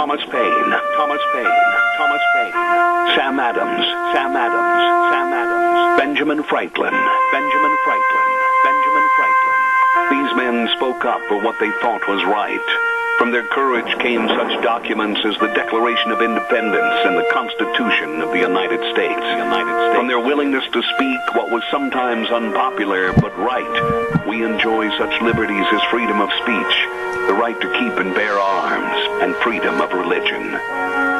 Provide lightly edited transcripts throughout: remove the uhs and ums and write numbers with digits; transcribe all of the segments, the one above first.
Thomas Paine, Thomas Paine, Thomas Paine, Sam Adams, Sam Adams, Sam Adams, Benjamin Franklin, Benjamin Franklin, Benjamin Franklin. These men spoke up for what they thought was right. From their courage came such documents as the Declaration of Independence and the Constitution of the United States. From their willingness to speak what was sometimes unpopular but right, we enjoy such liberties as freedom of speech, the right to keep and bear arms, and freedom of religion.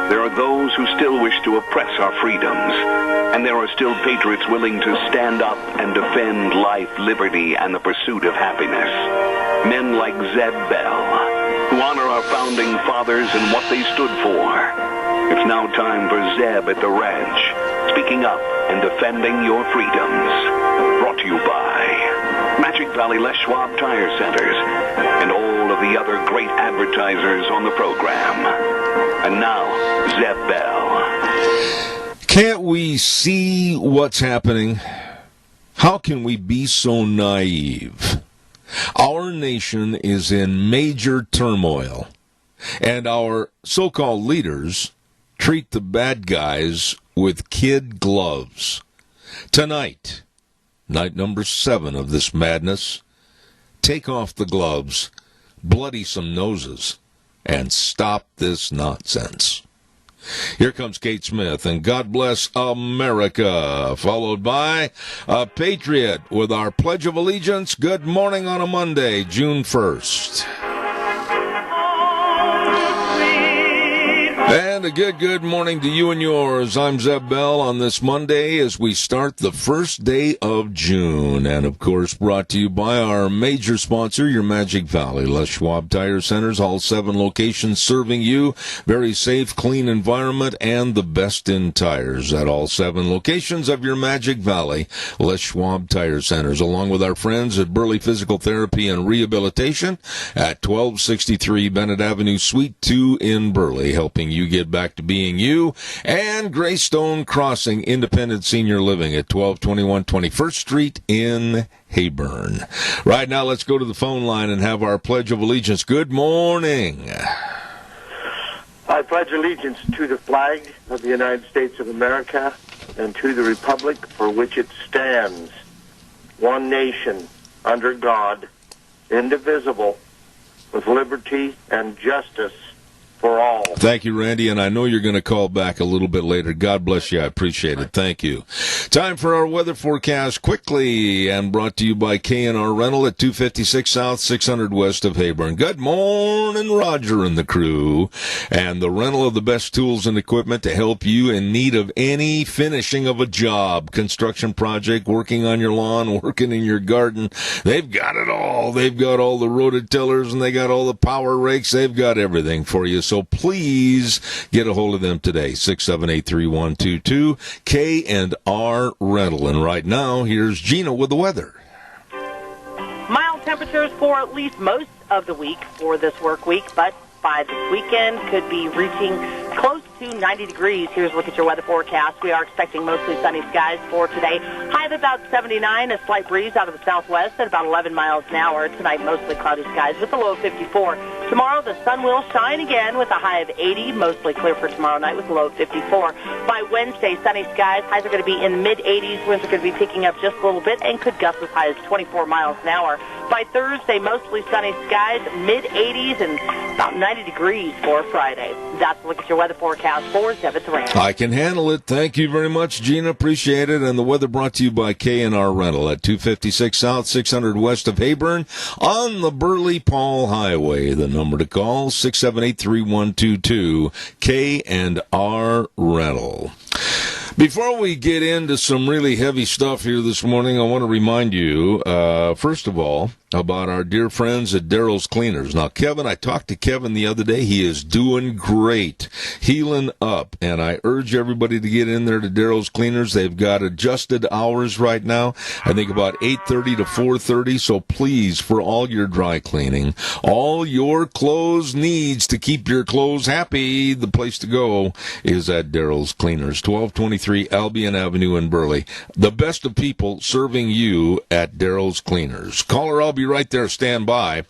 There are those who still wish to oppress our freedoms, and there are still patriots willing to stand up and defend life, liberty, and the pursuit of happiness. Men like Zeb Bell, who honor our founding fathers and what they stood for. It's now time for Zeb at the ranch, speaking up and defending your freedoms. Brought to you by Magic Valley Les Schwab Tire Centers and all of the other great advertisers on the program. And now, Zeb Bell. Can't we see what's happening? How can we be so naive? Our nation is in major turmoil, and our so-called leaders treat the bad guys with kid gloves. Tonight, night number 7 of this madness, take off the gloves, bloody some noses, and stop this nonsense. Here comes Kate Smith, and God Bless America, followed by a Patriot with our Pledge of Allegiance. Good morning on a Monday, June 1st. And a good morning to you and yours. I'm Zeb Bell on this Monday as we start the first day of June. And, of course, brought to you by our major sponsor, your Magic Valley Les Schwab Tire Centers, all 7 locations serving you. Very safe, clean environment, and the best in tires at all 7 locations of your Magic Valley Les Schwab Tire Centers, along with our friends at Burley Physical Therapy and Rehabilitation at 1263 Bennett Avenue, Suite 2 in Burley, helping you get back to being you, and Greystone Crossing Independent Senior Living at 1221 21st Street in Heyburn. Right now, let's go to the phone line and have our Pledge of Allegiance. Good morning. I pledge allegiance to the flag of the United States of America and to the republic for which it stands, one nation, under God, indivisible, with liberty and justice for all. Thank you, Randy, and I know you're going to call back a little bit later. God bless you. I appreciate it. Thank you. Time for our weather forecast quickly, and brought to you by K&R Rental at 256 South, 600 West of Heyburn. Good morning, Roger and the crew, and the rental of the best tools and equipment to help you in need of any finishing of a job, construction project, working on your lawn, working in your garden. They've got it all. They've got all the rototillers, and they got all the power rakes. They've got everything for you. So please get a hold of them today, 678-3122, K&R Rental. And right now, here's Gina with the weather. Mild temperatures for at least most of the week for this work week, but by this weekend could be reaching close to 90 degrees. Here's a look at your weather forecast. We are expecting mostly sunny skies for today. High of about 79, a slight breeze out of the southwest at about 11 miles an hour. Tonight, mostly cloudy skies with a low of 54. Tomorrow, the sun will shine again with a high of 80, mostly clear for tomorrow night with a low of 54. By Wednesday, sunny skies. Highs are going to be in the mid-80s. Winds are going to be picking up just a little bit and could gust as high as 24 miles an hour. By Thursday, mostly sunny skies, mid-80s and about 90 degrees for Friday. That's a look at your weather forecast for Zeb Ranch. I can handle it. Thank you very much, Gina. Appreciate it. And the weather brought to you by K&R Rental at 256 South, 600 West of Heyburn on the Burley-Paul Highway. The number to call, 678-3122, K&R Rental. Before we get into some really heavy stuff here this morning, I want to remind you, first of all, about our dear friends at Daryl's Cleaners. Now, Kevin, I talked to Kevin the other day. He is doing great, healing up, and I urge everybody to get in there to Daryl's Cleaners. They've got adjusted hours right now, I think about 8:30 to 4:30, so please, for all your dry cleaning, all your clothes needs to keep your clothes happy, the place to go is at Daryl's Cleaners, 1223 Albion Avenue in Burley. The best of people serving you at Daryl's Cleaners. Caller, I'll be right there. Stand by.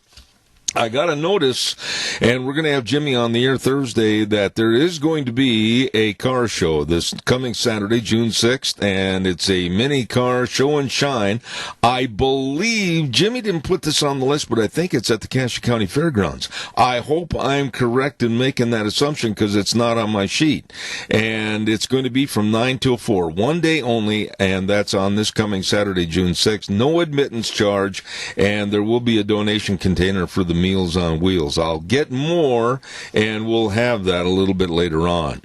I got a notice, and we're going to have Jimmy on the air Thursday, that there is going to be a car show this coming Saturday, June 6th, and it's a mini car show and shine. I believe, Jimmy didn't put this on the list, but I think it's at the Cassia County Fairgrounds. I hope I'm correct in making that assumption because it's not on my sheet. And it's going to be from 9 till 4, one day only, and that's on this coming Saturday, June 6th. No admittance charge, and there will be a donation container for the Meals on Wheels. I'll get more, and we'll have that a little bit later on.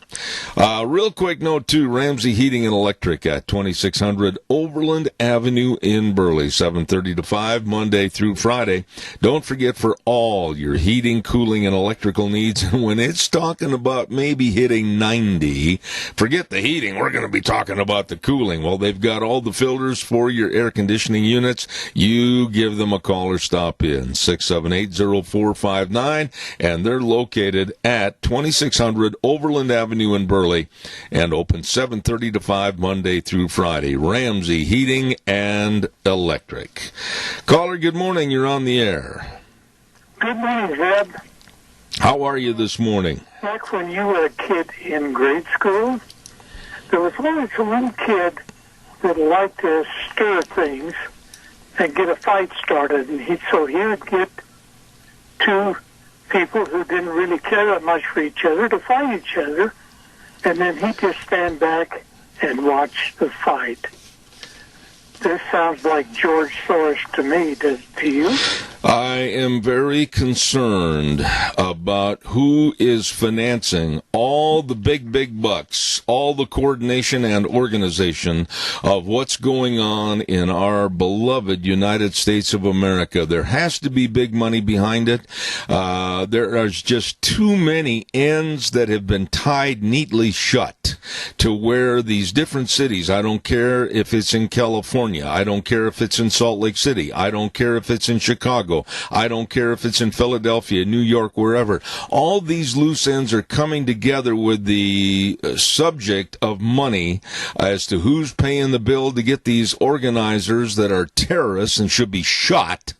Real quick note, too, Ramsey Heating and Electric at 2600 Overland Avenue in Burley, 7:30 to 5, Monday through Friday. Don't forget, for all your heating, cooling, and electrical needs, and when it's talking about maybe hitting 90, forget the heating, we're going to be talking about the cooling. Well, they've got all the filters for your air conditioning units. You give them a call or stop in, 678-0459, and they're located at 2600 Overland Avenue in Burley and open 7:30 to 5 Monday through Friday. Ramsey Heating and Electric. Caller, good morning. You're on the air. Good morning, Zeb. How are you this morning? Back when you were a kid in grade school, there was always one kid that liked to stir things and get a fight started, and he would get two people who didn't really care that much for each other to fight each other, and then he'd just stand back and watch the fight. This sounds like George Soros to me. Does to you? I am very concerned about who is financing all the big bucks, all the coordination and organization of what's going on in our beloved United States of America. There has to be big money behind it. There are just too many ends that have been tied neatly shut to where these different cities, I don't care if it's in California, I don't care if it's in Salt Lake City, I don't care if it's in Chicago, I don't care if it's in Philadelphia, New York, wherever. All these loose ends are coming together with the subject of money as to who's paying the bill to get these organizers that are terrorists and should be shot.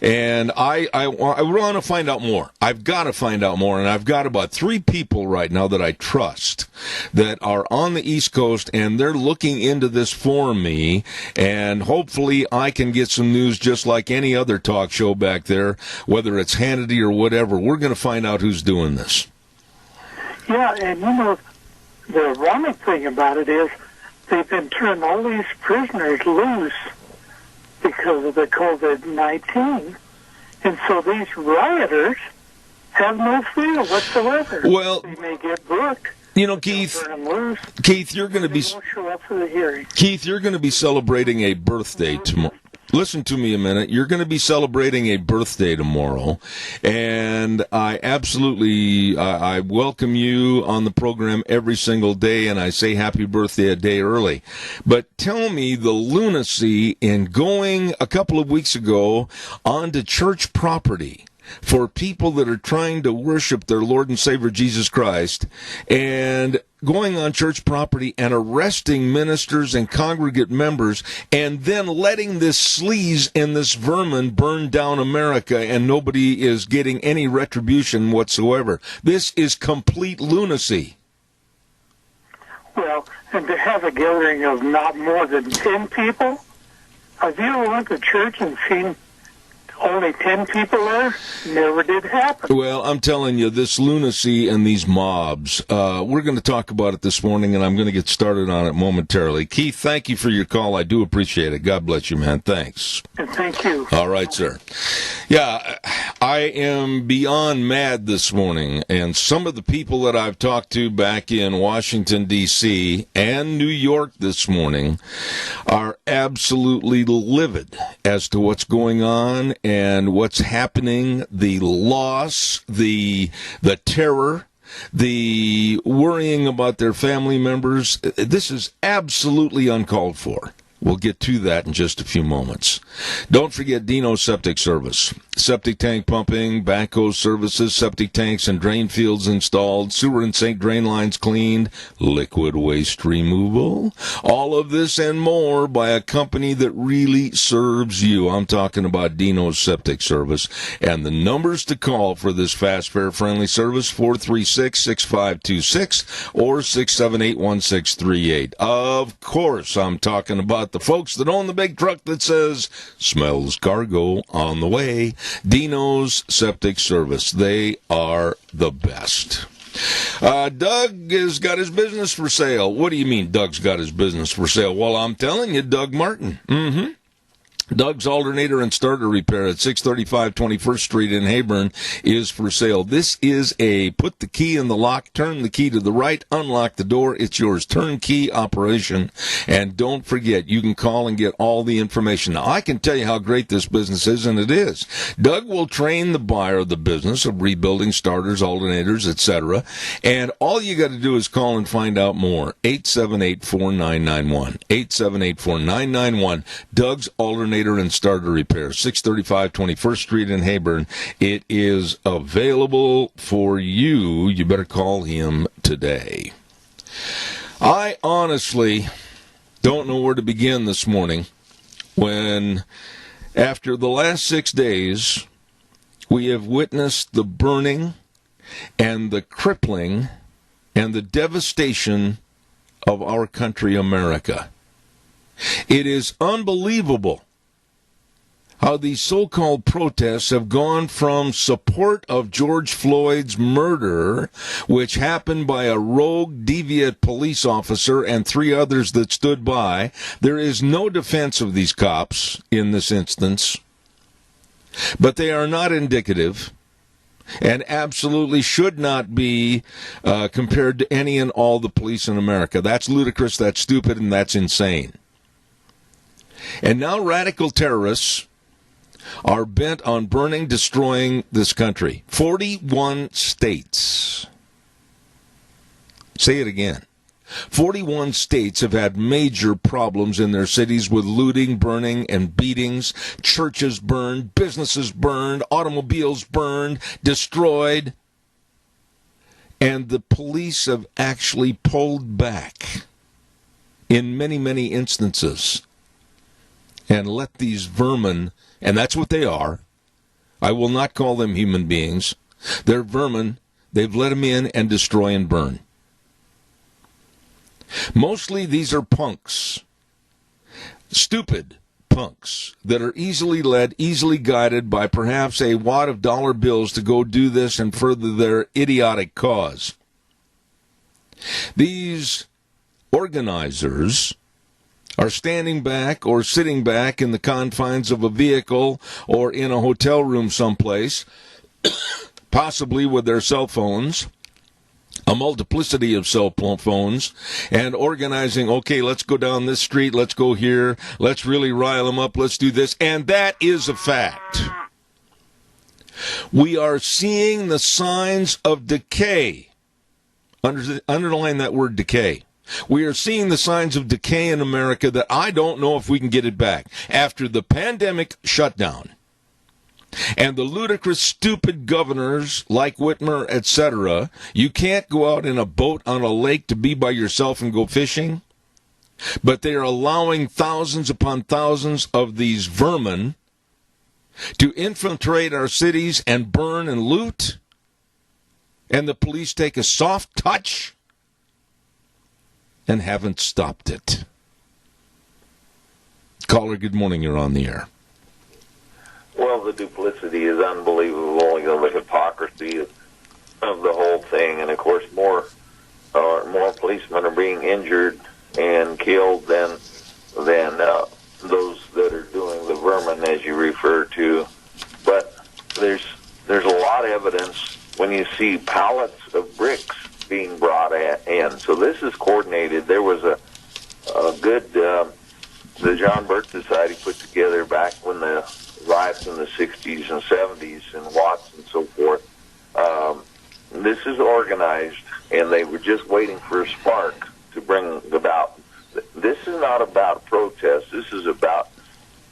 And I want to find out more. I've got to find out more, and I've got about 3 people right now that I trust that are on the East Coast, and they're looking into this for me, and hopefully I can get some news just like any other talk show back there, whether it's Hannity or whatever. We're going to find out who's doing this. Yeah, and you know, the ironic thing about it is they've been turning all these prisoners loose because of the COVID-19. And so these rioters have no fear whatsoever. Well, they may get booked. You know, Keith, you're going to be won't show up for the hearing. Keith, you're going to be celebrating a birthday tomorrow. Listen to me a minute. You're going to be celebrating a birthday tomorrow, and I absolutely I welcome you on the program every single day, and I say happy birthday a day early. But tell me the lunacy in going a couple of weeks ago onto church property for people that are trying to worship their Lord and Savior Jesus Christ, and going on church property and arresting ministers and congregate members, and then letting this sleaze and this vermin burn down America, and nobody is getting any retribution whatsoever. This is complete lunacy. Well, and to have a gathering of not more than 10 people? Have you ever went to church and seen only 10 people there? Never did happen. Well, I'm telling you, this lunacy and these mobs, we're going to talk about it this morning, and I'm going to get started on it momentarily. Keith, thank you for your call. I do appreciate it. God bless you, man. Thanks. And thank you. All right, sir. Yeah, I am beyond mad this morning, and some of the people that I've talked to back in Washington, D.C. and New York this morning are absolutely livid as to what's going on and what's happening, the loss, the terror, the worrying about their family members. This is absolutely uncalled for. We'll get to that in just a few moments. Don't forget Dino's Septic Service. Septic tank pumping, backhoe services, septic tanks and drain fields installed, sewer and sink drain lines cleaned, liquid waste removal. All of this and more by a company that really serves you. I'm talking about Dino's Septic Service. And the numbers to call for this fast, fare-friendly service, 436-6526 or 678-1638. Of course, I'm talking about the folks that own the big truck that says, smells cargo on the way. Dino's Septic Service. They are the best. Doug has got his business for sale. What do you mean Doug's got his business for sale? Well, I'm telling you, Doug Martin. Doug's alternator and starter repair at 635 21st Street in Heyburn is for sale. This is a put the key in the lock, turn the key to the right, unlock the door. It's yours. Turnkey operation. And don't forget, you can call and get all the information. Now, I can tell you how great this business is, and it is. Doug will train the buyer of the business of rebuilding starters, alternators, etc. And all you got to do is call and find out more. 878-4991. 878-4991. Doug's alternator and starter repair, 635 21st Street in Heyburn. It is available for you. You better call him today. I honestly don't know where to begin this morning when, after the last 6 days, we have witnessed the burning and the crippling and the devastation of our country, America. It is unbelievable how these so-called protests have gone from support of George Floyd's murder, which happened by a rogue, deviant police officer and 3 others that stood by. There is no defense of these cops in this instance, but they are not indicative and absolutely should not be compared to any and all the police in America. That's ludicrous, that's stupid, and that's insane. And now radical terrorists are bent on burning, destroying this country. 41 states. Say it again. 41 states have had major problems in their cities with looting, burning, and beatings. Churches burned, businesses burned, automobiles burned, destroyed. And the police have actually pulled back in many, many instances and let these vermin, and that's what they are. I will not call them human beings. They're vermin. They've let them in and destroy and burn. Mostly these are punks, stupid punks that are easily led, easily guided by perhaps a wad of dollar bills to go do this and further their idiotic cause. These organizers are standing back or sitting back in the confines of a vehicle or in a hotel room someplace, possibly with their cell phones, a multiplicity of cell phones, and organizing, okay, let's go down this street, let's go here, let's really rile them up, let's do this, and that is a fact. We are seeing the signs of decay. Underline that word, decay. We are seeing the signs of decay in America that I don't know if we can get it back. After the pandemic shutdown and the ludicrous, stupid governors like Whitmer, etc., you can't go out in a boat on a lake to be by yourself and go fishing, but they are allowing thousands upon thousands of these vermin to infiltrate our cities and burn and loot, and the police take a soft touch and haven't stopped it. Caller, good morning. You're on the air. Well, the duplicity is unbelievable. You know, the hypocrisy of the whole thing, and of course, more policemen are being injured and killed than those that are doing the vermin, as you refer to. But there's a lot of evidence when you see pallets of bricks being brought in. So this is coordinated. There was a good the John Birch Society put together back when the riots in the 60s and 70s in Watts and so forth. This is organized, and they were just waiting for a spark to bring about this is not about protest. This is about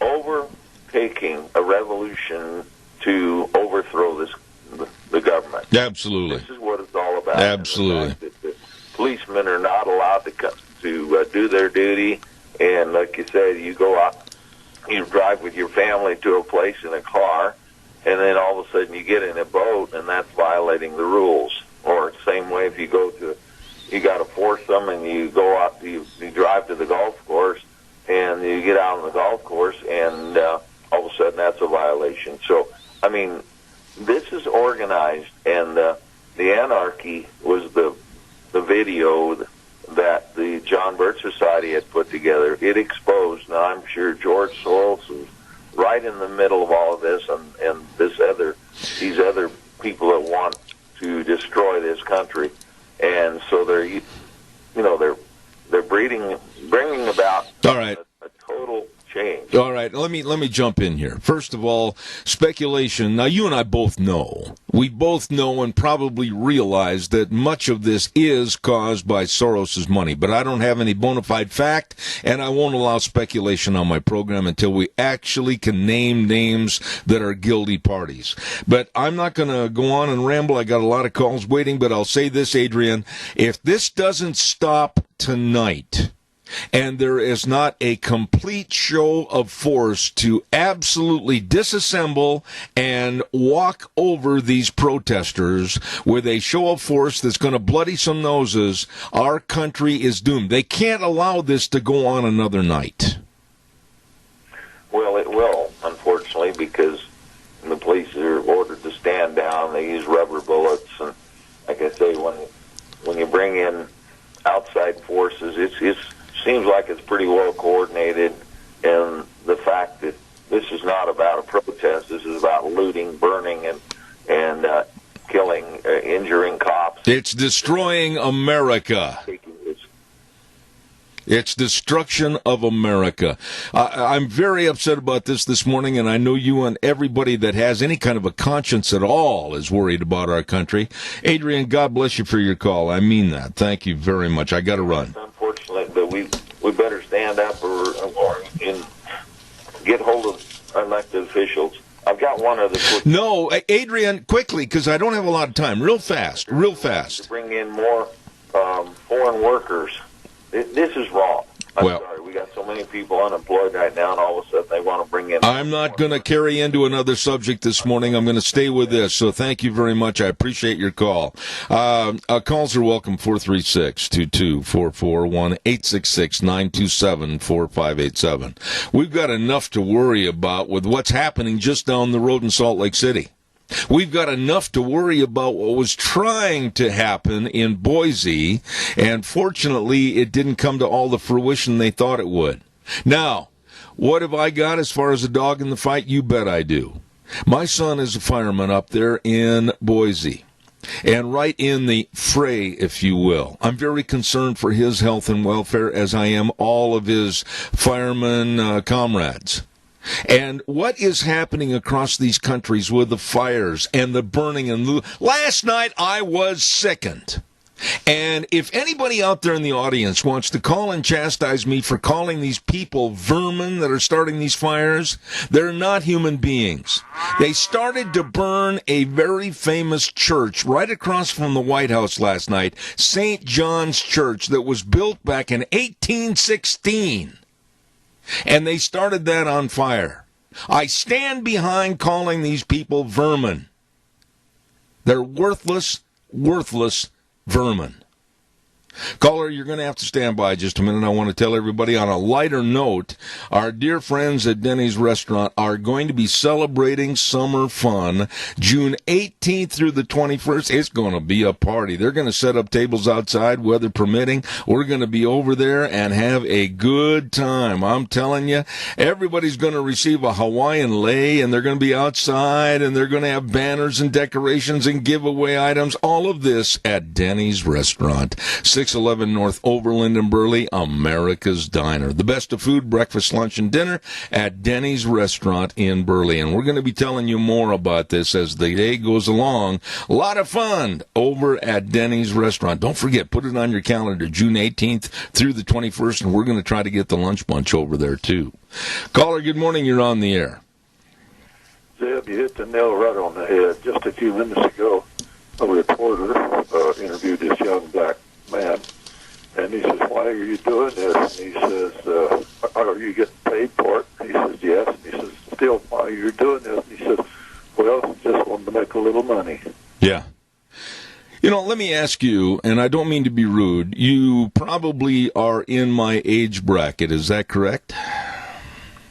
overtaking a revolution to overthrow the government. Absolutely. This is what it's all about. Absolutely. The policemen are not allowed to do their duty, and like you said, you go out, you drive with your family to a place in a car, and then all of a sudden you get in a boat, and that's violating the rules. Or same way if you got to force them, and you go out, you drive to the golf course, and you get out on the golf course, and all of a sudden that's a violation. So, I mean, this is organized, and the anarchy was the video that the John Birch Society had put together. It exposed. Now, I'm sure George Soros is right in the middle of all of this, and these other people that want to destroy this country, and so they're bringing about all right. a total change. All right, let me jump in here. First of all, speculation. Now, you and I both know. We both know and probably realize that much of this is caused by Soros's money, but I don't have any bona fide fact, and I won't allow speculation on my program until we actually can name names that are guilty parties. But I'm not going to go on and ramble. I got a lot of calls waiting, but I'll say this, Adrian. If this doesn't stop tonight, and there is not a complete show of force to absolutely disassemble and walk over these protesters with a show of force that's going to bloody some noses, our country is doomed. They can't allow this to go on another night. Well, it will, unfortunately, because the police are ordered to stand down. They use rubber bullets, and like I say, when you bring in outside forces, it seems like it's pretty well coordinated, and the fact that this is not about a protest, this is about looting, burning, and killing, injuring cops. It's destroying America. It's destruction of America. I'm very upset about this morning, and I know you and everybody that has any kind of a conscience at all is worried about our country. Adrian, God bless you for your call. I mean that. Thank you very much. I got to run. Unfortunately, but we better stand up or get hold of elected officials. I've got one other quick... No, Adrian, quickly, because I don't have a lot of time. Real fast. To bring in more foreign workers. This is wrong. I'm sorry. We got so many people unemployed right now, and all of a sudden they want to bring in... I'm not going to carry into another subject this morning. I'm going to stay with this. So thank you very much. I appreciate your call. Calls are welcome, 436-2244, 1-866-927-4587. We've got enough to worry about with what's happening just down the road in Salt Lake City. We've got enough to worry about what was trying to happen in Boise, and fortunately it didn't come to all the fruition they thought it would. Now, what have I got as far as a dog in the fight? You bet I do. My son is a fireman up there in Boise, and right in the fray, if you will. I'm very concerned for his health and welfare, as I am all of his fireman comrades. And what is happening across these countries with the fires and the burning and last night I was sickened. And if anybody out there in the audience wants to call and chastise me for calling these people vermin that are starting these fires, they're not human beings. They started to burn a very famous church right across from the White House last night, St. John's Church, that was built back in 1816. And they started that on fire. I stand behind calling these people vermin. They're worthless vermin. Caller, you're going to have to stand by just a minute. I want to tell everybody on a lighter note, our dear friends at Denny's Restaurant are going to be celebrating summer fun June 18th through the 21st. It's going to be a party. They're going to set up tables outside, weather permitting. We're going to be over there and have a good time. I'm telling you, everybody's going to receive a Hawaiian lei, and they're going to be outside, and they're going to have banners and decorations and giveaway items. All of this at Denny's Restaurant. 611 North Overland in Burley, America's Diner. The best of food, breakfast, lunch, and dinner at Denny's Restaurant in Burley. And we're going to be telling you more about this as the day goes along. A lot of fun over at Denny's Restaurant. Don't forget, put it on your calendar, June 18th through the 21st, and we're going to try to get the lunch bunch over there, too. Caller, good morning. You're on the air. Zeb, you hit the nail right on the head. Just a few minutes ago, a reporter interviewed this young black man, and he says, "Why are you doing this?" And he says, "Are you getting paid for it?" And he says, "Yes." And he says, "Still, why are you doing this?" And he says, "Well, just wanted to make a little money." Yeah. You know, let me ask you, and I don't mean to be rude, you probably are in my age bracket. Is that correct?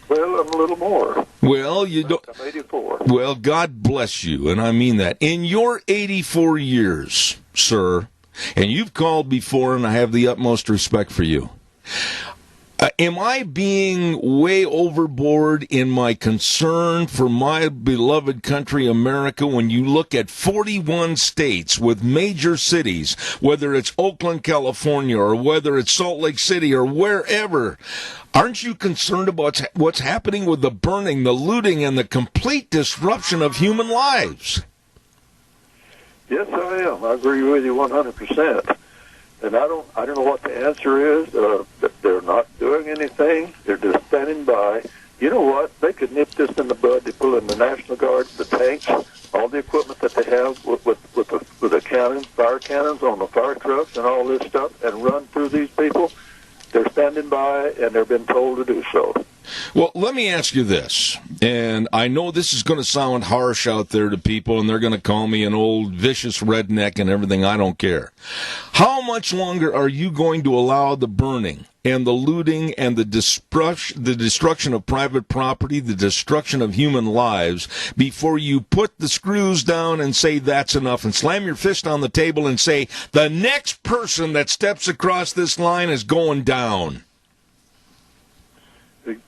Well, I'm a little more. Well, you don't. I'm 84. Well, God bless you, and I mean that. In your 84 years, sir, and you've called before, and I have the utmost respect for you. Am I being way overboard in my concern for my beloved country, America, when you look at 41 states with major cities, whether it's Oakland, California, or whether it's Salt Lake City, or wherever? Aren't you concerned about what's happening with the burning, the looting, and the complete disruption of human lives? Yes, I am. I agree with you 100%. And I don't know what the answer is. They're not doing anything. They're just standing by. You know what? They could nip this in the bud. They pull in the National Guard, the tanks, all the equipment that they have with the cannons, fire cannons on the fire trucks and all this stuff, and run through these people. They're standing by, and they've been told to do so. Well, let me ask you this, and I know this is going to sound harsh out there to people, and they're going to call me an old vicious redneck and everything. I don't care. How much longer are you going to allow the burning and the looting and the destruction of private property, the destruction of human lives, before you put the screws down and say that's enough, and slam your fist on the table and say the next person that steps across this line is going down?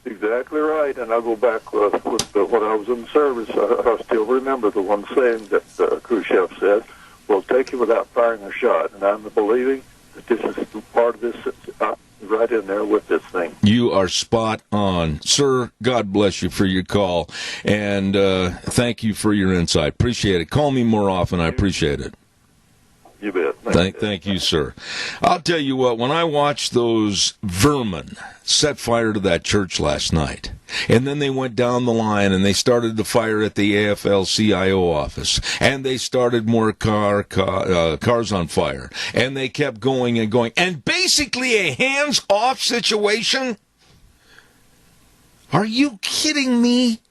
Exactly right, and I'll go back with when I was in the service. I still remember the one saying that Khrushchev said, "We'll take you without firing a shot," and I'm believing that this is part of this right in there with this thing. You are spot on. Sir, God bless you for your call, and thank you for your insight. Appreciate it. Call me more often. I appreciate it. You bet. Thank you, sir. I'll tell you what, when I watched those vermin set fire to that church last night, and then they went down the line and they started to fire at the AFL-CIO office, and they started more cars on fire, and they kept going and going, and basically a hands-off situation? Are you kidding me?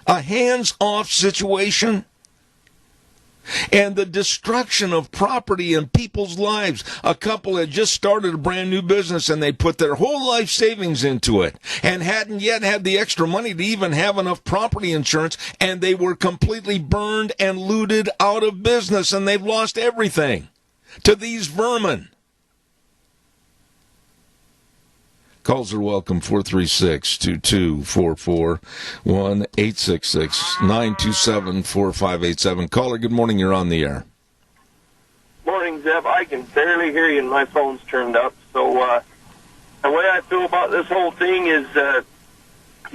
A hands-off situation? And the destruction of property and people's lives. A couple had just started a brand new business and they put their whole life savings into it and hadn't yet had the extra money to even have enough property insurance, and they were completely burned and looted out of business, and they've lost everything to these vermin. Calls are welcome, 436-2244, 1-866-927-4587. Caller, good morning. You're on the air. Morning, Zeb. I can barely hear you, and my phone's turned up. So the way I feel about this whole thing is the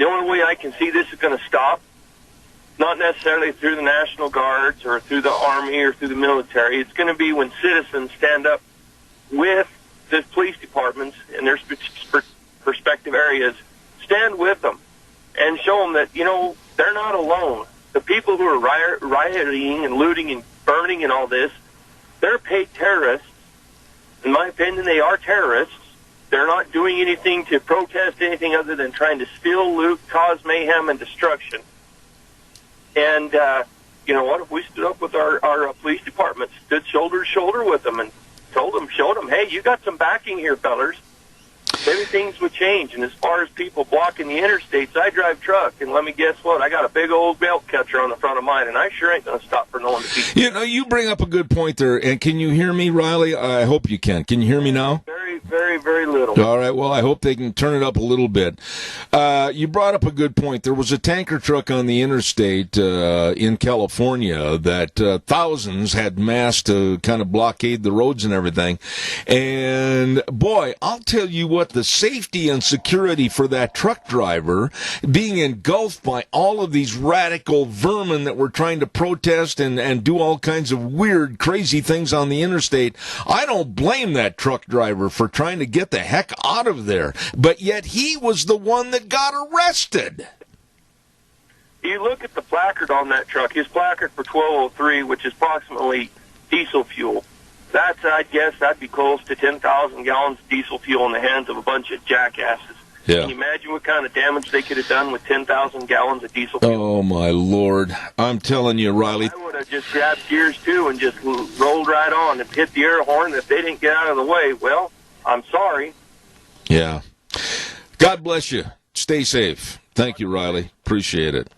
only way I can see this is going to stop, not necessarily through the National Guards or through the Army or through the military. It's going to be when citizens stand up with the police departments in their respective areas, stand with them and show them that, they're not alone. The people who are rioting and looting and burning and all this, they're paid terrorists. In my opinion, they are terrorists. They're not doing anything to protest anything other than trying to steal, loot, cause mayhem and destruction. And, what if we stood up with our police department, stood shoulder to shoulder with them and showed them, hey, you got some backing here, fellers. Maybe things would change. And as far as people blocking the interstates, I drive truck, and let me guess what? I got a big old belt catcher on the front of mine, and I sure ain't going to stop for no one to see. You bring up a good point there, and can you hear me, Riley? I hope you can. Can you hear me now? Very, very, very little. little. All right, well, I hope they can turn it up a little bit. You brought up a good point. There was a tanker truck on the interstate in California that thousands had massed to kind of blockade the roads and everything. And, boy, I'll tell you what, the safety and security for that truck driver being engulfed by all of these radical vermin that were trying to protest and do all kinds of weird, crazy things on the interstate, I don't blame that truck driver for trying to get the heck out of there. But yet he was the one that got arrested. You look at the placard on that truck, his placard for 1203, which is approximately diesel fuel. That's, I'd guess, that'd be close to 10,000 gallons of diesel fuel in the hands of a bunch of jackasses. Yeah. Can you imagine what kind of damage they could have done with 10,000 gallons of diesel fuel? Oh, my Lord. I'm telling you, Riley. I would have just grabbed gears, too, and just rolled right on and hit the air horn. If they didn't get out of the way, well, I'm sorry. Yeah. God bless you. Stay safe. Thank you, Riley. Appreciate it.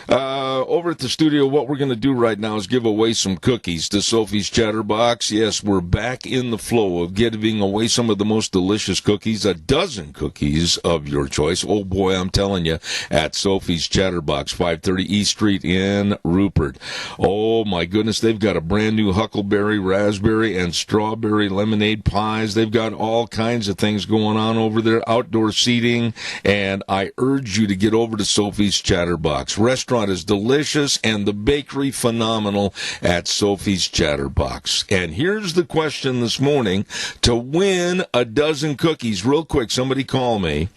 Over at the studio, what we're going to do right now is give away some cookies to Sophie's Chatterbox. Yes, we're back in the flow of giving away some of the most delicious cookies, a dozen cookies of your choice. Oh, boy, I'm telling you, at Sophie's Chatterbox, 530 East Street in Rupert. Oh, my goodness, they've got a brand new huckleberry, raspberry, and strawberry lemonade pies. They've got all kinds of things going on over there, outdoor seating, and I urge you to get over to Sophie's Chatterbox. Restaurant is delicious and the bakery phenomenal at Sophie's Chatterbox. And here's the question this morning to win a dozen cookies. Real quick, somebody call me.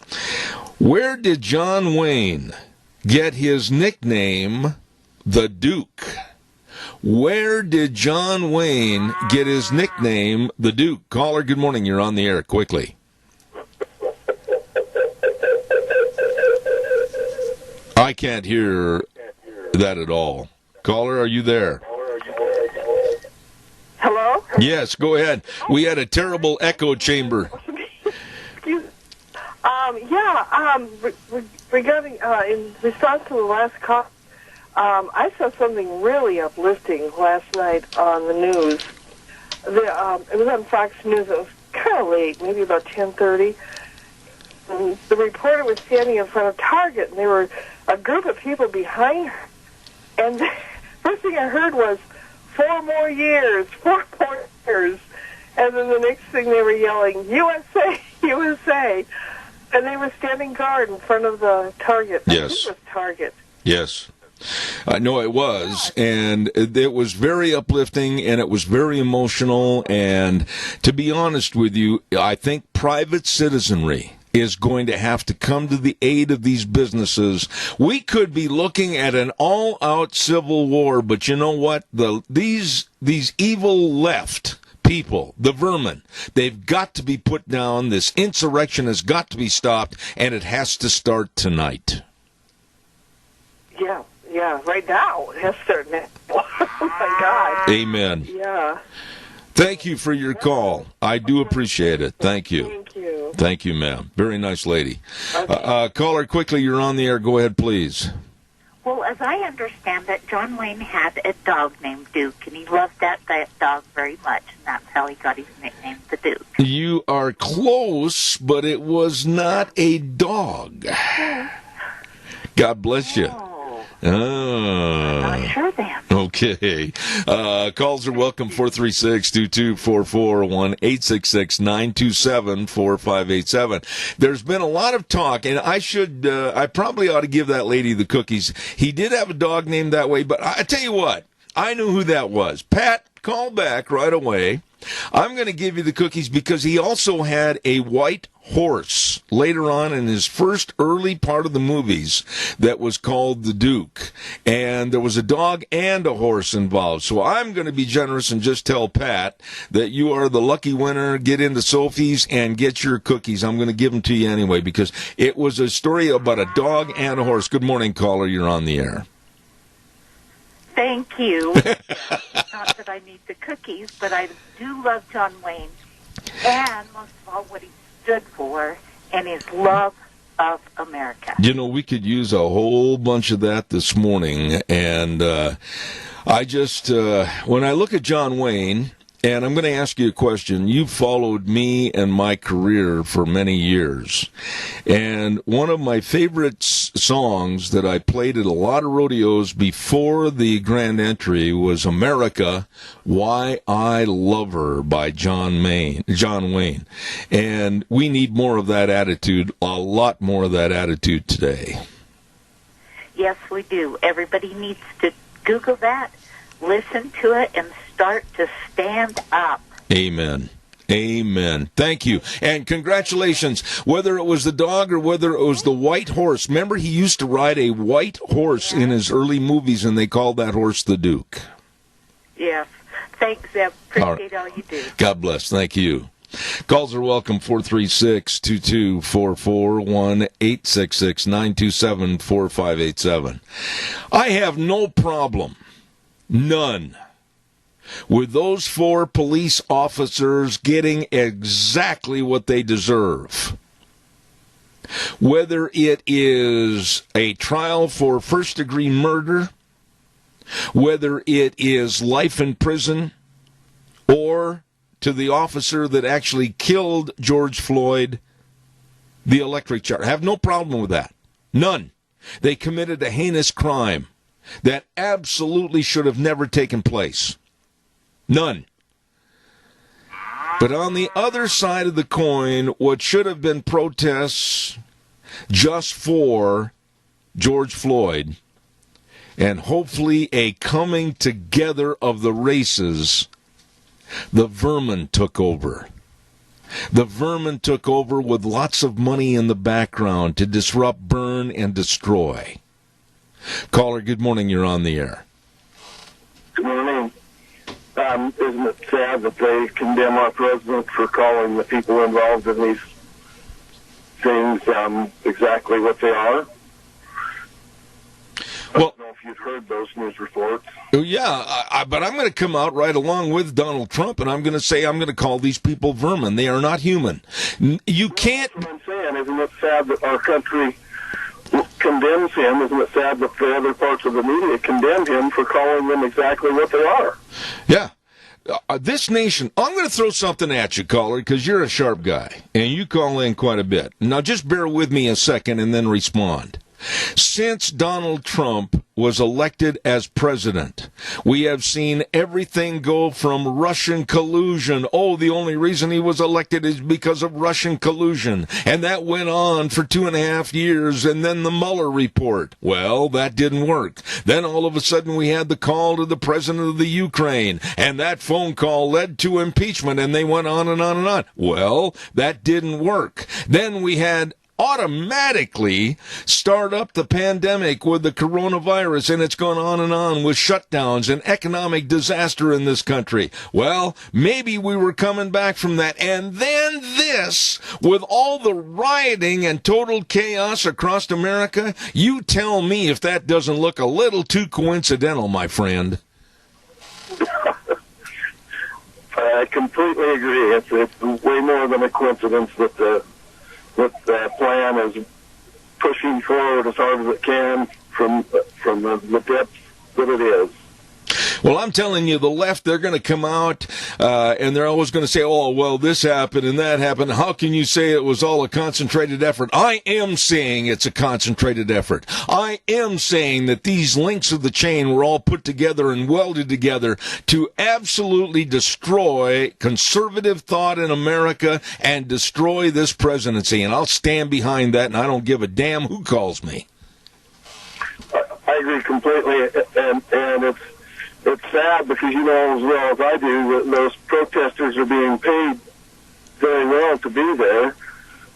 Where did John Wayne get his nickname, the Duke? Where did John Wayne get his nickname, the Duke? Caller, good morning. You're on the air. Quickly. I can't hear that at all. Caller, are you there? Hello? Yes, go ahead. We had a terrible echo chamber. Regarding, in response to the last call, I saw something really uplifting last night on the news. It was on Fox News. It was kind of late, maybe about 10:30. And the reporter was standing in front of Target, and there were a group of people behind her. And the first thing I heard was, 4 more years, 4 more years. And then the next thing they were yelling, USA, USA. And they were standing guard in front of the Target. Yes. I think it was Target. Yes. No, it was, and it was very uplifting, and it was very emotional, and to be honest with you, I think private citizenry is going to have to come to the aid of these businesses. We could be looking at an all-out civil war, but you know what? These evil left people, the vermin, they've got to be put down. This insurrection has got to be stopped, and it has to start tonight. Yeah, right now. It has to start now. Oh, my God. Amen. Yeah. Thank you for your call. I do appreciate it. Thank you. Thank you. Thank you, ma'am. Very nice lady. Okay. Caller, quickly, you're on the air. Go ahead, please. Well, as I understand it, John Wayne had a dog named Duke, and he loved that dog very much, and that's how he got his nickname, the Duke. You are close, but it was not a dog. God bless you. I'm not sure then. Okay. Calls are welcome, 436-2244, 1-866-927-4587. There's been a lot of talk, and I probably ought to give that lady the cookies. He did have a dog named that way, but I tell you what, I knew who that was. Pat, call back right away. I'm going to give you the cookies because he also had a white horse later on in his first early part of the movies that was called the Duke. And there was a dog and a horse involved. So I'm going to be generous and just tell Pat that you are the lucky winner. Get into Sophie's and get your cookies. I'm going to give them to you anyway because it was a story about a dog and a horse. Good morning, caller. You're on the air. Thank you. Not that I need the cookies, but I do love John Wayne. And most of all, what he stood for and his love of America. You know, we could use a whole bunch of that this morning. And I just, when I look at John Wayne, And I'm going to ask you a question. You followed me and my career for many years. And one of my favorite songs that I played at a lot of rodeos before the grand entry was America, Why I Love Her by John Wayne. And we need more of that attitude, a lot more of that attitude today. Yes, we do. Everybody needs to Google that, listen to it, and start to stand up. Amen. Amen. Thank you. And congratulations. Whether it was the dog or whether it was the white horse. Remember, he used to ride a white horse in his early movies, and they called that horse the Duke. Yes. Thanks, Zeb. Appreciate all you do. God bless. Thank you. Calls are welcome, 436-2244, 1-866-927-4587. I have no problem, none, with those 4 police officers getting exactly what they deserve. Whether it is a trial for first-degree murder, whether it is life in prison, or to the officer that actually killed George Floyd, the electric chair. I have no problem with that. None. They committed a heinous crime that absolutely should have never taken place. None. But on the other side of the coin, what should have been protests just for George Floyd, and hopefully a coming together of the races, the vermin took over. The vermin took over with lots of money in the background to disrupt, burn, and destroy. Caller, good morning. You're on the air. Good morning. Isn't it sad that they condemn our president for calling the people involved in these things exactly what they are? I don't know if you've heard those news reports. Yeah, but I'm going to come out right along with Donald Trump, and I'm going to say I'm going to call these people vermin. They are not human. You can't... That's what I'm saying. Isn't it sad that our country condemns him? Isn't it sad that the other parts of the media condemn him for calling them exactly what they are? Yeah. This nation, I'm going to throw something at you, caller, because you're a sharp guy, and you call in quite a bit. Now, just bear with me a second and then respond. Since Donald Trump was elected as president, we have seen everything go from Russian collusion. Oh, the only reason he was elected is because of Russian collusion. And that went on for 2.5 years. And then the Mueller report. Well, that didn't work. Then all of a sudden we had the call to the president of the Ukraine. And that phone call led to impeachment. And they went on and on and on. Well, that didn't work. Then we had automatically start up the pandemic with the coronavirus, and it's gone on and on with shutdowns and economic disaster in this country. Well, maybe we were coming back from that. And then this, with all the rioting and total chaos across America, you tell me if that doesn't look a little too coincidental, my friend. I completely agree. It's way more than a coincidence that the plan is pushing forward as hard as it can from the depths that it is. Well, I'm telling you, the left, they're going to come out and they're always going to say, oh, well, this happened and that happened. How can you say it was all a concentrated effort? I am saying it's a concentrated effort. I am saying that these links of the chain were all put together and welded together to absolutely destroy conservative thought in America and destroy this presidency. And I'll stand behind that, and I don't give a damn who calls me. I agree completely, and it's sad because you know as well as I do that those protesters are being paid very well to be there,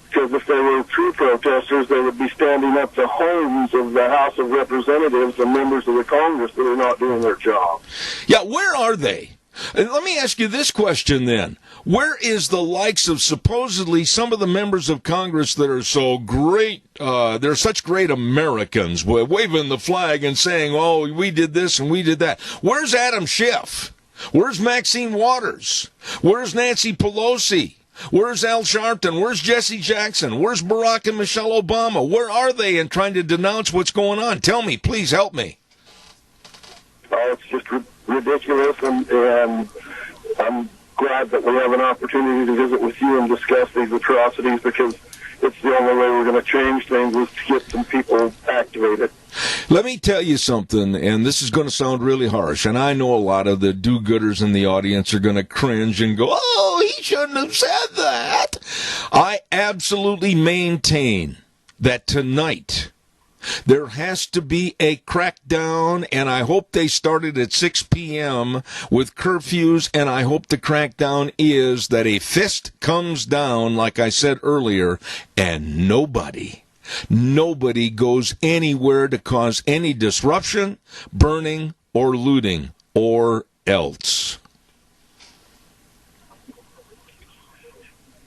because if they were true protesters, they would be standing up to homes of the House of Representatives and members of the Congress that are not doing their job. Yeah, where are they? And let me ask you this question then. Where is the likes of supposedly some of the members of Congress that are so great, they're such great Americans, waving the flag and saying, oh, we did this and we did that. Where's Adam Schiff? Where's Maxine Waters? Where's Nancy Pelosi? Where's Al Sharpton? Where's Jesse Jackson? Where's Barack and Michelle Obama? Where are they in trying to denounce what's going on? Tell me, please help me. Oh, it's just ridiculous, and glad that we have an opportunity to visit with you and discuss these atrocities, because it's the only way we're going to change things is to get some people activated. Let me tell you something, and this is going to sound really harsh, and I know a lot of the do-gooders in the audience are going to cringe and go, oh, he shouldn't have said that. I absolutely maintain that tonight there has to be a crackdown, and I hope they started at 6 p.m. with curfews, and I hope the crackdown is that a fist comes down, like I said earlier, and nobody goes anywhere to cause any disruption, burning, or looting, or else.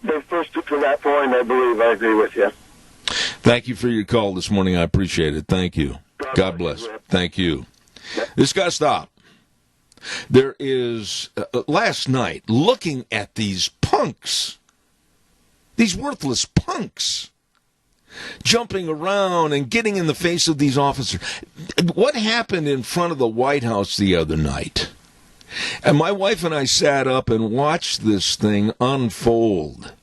But first, to that point, I believe I agree with you. Thank you for your call this morning. I appreciate it. Thank you. God bless. Thank you. This got to stop. There is, last night, looking at these punks, these worthless punks, jumping around and getting in the face of these officers. What happened in front of the White House the other night? And my wife and I sat up and watched this thing unfold.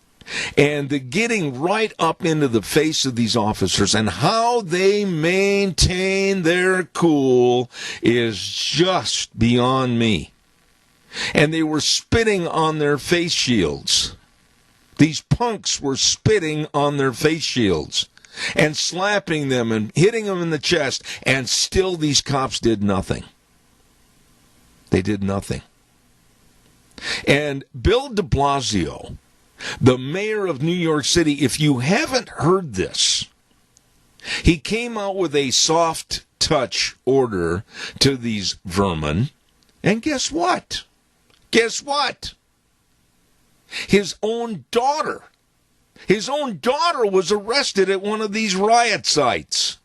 And the getting right up into the face of these officers and how they maintain their cool is just beyond me. And they were spitting on their face shields. These punks were spitting on their face shields and slapping them and hitting them in the chest, and still these cops did nothing. They did nothing. And Bill de Blasio, the mayor of New York City, if you haven't heard this, he came out with a soft touch order to these vermin, and guess what? Guess what? His own daughter was arrested at one of these riot sites.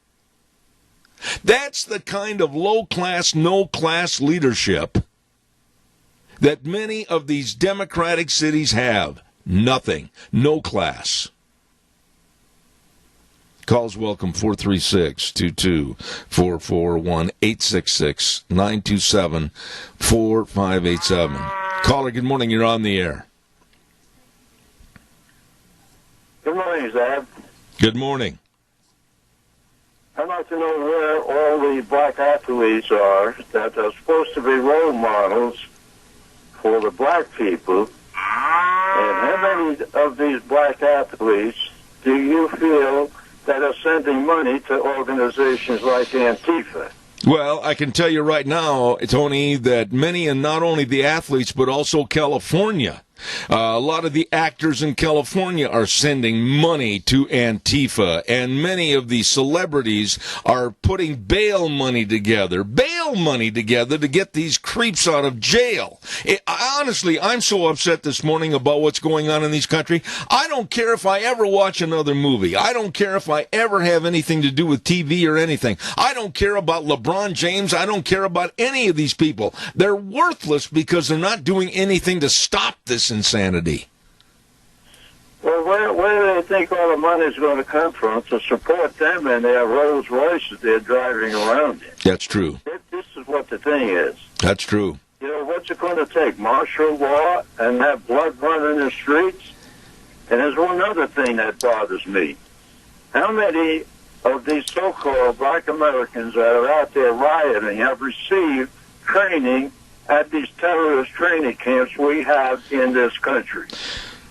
That's the kind of low-class, no-class leadership that many of these democratic cities have. Nothing. No class. Calls welcome 436-2244, 1-866-927-4587. Caller, good morning. You're on the air. Good morning, Zab. Good morning. I'd like to know where all the black athletes are that are supposed to be role models for the black people. And how many of these black athletes do you feel that are sending money to organizations like Antifa? Well, I can tell you right now, Tony, that many, and not only the athletes, but also California, a lot of the actors in California are sending money to Antifa, and many of the celebrities are putting bail money together to get these creeps out of jail. Honestly, I'm so upset this morning about what's going on in this country. I don't care if I ever watch another movie. I don't care if I ever have anything to do with TV or anything. I don't care about LeBron James. I don't care about any of these people. They're worthless because they're not doing anything to stop this insanity. Well, where do they think all the money is going to come from to support them and their Rolls Royces they're driving around in? That's true. This is what the thing is. That's true. You know, what's it going to take? Martial law and have blood run in the streets? And there's one other thing that bothers me. How many of these so-called black Americans that are out there rioting have received training at these terrorist training camps we have in this country?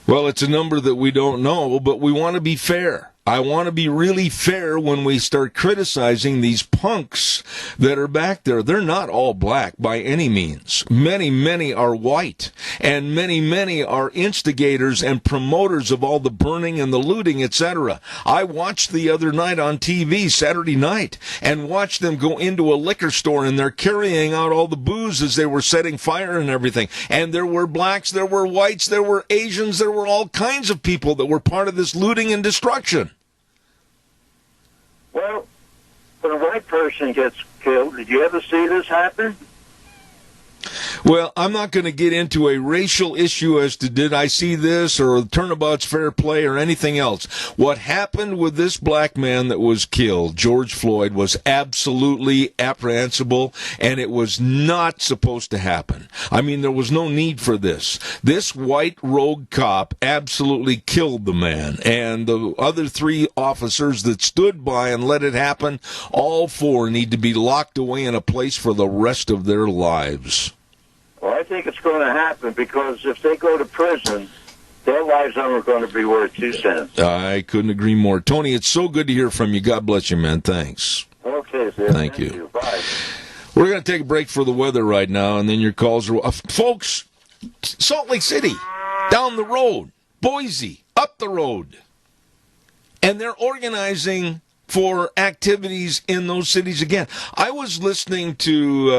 Well, it's a number that we don't know, but we want to be fair. I want to be really fair when we start criticizing these punks that are back there. They're not all black by any means. Many are white, and many are instigators and promoters of all the burning and the looting, etc. I watched the other night on TV, Saturday night, and watched them go into a liquor store, and they're carrying out all the booze as they were setting fire and everything. And there were blacks, there were whites, there were Asians, there were all kinds of people that were part of this looting and destruction. Well, when a white person gets killed, did you ever see this happen? Well, I'm not going to get into a racial issue as to did I see this or turnabout's fair play or anything else. What happened with this black man that was killed, George Floyd, was absolutely apprehensible, and it was not supposed to happen. I mean, there was no need for this. This white rogue cop absolutely killed the man, and the other 3 officers that stood by and let it happen, all 4 need to be locked away in a place for the rest of their lives. Well, I think it's going to happen because if they go to prison, their lives aren't going to be worth 2 cents. I couldn't agree more. Tony, it's so good to hear from you. God bless you, man. Thanks. Okay, sir. Thank you. Bye. We're going to take a break for the weather right now, and then your calls are... folks, Salt Lake City, down the road. Boise, up the road. And they're organizing for activities in those cities again. I was listening to,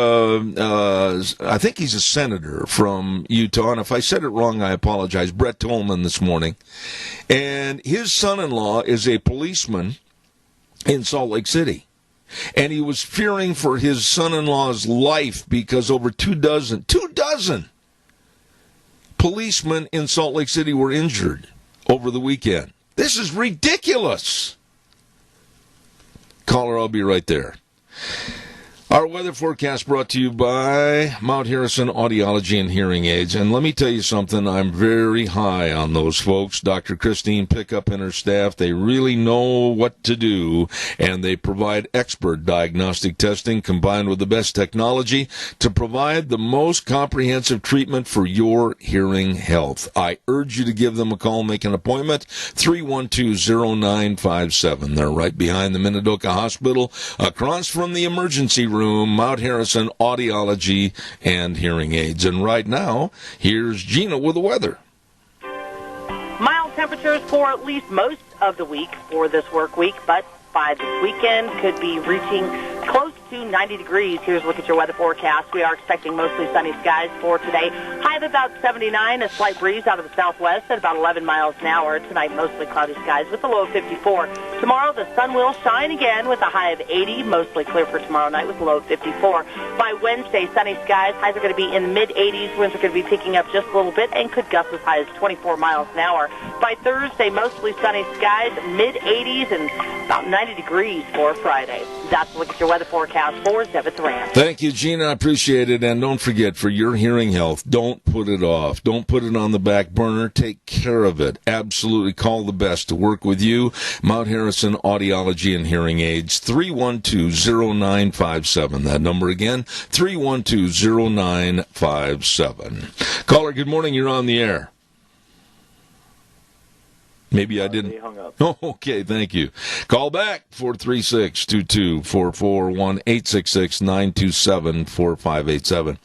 I think he's a senator from Utah, and if I said it wrong, I apologize, Brett Tolman this morning. And his son-in-law is a policeman in Salt Lake City. And he was fearing for his son-in-law's life because over 24 policemen in Salt Lake City were injured over the weekend. This is ridiculous. Caller, I'll be right there. Our weather forecast brought to you by Mount Harrison Audiology and Hearing Aids. And let me tell you something, I'm very high on those folks. Dr. Christine Pickup and her staff, they really know what to do, and they provide expert diagnostic testing combined with the best technology to provide the most comprehensive treatment for your hearing health. I urge you to give them a call, make an appointment, 312-0957. They're right behind the Minidoka Hospital, across from the emergency room. Mount Harrison Audiology and Hearing Aids. And right now, here's Gina with the weather. Mild temperatures for at least most of the week for this work week, but by this weekend could be reaching close to 90 degrees. Here's a look at your weather forecast. We are expecting mostly sunny skies for today. High of about 79, a slight breeze out of the southwest at about 11 miles an hour. Tonight, mostly cloudy skies with a low of 54. Tomorrow, the sun will shine again with a high of 80, mostly clear for tomorrow night with a low of 54. By Wednesday, sunny skies. Highs are going to be in the mid-80s. Winds are going to be picking up just a little bit and could gust as high as 24 miles an hour. By Thursday, mostly sunny skies, mid-80s and about 90 degrees for Friday. That's a look at your weather forecast for Zevitz Ranch. Thank you, Gina. I appreciate it. And don't forget, for your hearing health, don't put it off. Don't put it on the back burner. Take care of it. Absolutely call the best to work with you. Mount Harrison Audiology and Hearing Aids, 312-0957. That number again, 312-0957. Caller, good morning. You're on the air. Maybe I didn't. Hung up. Oh, okay, thank you. Call back, 436-2244, 1-866-927-4587.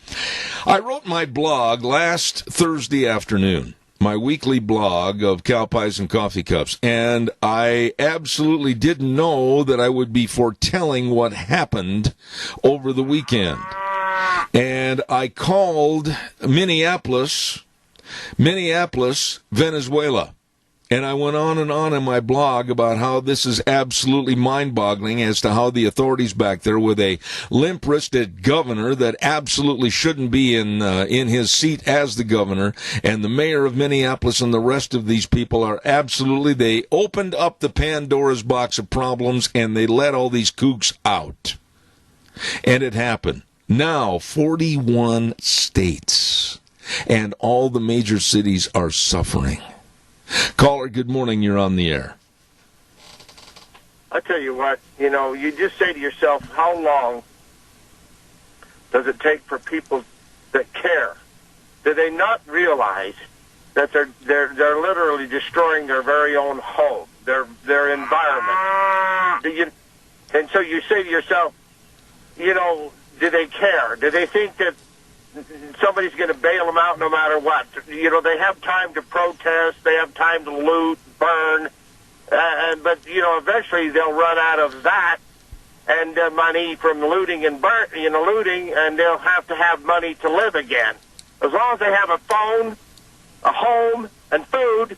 I wrote my blog last Thursday afternoon, my weekly blog of cow pies and coffee cups, and I absolutely didn't know that I would be foretelling what happened over the weekend. And I called Minneapolis, Venezuela. And I went on and on in my blog about how this is absolutely mind-boggling as to how the authorities back there with a limp-wristed governor that absolutely shouldn't be in his seat as the governor, and the mayor of Minneapolis and the rest of these people are absolutely, they opened up the Pandora's box of problems and they let all these kooks out. And it happened. Now, 41 states and all the major cities are suffering. Caller, good morning. You're on the air. I tell you what, you just say to yourself, how long does it take for people that care? Do they not realize that they're literally destroying their very own home, their environment? And so you say to yourself, do they care? Do they think that somebody's going to bail them out no matter what? They have time to protest, they have time to loot, burn, but eventually they'll run out of that and money from looting and looting, and they'll have to have money to live again. As long as they have a phone, a home, and food,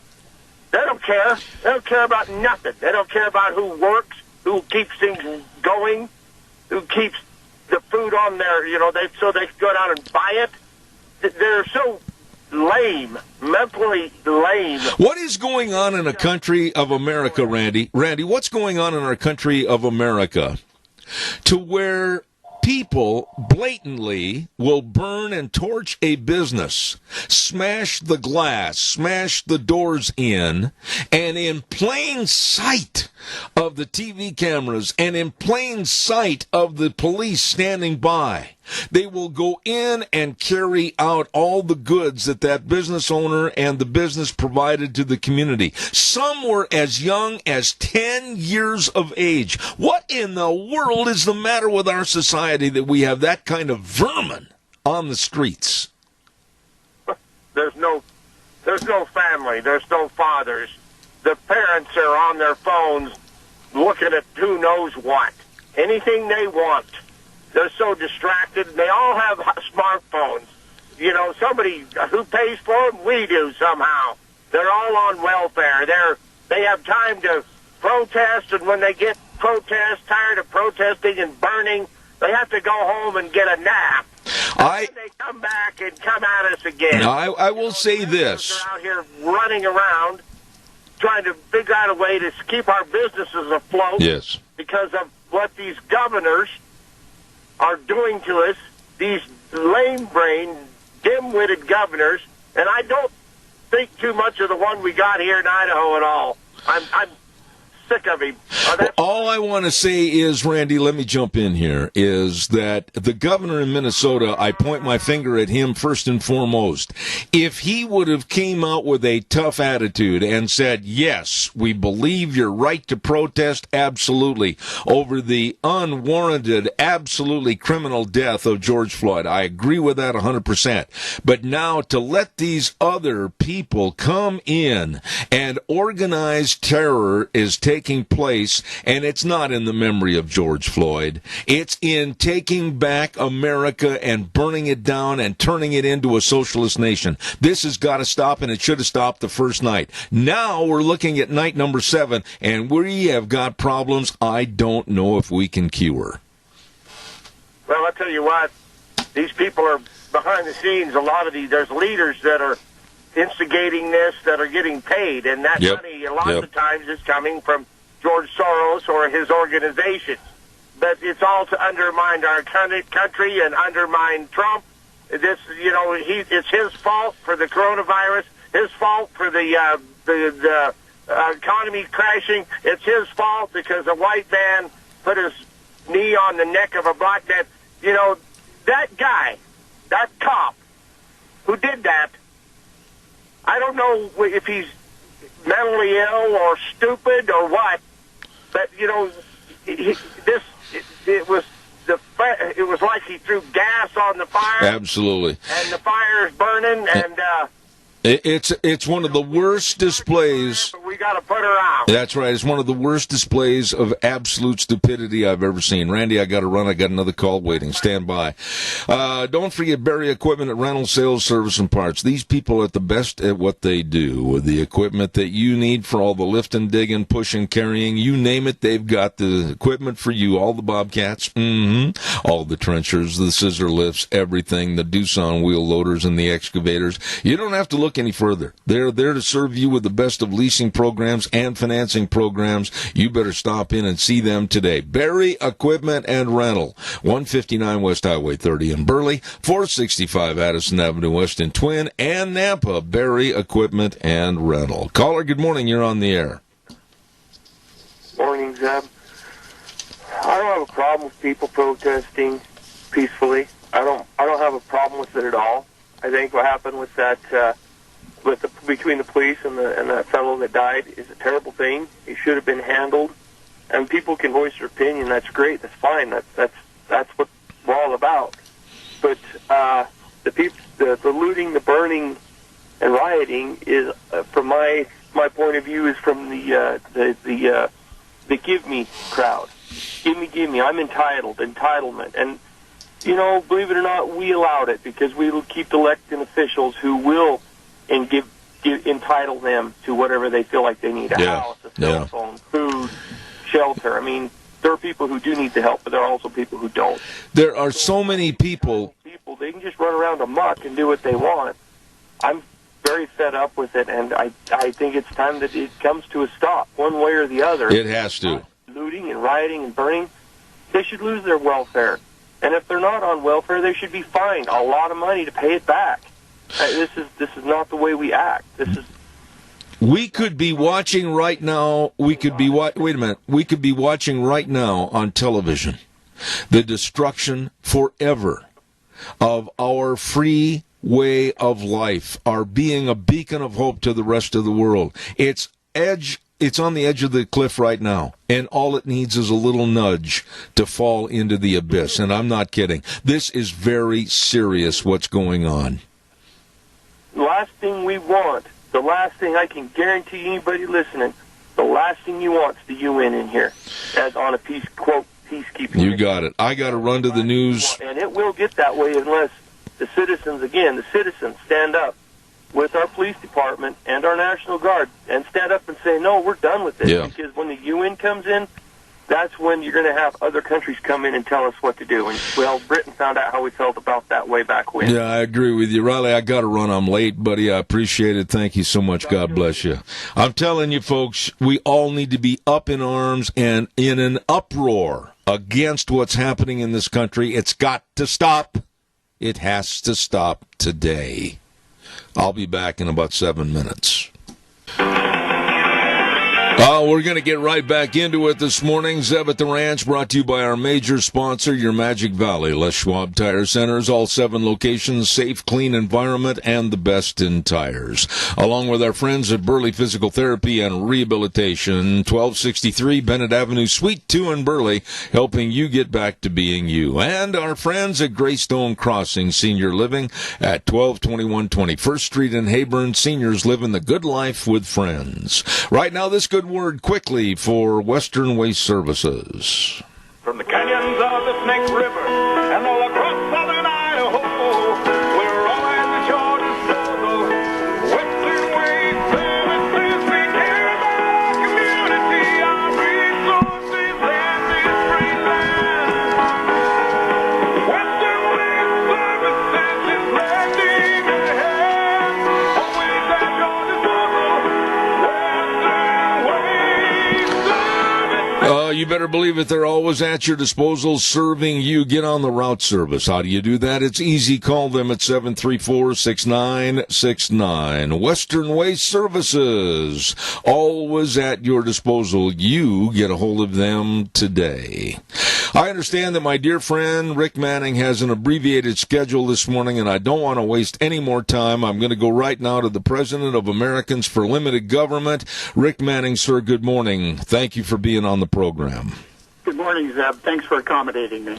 they don't care. They don't care about nothing. They don't care about who works, who keeps things going, who keeps the food on their, so they can go down and buy it. They're so lame, mentally lame. What is going on in a country of America, Randy? Randy, what's going on in our country of America to where people blatantly will burn and torch a business, smash the glass, smash the doors in, and in plain sight of the TV cameras and in plain sight of the police standing by, they will go in and carry out all the goods that business owner and the business provided to the community. Some were as young as 10 years of age. What in the world is the matter with our society that we have that kind of vermin on the streets? There's no family. There's no fathers. The parents are on their phones looking at who knows what. Anything they want. They're so distracted. They all have smartphones. Somebody who pays for them, we do somehow. They're all on welfare. They have time to protest, and when they get tired of protesting and burning, they have to go home and get a nap. And then they come back and come at us again. I will say this. They're out here running around trying to figure out a way to keep our businesses afloat. Yes. Because of what these governors are doing to us, these lame-brained, dim-witted governors, and I don't think too much of the one we got here in Idaho at all. I'm sick of him. All I want to say is, Randy, let me jump in here, is that the governor in Minnesota, I point my finger at him first and foremost. If he would have came out with a tough attitude and said, yes, we believe your right to protest, absolutely, over the unwarranted, absolutely criminal death of George Floyd. I agree with that 100%. But now to let these other people come in and organized terror is taking place, and it's not in the memory of George Floyd. It's in taking back America and burning it down and turning it into a socialist nation. This has got to stop, and it should have stopped the first night. Now we're looking at night number 7, and we have got problems I don't know if we can cure. Well, I'll tell you what, these people are behind the scenes. There's leaders that are instigating this that are getting paid, and that money a lot of the times is coming from George Soros or his organization. But it's all to undermine our country and undermine Trump. It's his fault for the coronavirus, his fault for the economy crashing. It's his fault because a white man put his knee on the neck of a black man. That guy, that cop who did that, I don't know if he's mentally ill or stupid or what, but it was like he threw gas on the fire. Absolutely. And the fire is burning, and it's one of the worst displays. We got to put her out. That's right. It's one of the worst displays of absolute stupidity I've ever seen. Randy, I got to run. I got another call waiting. Stand by. Don't forget Berry Equipment at Rental Sales, Service, and Parts. These people are the best at what they do with the equipment that you need for all the lifting, digging, pushing, carrying. You name it, they've got the equipment for you. All the Bobcats, all the trenchers, the scissor lifts, everything, the Doosan wheel loaders and the excavators. You don't have to look any further. They're there to serve you with the best of leasing programs and financing programs. You better stop in and see them today. Berry Equipment and Rental, 159 West Highway 30 in Burley, 465 Addison Avenue West in Twin and Nampa. Berry Equipment and Rental. Caller, good morning. You're on the air. Morning, Zeb. I don't have a problem with people protesting peacefully. I don't have a problem with it at all. I think what happened with that between the police and that fellow that died is a terrible thing. It should have been handled, and people can voice their opinion. That's great. That's fine. That's what we're all about. But the looting, the burning, and rioting is, from my point of view, is from the give me crowd. Give me. I'm entitlement, and believe it or not, we allowed it because we will keep elected officials who will entitle them to whatever they feel like they need. A house, a cell phone, food, shelter. I mean, there are people who do need the help, but there are also people who don't. There are so many people. They can just run around amok and do what they want. I'm very fed up with it, and I think it's time that it comes to a stop, one way or the other. It has to. Looting and rioting and burning, they should lose their welfare. And if they're not on welfare, they should be fined a lot of money to pay it back. This is not the way we act. We could be watching right now. We could be wait a minute. We could be watching right now on television the destruction forever of our free way of life, our being a beacon of hope to the rest of the world. It's on the edge of the cliff right now, and all it needs is a little nudge to fall into the abyss. And I'm not kidding. This is very serious what's going on. The last thing we want, the last thing I can guarantee anybody listening, the last thing you want is the UN in here, as on a peacekeeping. You got it. I got to run to the news. And it will get that way unless the citizens stand up with our police department and our National Guard and stand up and say, no, we're done with this. Yeah. Because when the UN comes in, that's when you're going to have other countries come in and tell us what to do. And, well, Britain found out how we felt about that way back when. Yeah, I agree with you. Riley, I got to run. I'm late, buddy. I appreciate it. Thank you so much. God bless you. I'm telling you, folks, we all need to be up in arms and in an uproar against what's happening in this country. It's got to stop. It has to stop today. I'll be back in about 7 minutes. We're going to get right back into it this morning. Zeb at the Ranch, brought to you by our major sponsor, your Magic Valley, Les Schwab Tire Centers, all 7 locations, safe, clean environment, and the best in tires. Along with our friends at Burley Physical Therapy and Rehabilitation, 1263 Bennett Avenue, Suite 2 in Burley, helping you get back to being you. And our friends at Greystone Crossing Senior Living at 1221 21st Street in Heyburn. Seniors living the good life with friends. Right now, this good word quickly for Western Waste Services. From the canyons of the Snake River and all across southern Idaho, we're all at your disposal. Western Waste Services, we care about our community, our resources, and this free land. Western Waste Services is lending a hand, always at your disposal. You better believe it. They're always at your disposal, serving you. Get on the route service. How do you do that? It's easy. Call them at 734-6969. Western Waste Services, always at your disposal. You get a hold of them today. I understand that my dear friend Rick Manning has an abbreviated schedule this morning, and I don't want to waste any more time. I'm going to go right now to the President of Americans for Limited Government. Rick Manning, sir, good morning. Thank you for being on the program. Good morning, Zeb. Thanks for accommodating me.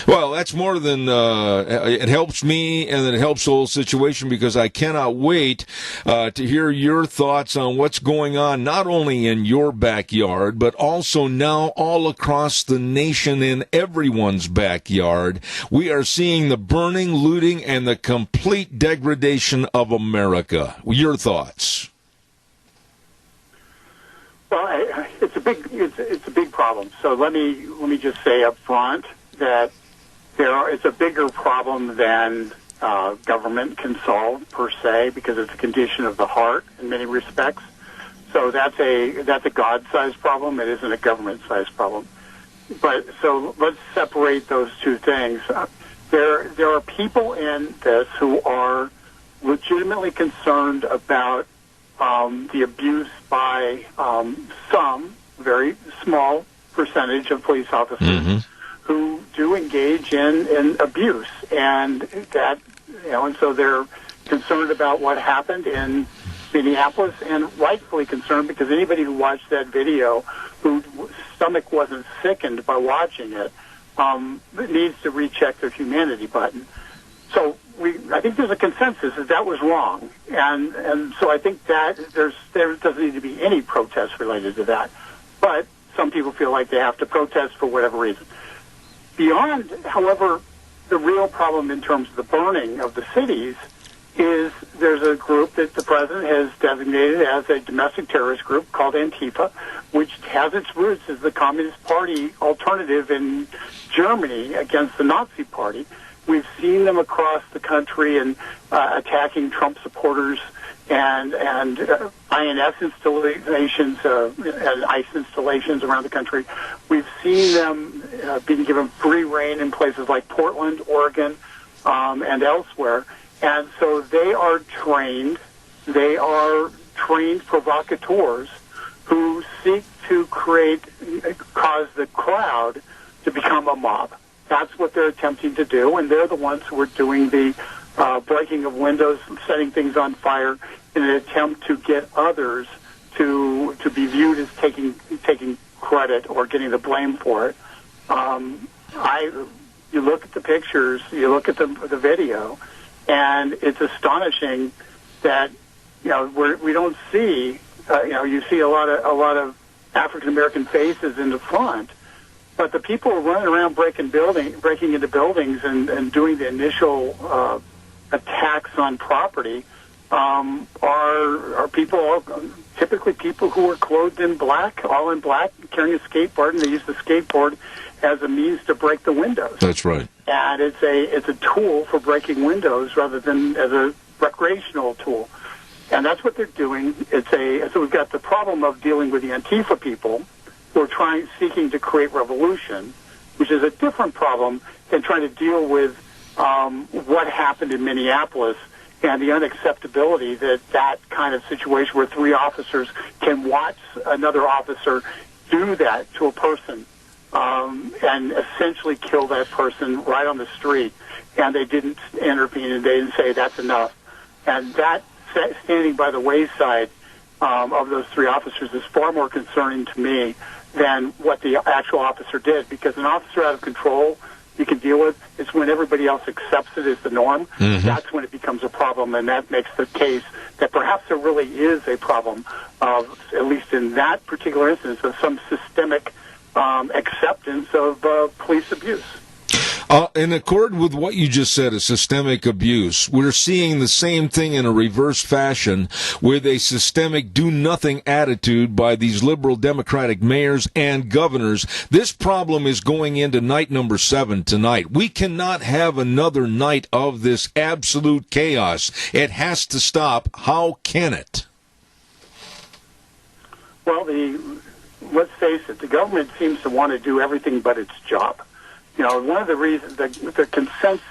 Well, that's more than it helps me, and it helps the whole situation, because I cannot wait to hear your thoughts on what's going on, not only in your backyard, but also now all across the nation in everyone's backyard. We are seeing the burning, looting, and the complete degradation of America. Your thoughts? Well, it's a big problem. So let me just say up front that it's a bigger problem than government can solve per se, because it's a condition of the heart in many respects. So that's a God-sized problem. It isn't a government-sized problem. But so let's separate those two things. There are people in this who are legitimately concerned about the abuse by some very small percentage of police officers who do engage in abuse, and that, and so they're concerned about what happened in Minneapolis, and rightfully concerned, because anybody who watched that video, whose stomach wasn't sickened by watching it, needs to recheck their humanity button. So I think there's a consensus that was wrong, and so I think that there doesn't need to be any protest related to that. But some people feel like they have to protest for whatever reason. Beyond, however, the real problem in terms of the burning of the cities is there's a group that the president has designated as a domestic terrorist group called Antifa, which has its roots as the Communist Party alternative in Germany against the Nazi Party. We've seen them across the country and attacking Trump supporters and INS installations and ICE installations around the country. We've seen them being given free rein in places like Portland, Oregon, and elsewhere. And so they are trained provocateurs who seek to cause the crowd to become a mob. That's what they're attempting to do, and they're the ones who are doing the breaking of windows, setting things on fire in an attempt to get others to be viewed as taking credit or getting the blame for it. You look at the pictures, you look at the video, and it's astonishing that we don't see you see a lot of African American faces in the front, but the people running around breaking into buildings and doing the initial attacks on property are people, typically people who are clothed in black, all in black, carrying a skateboard, and they use the skateboard as a means to break the windows. That's right. And it's a tool for breaking windows rather than as a recreational tool. And that's what they're doing. So we've got the problem of dealing with the Antifa people who are seeking to create revolution, which is a different problem than trying to deal with what happened in Minneapolis and the unacceptability that kind of situation where three officers can watch another officer do that to a person and essentially kill that person right on the street, and they didn't intervene and they didn't say that's enough. And that standing by the wayside of those three officers is far more concerning to me than what the actual officer did, because an officer out of control you can deal with. It's when everybody else accepts it as the norm. Mm-hmm. That's when it becomes a problem, and that makes the case that perhaps there really is a problem of, at least in that particular instance, of some systemic acceptance of police abuse. In accord with what you just said, a systemic abuse, we're seeing the same thing in a reverse fashion with a systemic do-nothing attitude by these liberal Democratic mayors and governors. This problem is going into night number 7 tonight. We cannot have another night of this absolute chaos. It has to stop. How can it? Well, let's face it, the government seems to want to do everything but its job. One of the reasons the consent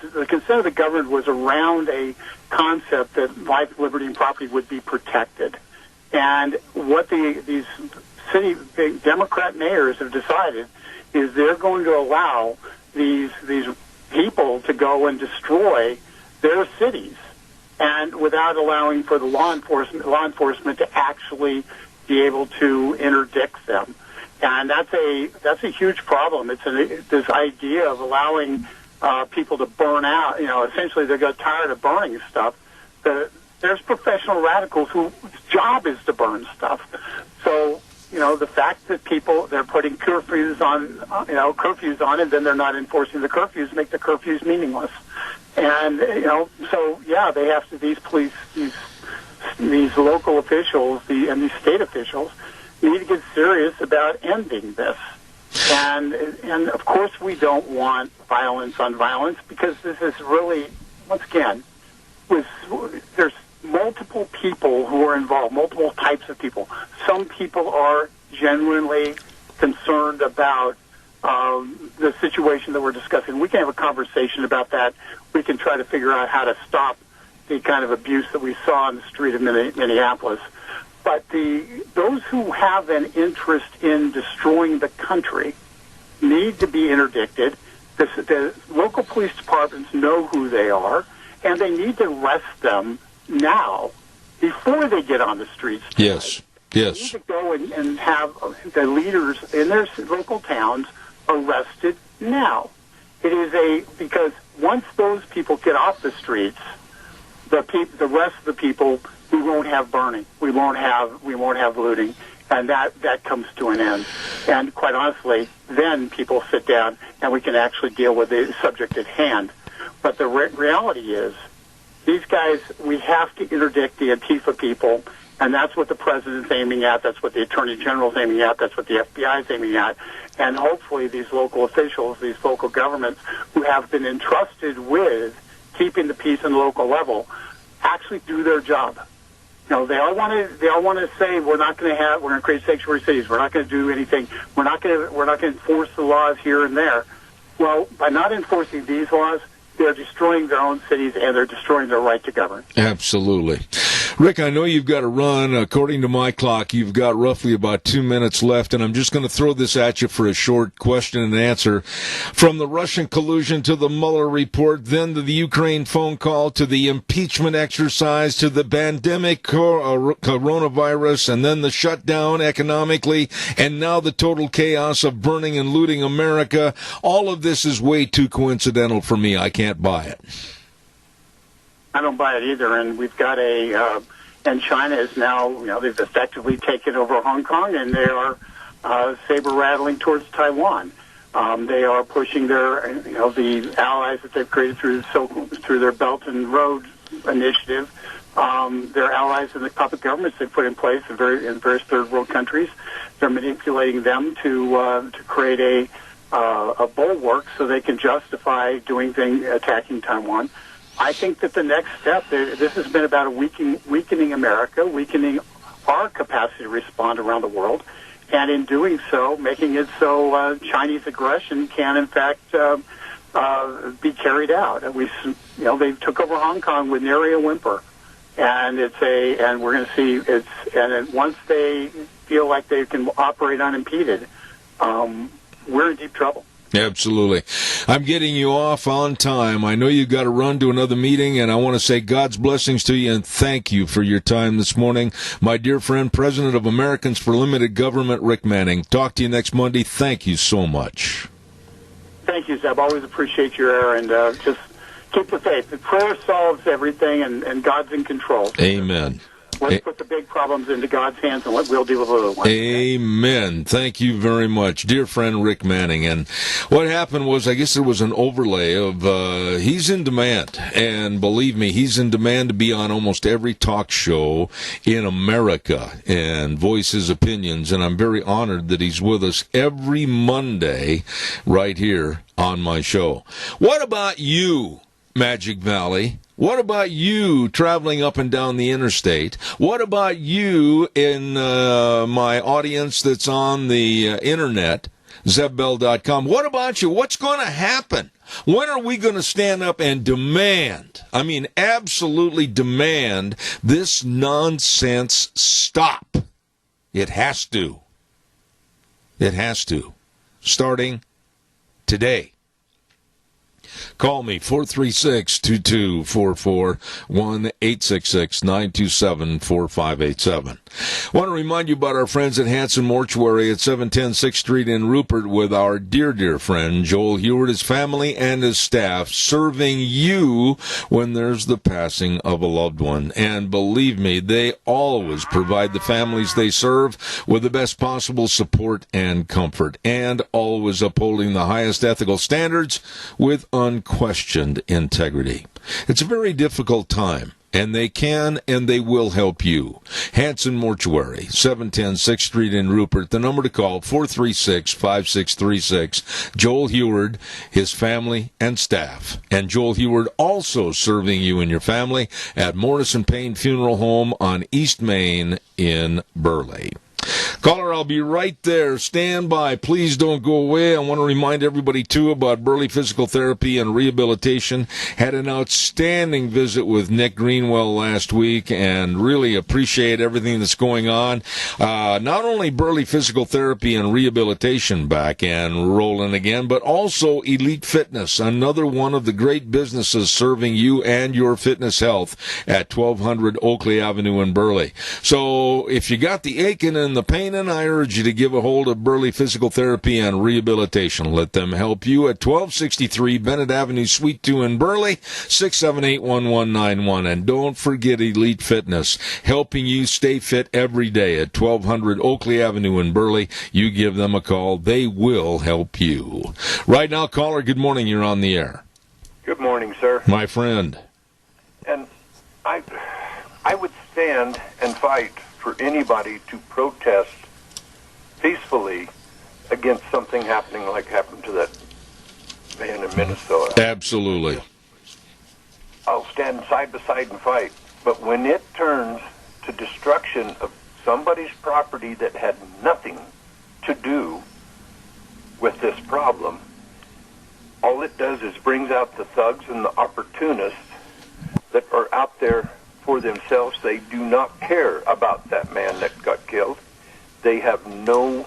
of the government was around a concept that life, liberty, and property would be protected. And what these big Democrat mayors have decided is they're going to allow these people to go and destroy their cities, and without allowing for the law enforcement to actually be able to interdict them. And that's a huge problem. It's this idea of allowing people to burn out. Essentially they got tired of burning stuff. There's professional radicals whose job is to burn stuff. So the fact that they're putting curfews on, and then they're not enforcing the curfews, make the curfews meaningless. And they have to. These police, these local officials, and these state officials need to get serious about ending this. And of course we don't want violence on violence, because this is really, once again, there's multiple people who are involved, multiple types of people. Some people are genuinely concerned about the situation that we're discussing. We can have a conversation about that. We can try to figure out how to stop the kind of abuse that we saw on the street of Minneapolis. But those who have an interest in destroying the country need to be interdicted. The local police departments know who they are, and they need to arrest them now before they get on the streets. Yes. Yes. They need to go and have the leaders in their local towns arrested now. It is because once those people get off the streets, the rest of the people, we won't have burning, we won't have looting, and that comes to an end. And quite honestly, then people sit down and we can actually deal with the subject at hand. But the reality is These guys, we have to interdict the Antifa people, and that's what the president's aiming at. That's what the attorney general's aiming at. That's what the FBI is aiming at. And hopefully these local officials, these local governments who have been entrusted with keeping the peace on the local level actually do their job. You know, they all want to say we're going to create sanctuary cities. We're not going to do anything. We're not going to enforce the laws here and there. Well, by not enforcing these laws, they're destroying their own cities and they're destroying their right to govern. Absolutely. Rick, I know you've got to run. According to my clock, you've got roughly about 2 minutes left, and I'm just going to throw this at you for a short question and answer. From the Russian collusion to the Mueller report, then to the Ukraine phone call, to the impeachment exercise, to the pandemic coronavirus, and then the shutdown economically, and now the total chaos of burning and looting America, all of this is way too coincidental for me. I can't buy it. I don't buy it either, and we've got and China is now, they've effectively taken over Hong Kong, and they are saber-rattling towards Taiwan. They are pushing their, the allies that they've created through their Belt and Road initiative, their allies in the puppet governments they've put in place in various third world countries. They're manipulating them to create a bulwark so they can justify attacking Taiwan. I think that the next step, this has been about weakening America, weakening our capacity to respond around the world, and in doing so, making it so Chinese aggression can, in fact, be carried out. And they took over Hong Kong with nary a whimper, and and we're going to see and once they feel like they can operate unimpeded, we're in deep trouble. Absolutely. I'm getting you off on time. I know you've got to run to another meeting, and I want to say God's blessings to you and thank you for your time this morning. My dear friend, President of Americans for Limited Government, Rick Manning. Talk to you next Monday. Thank you so much. Thank you, Zeb. Always appreciate your air, and just keep the faith. The prayer solves everything, and God's in control. Amen. Let's put the big problems into God's hands, and we'll deal with the little ones. Amen. Thank you very much. Dear friend Rick Manning. And what happened was, I guess there was an overlay of, he's in demand. And believe me, he's in demand to be on almost every talk show in America and voice his opinions. And I'm very honored that he's with us every Monday right here on my show. What about you, Magic Valley? What about you traveling up and down the interstate? What about you in my audience that's on the internet, zebbell.com? What about you? What's going to happen? When are we going to stand up and demand, absolutely demand, this nonsense stop? It has to. It has to. Starting today. Call me, 436-2244, 1-866-927-4587. Want to remind you about our friends at Hanson Mortuary at 710 6th Street in Rupert with our dear, dear friend Joel Heward, his family, and his staff, serving you when there's the passing of a loved one. And believe me, they always provide the families they serve with the best possible support and comfort, and always upholding the highest ethical standards with unquestioned integrity. It's a very difficult time, and they can and they will help you. Hanson Mortuary, 710 6th Street in Rupert. The number to call, 436-5636. Joel Heward, his family and staff. And Joel Heward also serving you and your family at Morrison Payne Funeral Home on East Main in Burley. Caller, I'll be right there. Stand by. Please don't go away. I want to remind everybody, too, about Burley Physical Therapy and Rehabilitation. Had an outstanding visit with Nick Greenwell last week and really appreciate everything that's going on. Not only Burley Physical Therapy and Rehabilitation back and rolling again, but also Elite Fitness, another one of the great businesses serving you and your fitness health at 1200 Oakley Avenue in Burley. So if you got the aching and the pain, I urge you to give a hold of Burley Physical Therapy and Rehabilitation. Let them help you at 1263 Bennett Avenue, Suite 2 in Burley, 678-1191. And don't forget Elite Fitness, helping you stay fit every day at 1200 Oakley Avenue in Burley. You give them a call. They will help you. Right now, caller, good morning. You're on the air. Good morning, sir. My friend. And I would stand and fight for anybody to protest peacefully against something happening like happened to that man in Minnesota. Absolutely. I'll stand side by side and fight. But when it turns to destruction of somebody's property that had nothing to do with this problem, all it does is brings out the thugs and the opportunists that are out there for themselves. They do not care about that man that got killed. They have no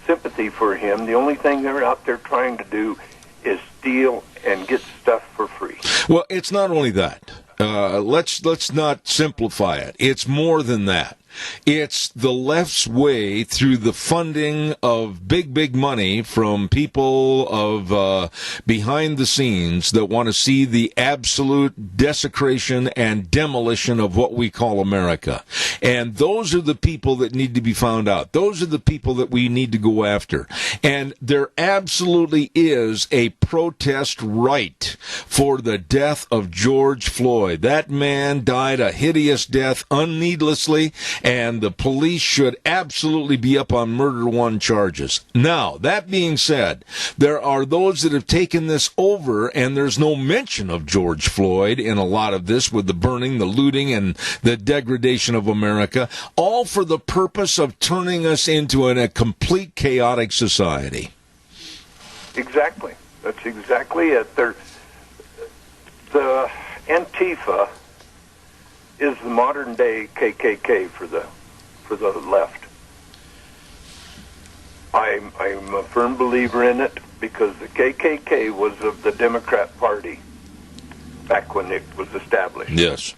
sympathy for him. The only thing they're out there trying to do is steal and get stuff for free. Well, it's not only that. Let's not simplify it. It's more than that. It's the left's way through the funding of big money from people of behind the scenes that want to see the absolute desecration and demolition of what we call America. And those are the people that need to be found out. Those are the people that we need to go after. And there absolutely is a protest right for the death of George Floyd. That man died a hideous death unneedlessly, and the police should absolutely be up on murder one charges. Now, that being said, there are those that have taken this over, and there's no mention of George Floyd in a lot of this with the burning, the looting, and the degradation of America, all for the purpose of turning us into a complete chaotic society. Exactly. That's exactly it. The Antifa is the modern-day KKK for the left. I'm a firm believer in it because the KKK was of the Democrat Party back when it was established. Yes.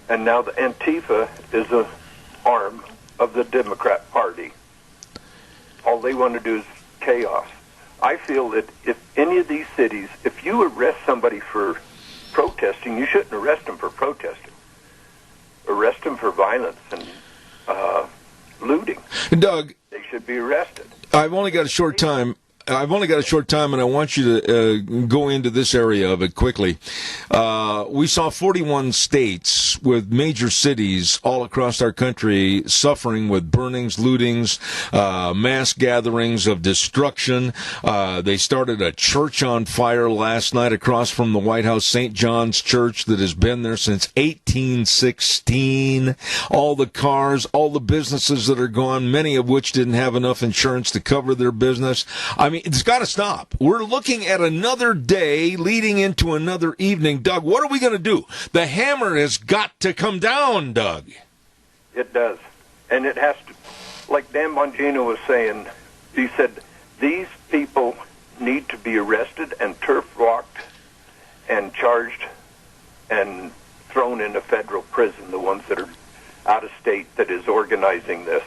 And now the Antifa is an arm of the Democrat Party. All they want to do is chaos. I feel that if any of these cities, if you arrest somebody for protesting, you shouldn't arrest them for protesting. Arrest them for violence and looting. Doug, they should be arrested. I've only got a short time, and I want you to go into this area of it quickly. We saw 41 states with major cities all across our country suffering with burnings, lootings, mass gatherings of destruction. They started a church on fire last night across from the White House, St. John's Church, that has been there since 1816. All the cars, all the businesses that are gone, many of which didn't have enough insurance to cover their business. I mean, it's got to stop. We're looking at another day leading into another evening. Doug, what are we going to do? The hammer has got to come down, Doug. It does. And it has to, like Dan Bongino was saying, he said, these people need to be arrested and turf walked and charged and thrown into federal prison, the ones that are out of state that is organizing this.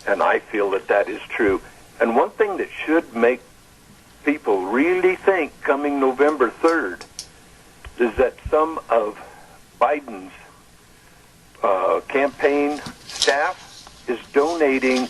And I feel that that is true. And one thing that should make people really think coming November 3rd is that some of Biden's campaign staff is donating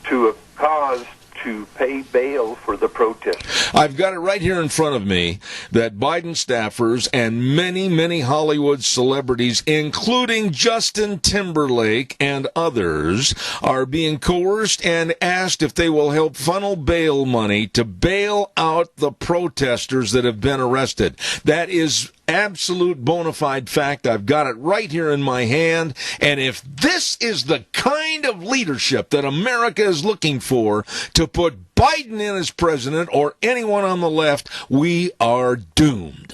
to a cause to pay bail for the protesters. I've got it right here in front of me that Biden staffers and many Hollywood celebrities, including Justin Timberlake and others, are being coerced and asked if they will help funnel bail money to bail out the protesters that have been arrested. That is absolute bona fide fact. I've got it right here in my hand. And if this is the kind of leadership that America is looking for to put Biden in as president or anyone on the left, we are doomed.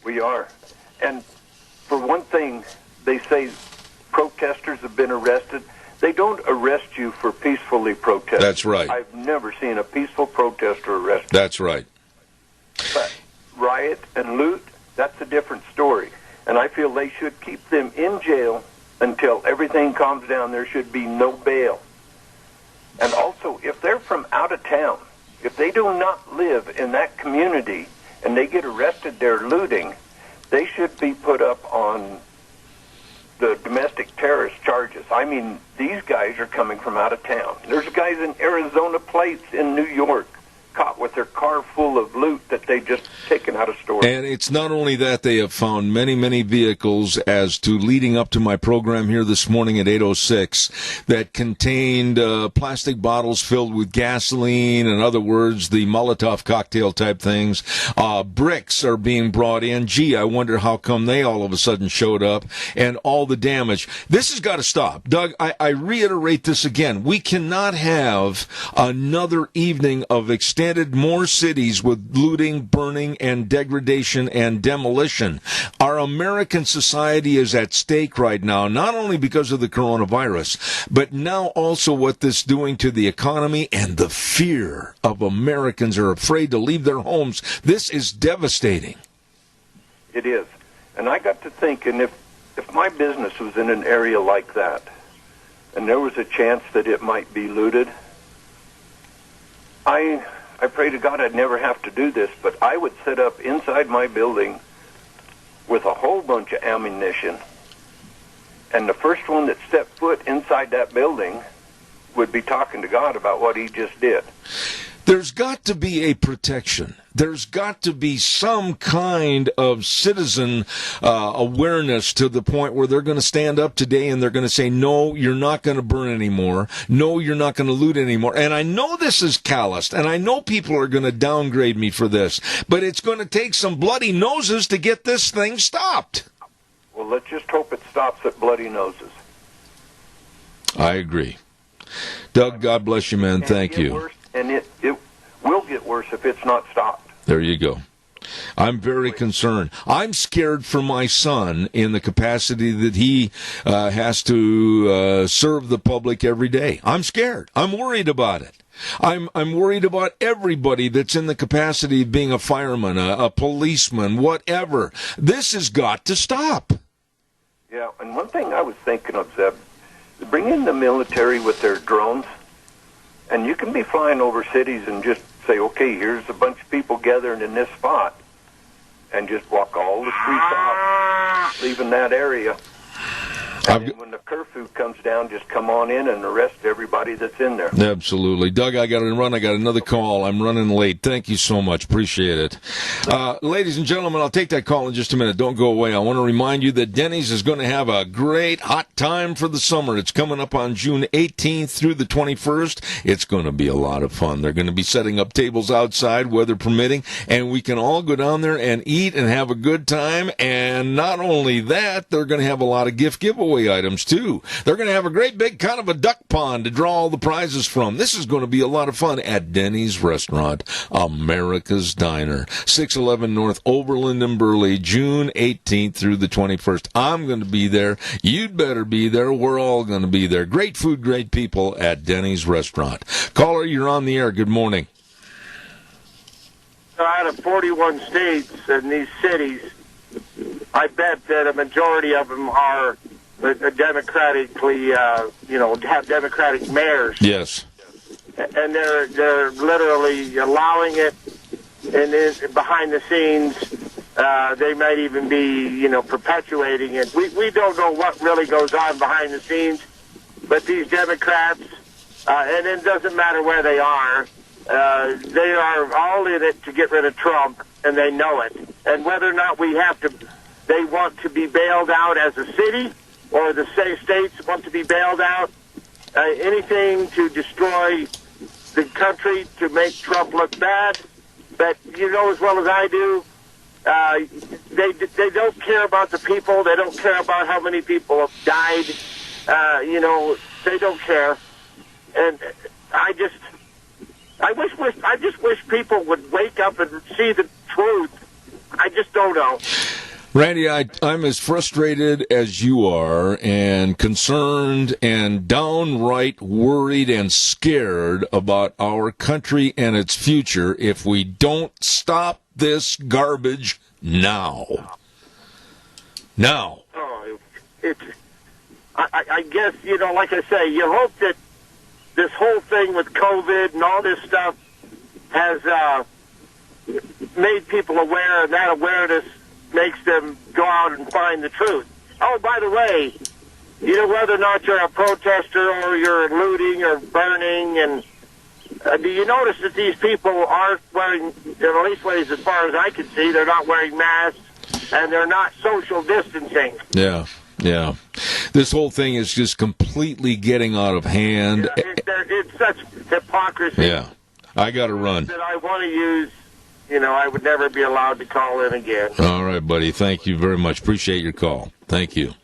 We are. And for one thing, they say protesters have been arrested. They don't arrest you for peacefully protesting. That's right. I've never seen a peaceful protester arrested. That's right. But riot and loot, that's a different story. And I feel they should keep them in jail until everything calms down. There should be no bail. And also, if they're from out of town, if they do not live in that community and they get arrested there looting, they should be put up on the domestic terrorist charges. I mean, these guys are coming from out of town. There's guys in Arizona plates in New York caught with their car full of loot that they just taken out of stores. And it's not only that, they have found many, many vehicles, as to leading up to my program here this morning at 8:06, that contained plastic bottles filled with gasoline. In other words, the Molotov cocktail type things. Bricks are being brought in. Gee, I wonder how come they all of a sudden showed up, and all the damage. This has got to stop. Doug, I reiterate this again. We cannot have another evening of extended more cities with looting, burning, and degradation and demolition. Our American society is at stake right now, not only because of the coronavirus, but now also what this is doing to the economy and the fear of Americans are afraid to leave their homes. This is devastating. It is. And I got to thinking, if my business was in an area like that, and there was a chance that it might be looted, I pray to God I'd never have to do this, but I would set up inside my building with a whole bunch of ammunition, and the first one that stepped foot inside that building would be talking to God about what he just did. There's got to be a protection. There's got to be some kind of citizen awareness to the point where they're going to stand up today and they're going to say, no, you're not going to burn anymore. No, you're not going to loot anymore. And I know this is calloused, and I know people are going to downgrade me for this, but it's going to take some bloody noses to get this thing stopped. Well, let's just hope it stops at bloody noses. I agree. Doug, God bless you, man. Thank you. Worse, and it will get worse if it's not stopped. There you go. I'm very concerned. I'm scared for my son in the capacity that he has to serve the public every day. I'm scared. I'm worried about it. I'm worried about everybody that's in the capacity of being a fireman, a policeman, whatever. This has got to stop. Yeah, and one thing I was thinking of, Zeb, bring in the military with their drones, and you can be flying over cities and just say, okay, here's a bunch of people gathering in this spot, and just walk all the streets off, leaving that area. And then when the curfew comes down, just come on in and arrest everybody that's in there. Absolutely. Doug, I got to run. I got another call. I'm running late. Thank you so much. Appreciate it. Ladies and gentlemen, I'll take that call in just a minute. Don't go away. I want to remind you that Denny's is going to have a great hot time for the summer. It's coming up on June 18th through the 21st. It's going to be a lot of fun. They're going to be setting up tables outside, weather permitting, and we can all go down there and eat and have a good time. And not only that, they're going to have a lot of gift giveaways items too. They're going to have a great big kind of a duck pond to draw all the prizes from. This is going to be a lot of fun at Denny's Restaurant, America's Diner, 611 North Overland and Burley, June 18th through the 21st. I'm going to be there. You'd better be there. We're all going to be there. Great food, great people at Denny's Restaurant. Caller, you're on the air. Good morning. Out of 41 states and these cities, I bet that a majority of them are democratically, have Democratic mayors. Yes. And they're literally allowing it, and then behind the scenes, they might even be, perpetuating it. We don't know what really goes on behind the scenes, but these Democrats, and it doesn't matter where they are all in it to get rid of Trump, and they know it. And whether or not they want to be bailed out as a city, or the states want to be bailed out, anything to destroy the country, to make Trump look bad. But you know as well as I do, they don't care about the people. They don't care about how many people have died. They don't care. And I just wish people would wake up and see the truth. I just don't know. Randy, I'm as frustrated as you are, and concerned and downright worried and scared about our country and its future if we don't stop this garbage now. Now. Oh, I guess, like I say, you hope that this whole thing with COVID and all this stuff has made people aware, and that awareness makes them go out and find the truth. Oh, by the way, whether or not you're a protester or you're looting or burning and Do you notice that these people are wearing, at least ways as far as I can see, they're not wearing masks and they're not social distancing? Yeah. Yeah. This whole thing is just completely getting out of hand. It's such hypocrisy. Yeah. I got to run. That I want to use, I would never be allowed to call in again. All right, buddy. Thank you very much. Appreciate your call. Thank you.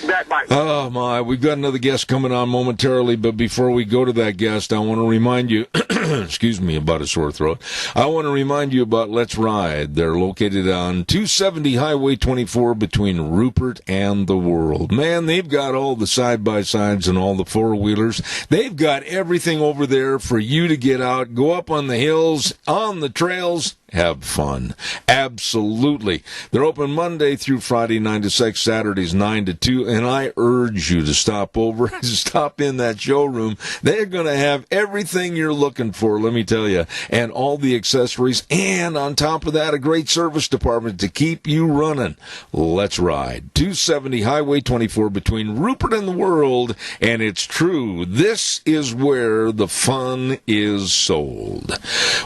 Bye. Oh, my. We've got another guest coming on momentarily, but before we go to that guest, I want to remind you, excuse me about a sore throat. I want to remind you about Let's Ride. They're located on 270 Highway 24 between Rupert and the World. Man, they've got all the side-by-sides and all the four-wheelers. They've got everything over there for you to get out, go up on the hills, on the trails, have fun. Absolutely. They're open Monday through Friday, 9 to 6, Saturdays, 9 to 2, and I urge you to stop over, stop in that showroom. They're going to have everything you're looking for, let me tell you, and all the accessories, and on top of that, a great service department to keep you running. Let's Ride. 270 Highway 24 between Rupert and the World, and it's true. This is where the fun is sold.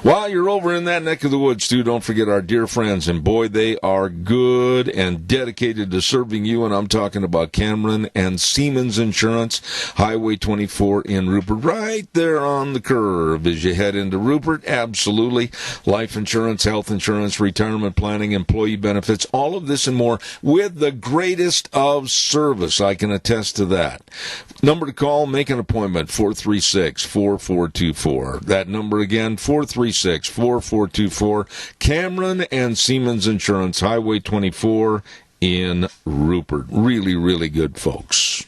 While you're over in that neck of the woods, too, don't forget our dear friends, and boy, they are good and dedicated to serving you, and I'm talking about Cameron and Siemens Insurance, Highway 24 in Rupert, right there on the curve as you head into Rupert. Absolutely. Life insurance, health insurance, retirement planning, employee benefits, all of this and more with the greatest of service. I can attest to that. Number to call, make an appointment, 436-4424. That number again, 436-4424. Cameron and Siemens Insurance, Highway 24 in Rupert. Really, really good folks.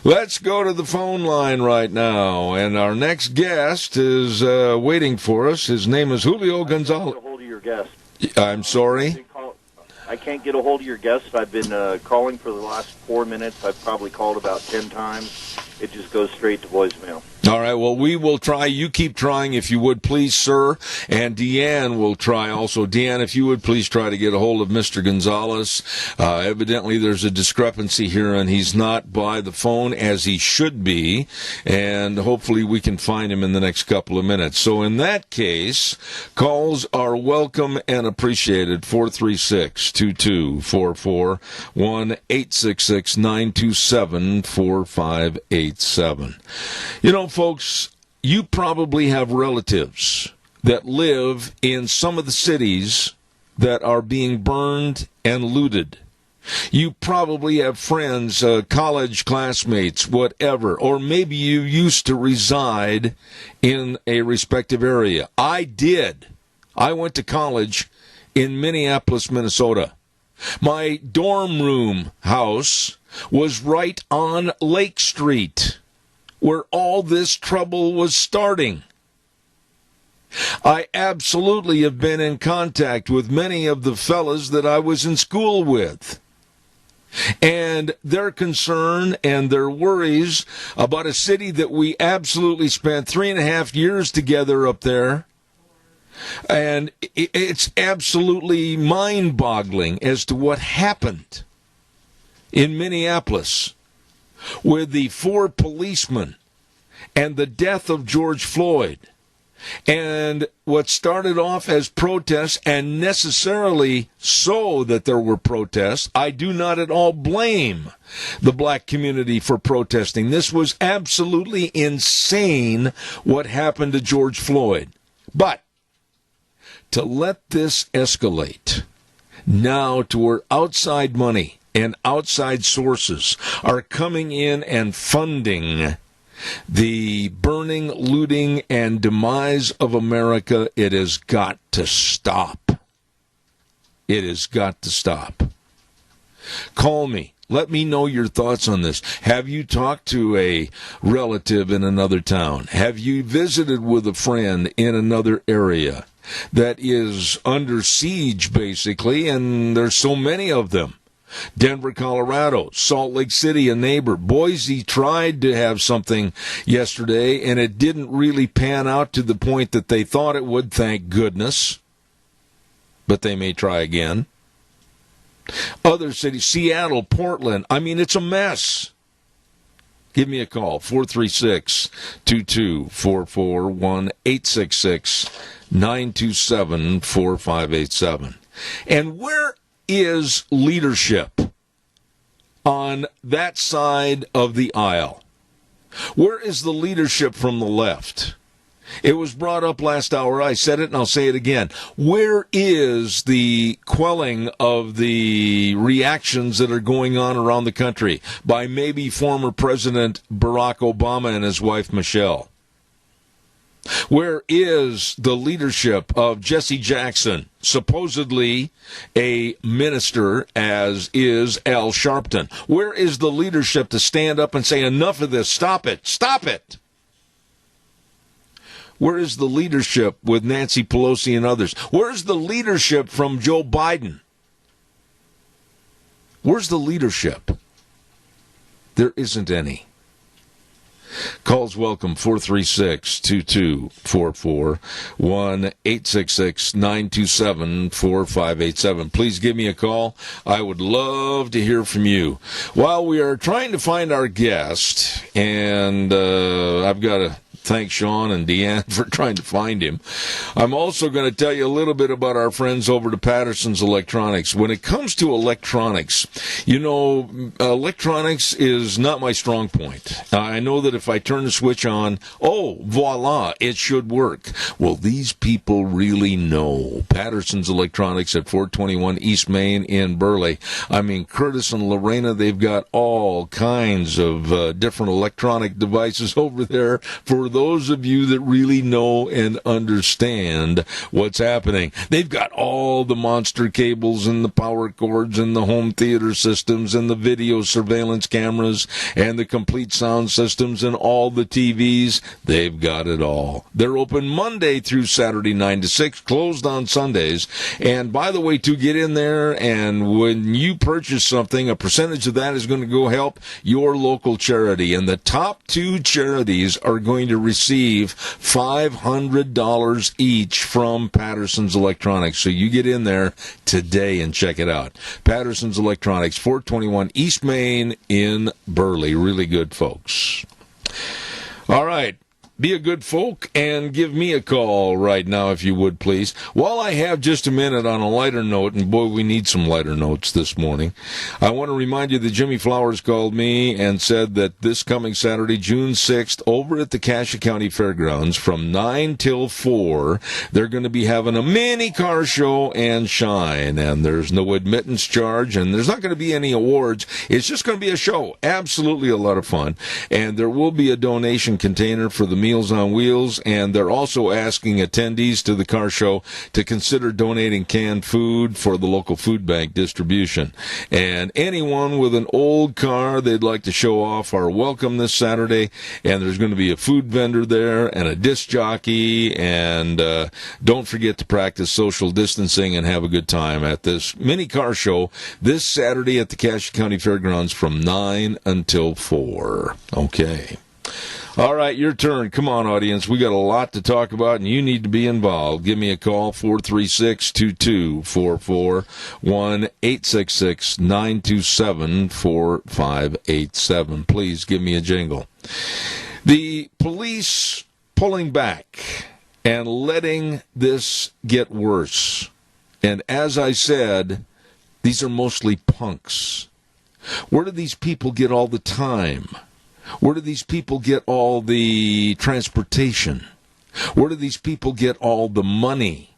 Let's go to the phone line right now, and our next guest is waiting for us. His name is Julio Gonzalez. Get a hold of your guest. I'm sorry? I can't get a hold of your guest. I've been calling for the last 4 minutes. I've probably called about 10 times. It just goes straight to voicemail. All right, well, we will try. You keep trying, if you would, please, sir. And Deanne will try also. Deanne, if you would, please try to get a hold of Mr. Gonzalez. Evidently, there's a discrepancy here, and he's not by the phone as he should be. And hopefully we can find him in the next couple of minutes. So in that case, calls are welcome and appreciated. 436-2244, 1-866-927-4587. You know, folks, you probably have relatives that live in some of the cities that are being burned and looted. You probably have friends, college classmates, whatever, or maybe you used to reside in a respective area. I did. I went to college in Minneapolis, Minnesota. My dorm room house was right on Lake Street, where all this trouble was starting. I absolutely have been in contact with many of the fellas that I was in school with. And their concern and their worries about a city that we absolutely spent 3.5 years together up there. And it's absolutely mind-boggling as to what happened in Minneapolis with the 4 policemen and the death of George Floyd, and what started off as protests, and necessarily so that there were protests. I do not at all blame the black community for protesting. This was absolutely insane what happened to George Floyd. But to let this escalate now to where outside money and outside sources are coming in and funding the burning, looting, and demise of America, it has got to stop. It has got to stop. Call me. Let me know your thoughts on this. Have you talked to a relative in another town? Have you visited with a friend in another area that is under siege, basically, and there's so many of them? Denver, Colorado, Salt Lake City, a neighbor. Boise tried to have something yesterday, and it didn't really pan out to the point that they thought it would, thank goodness. But they may try again. Other cities, Seattle, Portland, I mean, it's a mess. Give me a call, 436-2244, 1-866-927-4587. And where is leadership on that side of the aisle? Where is the leadership from the left? It was brought up last hour. I said it and I'll say it again. Where is the quelling of the reactions that are going on around the country by maybe former President Barack Obama and his wife Michelle? Where is the leadership of Jesse Jackson, supposedly a minister, as is Al Sharpton? Where is the leadership to stand up and say, enough of this, stop it, stop it? Where is the leadership with Nancy Pelosi and others? Where's the leadership from Joe Biden? Where's the leadership? There isn't any. Calls welcome, 436-2244, 1-866-927-4587. Please give me a call. I would love to hear from you. While we are trying to find our guest, and I've got to thank Sean and Deanne for trying to find him. I'm also going to tell you a little bit about our friends over to Patterson's Electronics. When it comes to electronics, you know, electronics is not my strong point. I know that if I turn the switch on, oh, voila, it should work. Well, these people really know. Patterson's Electronics at 421 East Main in Burley. I mean, Curtis and Lorena, they've got all kinds of different electronic devices over there for those of you that really know and understand what's happening. They've got all the monster cables and the power cords and the home theater systems and the video surveillance cameras and the complete sound systems and all the TVs. They've got it all. They're open Monday through Saturday 9 to 6, closed on Sundays. And by the way, to get in there, and when you purchase something, a percentage of that is going to go help your local charity. And the top two charities are going to receive $500 each from Patterson's Electronics. So you get in there today and check it out. Patterson's Electronics, 421 East Main in Burley. Really good folks. All right. Be a good folk and give me a call right now, if you would, please. While I have just a minute on a lighter note, and boy, we need some lighter notes this morning, I want to remind you that Jimmy Flowers called me and said that this coming Saturday, June 6th, over at the Cassia County Fairgrounds from 9 till 4, they're going to be having a mini car show and shine, and there's no admittance charge, and there's not going to be any awards. It's just going to be a show. Absolutely a lot of fun. And there will be a donation container for the Meals on Wheels, and they're also asking attendees to the car show to consider donating canned food for the local food bank distribution. And anyone with an old car they'd like to show off are welcome this Saturday, and there's going to be a food vendor there and a disc jockey, and don't forget to practice social distancing and have a good time at this mini car show this Saturday at the Cassia County Fairgrounds from 9 until 4. Okay. All right, your turn. Come on, audience. We got a lot to talk about, and you need to be involved. Give me a call, 436-2244, 1-866-927-4587. Please give me a jingle. The police pulling back and letting this get worse. And as I said, these are mostly punks. Where do these people get all the time? Where do these people get all the transportation? Where do these people get all the money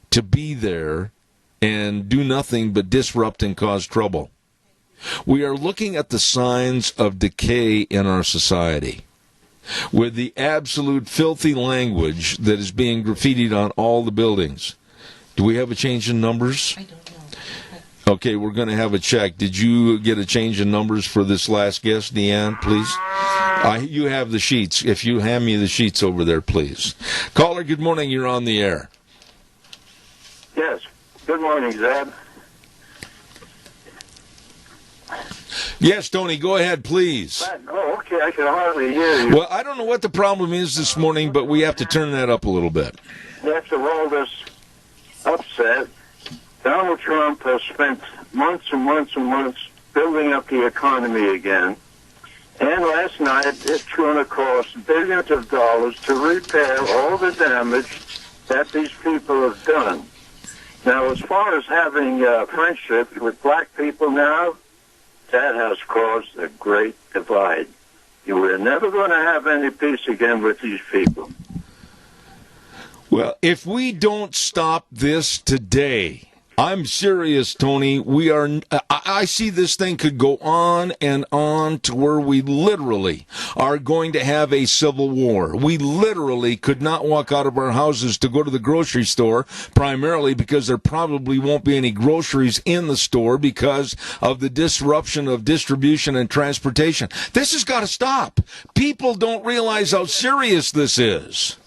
to be there and do nothing but disrupt and cause trouble? We are looking at the signs of decay in our society with the absolute filthy language that is being graffitied on all the buildings. Do we have a change in numbers? I don't know. Okay, we're going to have a check. Did you get a change in numbers for this last guest, Deanne, please? You have the sheets. If you hand me the sheets over there, please. Caller, good morning. You're on the air. Yes. Good morning, Zeb. Yes, Tony, go ahead, please. Oh, okay. I can hardly hear you. Well, I don't know what the problem is this morning, but we have to turn that up a little bit. After all this upset, Donald Trump has spent months and months and months building up the economy again. And last night, it's going to cost billions of dollars to repair all the damage that these people have done. Now, as far as having friendships with black people now, that has caused a great divide. You were never going to have any peace again with these people. Well, if we don't stop this today, I'm serious, Tony. I see this thing could go on and on to where we literally are going to have a civil war. We literally could not walk out of our houses to go to the grocery store, primarily because there probably won't be any groceries in the store because of the disruption of distribution and transportation. This has got to stop. People don't realize how serious this is.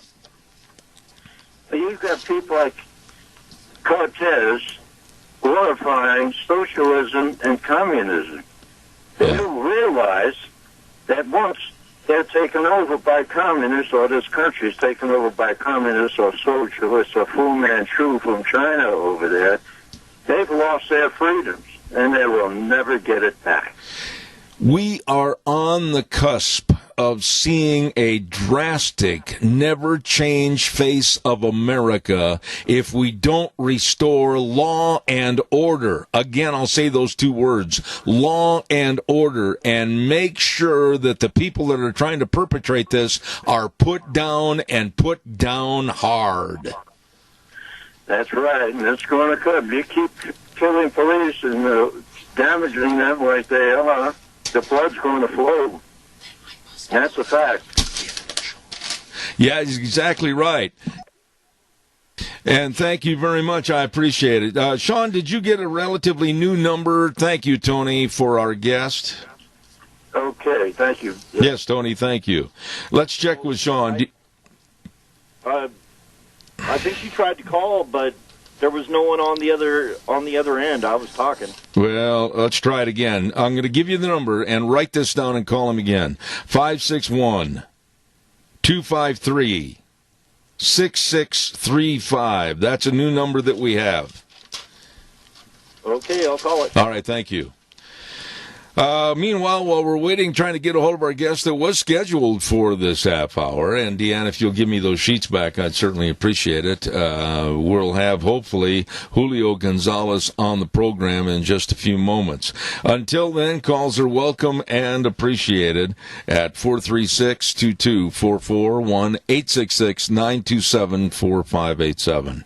You've got people like Cortez glorifying socialism and communism. They don't realize that once they're taken over by communists, or this country is taken over by communists or socialists or Fu Manchu from China over there, they've lost their freedoms, and they will never get it back. We are on the cusp of seeing a drastic, never-change face of America if we don't restore law and order. Again, I'll say those two words, law and order, and make sure that the people that are trying to perpetrate this are put down and put down hard. That's right, and it's going to come. You keep killing police and damaging them like they are, the blood's going to flow. That's a fact. Yeah, he's exactly right. And thank you very much. I appreciate it. Sean, did you get a relatively new number? Thank you, Tony, for our guest. Okay, thank you. Yes, Tony, thank you. Let's check with Sean. I think you tried to call, but there was no one on the other end. I was talking. Well, let's try it again. I'm going to give you the number and write this down and call him again. 561-253-6635. That's a new number that we have. Okay, I'll call it. All right, thank you. Meanwhile, while we're waiting, trying to get a hold of our guest that was scheduled for this half hour, and Deanne, if you'll give me those sheets back, I'd certainly appreciate it. We'll have, hopefully, Julio Gonzalez on the program in just a few moments. Until then, calls are welcome and appreciated at 436-2244, 1-866-927-4587.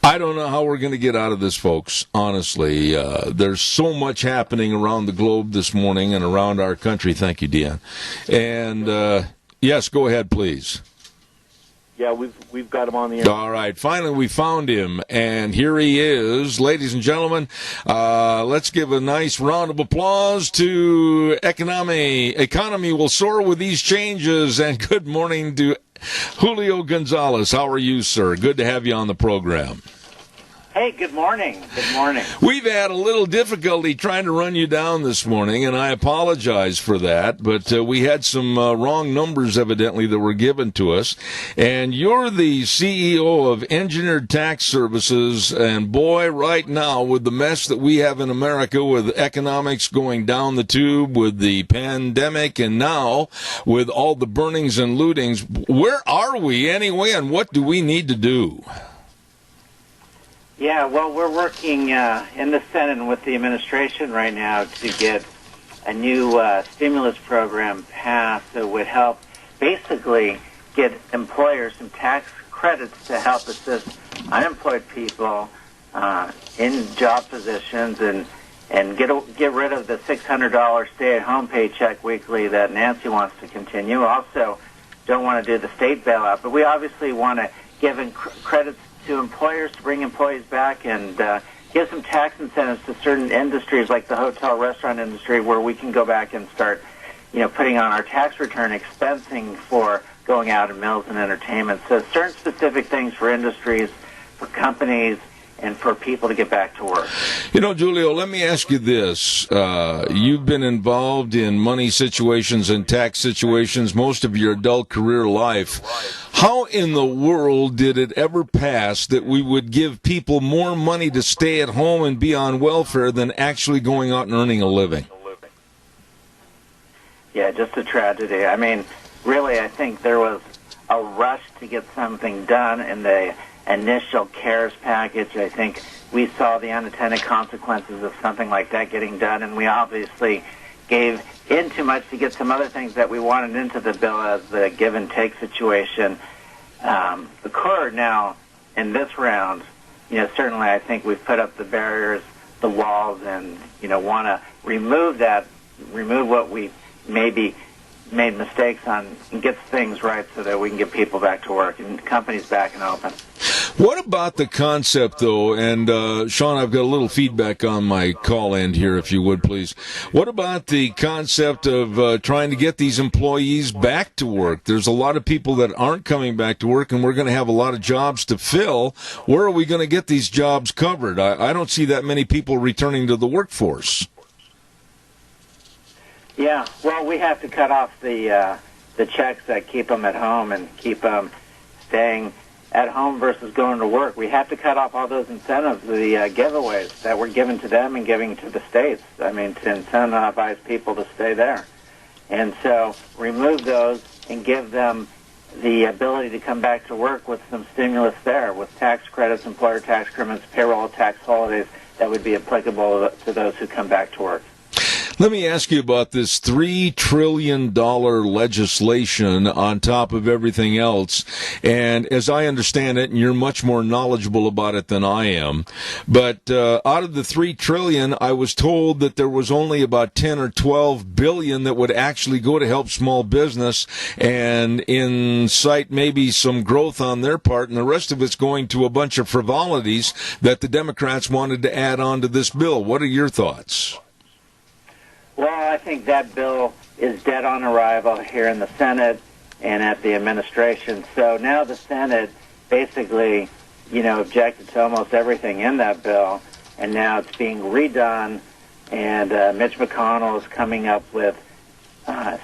I don't know how we're going to get out of this, folks, honestly. There's so much happening around the globe this morning and around our country. Thank you, Deanne. And, yes, go ahead, please. Yeah, we've got him on the air. All right, finally we found him, and here he is. Ladies and gentlemen, let's give a nice round of applause to Economy will soar with these changes, and good morning to Julio Gonzalez. How are you, sir? Good to have you on the program. Hey, good morning. Good morning. We've had a little difficulty trying to run you down this morning, and I apologize for that, but we had some wrong numbers, evidently, that were given to us. And you're the CEO of Engineered Tax Services, and boy, right now, with the mess that we have in America, with economics going down the tube, with the pandemic, and now with all the burnings and lootings, where are we anyway, and what do we need to do? Yeah, well, we're working in the Senate and with the administration right now to get a new stimulus program passed that would help basically get employers some tax credits to help assist unemployed people in job positions and get rid of the $600 stay-at-home paycheck weekly that Nancy wants to continue. Also, don't want to do the state bailout, but we obviously want to give credits to employers to bring employees back and give some tax incentives to certain industries like the hotel restaurant industry where we can go back and start, putting on our tax return expensing for going out in meals and entertainment. So certain specific things for industries, for companies, and for people to get back to work. Julio, let me ask you this. You've been involved in money situations and tax situations most of your adult career life. How in the world did it ever pass that we would give people more money to stay at home and be on welfare than actually going out and earning a living? Yeah, just a tragedy. I mean, really, I think there was a rush to get something done in the initial CARES package. I think we saw the unintended consequences of something like that getting done, and we obviously gave in too much to get some other things that we wanted into the bill as the give-and-take situation occurred. Now, in this round, certainly I think we've put up the barriers, the walls, and, want to remove what we maybe made mistakes on and get things right so that we can get people back to work and companies back and open. What about the concept, though, and Sean, I've got a little feedback on my call end here, if you would, please. What about the concept of trying to get these employees back to work? There's a lot of people that aren't coming back to work, and we're going to have a lot of jobs to fill. Where are we going to get these jobs covered? I don't see that many people returning to the workforce. Yeah, well, we have to cut off the checks that keep them at home and keep them staying at home versus going to work. We have to cut off all those incentives, the giveaways that were given to them and giving to the states. I mean, to incentivize people to stay there. And so remove those and give them the ability to come back to work with some stimulus there, with tax credits, employer tax credits, payroll tax holidays that would be applicable to those who come back to work. Let me ask you about this $3 trillion legislation on top of everything else. And as I understand it, and you're much more knowledgeable about it than I am, but out of the $3 trillion, I was told that there was only about 10 or 12 billion that would actually go to help small business and incite maybe some growth on their part, and the rest of it's going to a bunch of frivolities that the Democrats wanted to add on to this bill. What are your thoughts? Well, I think that bill is dead on arrival here in the Senate and at the administration. So now the Senate basically, objected to almost everything in that bill, and now it's being redone, and Mitch McConnell is coming up with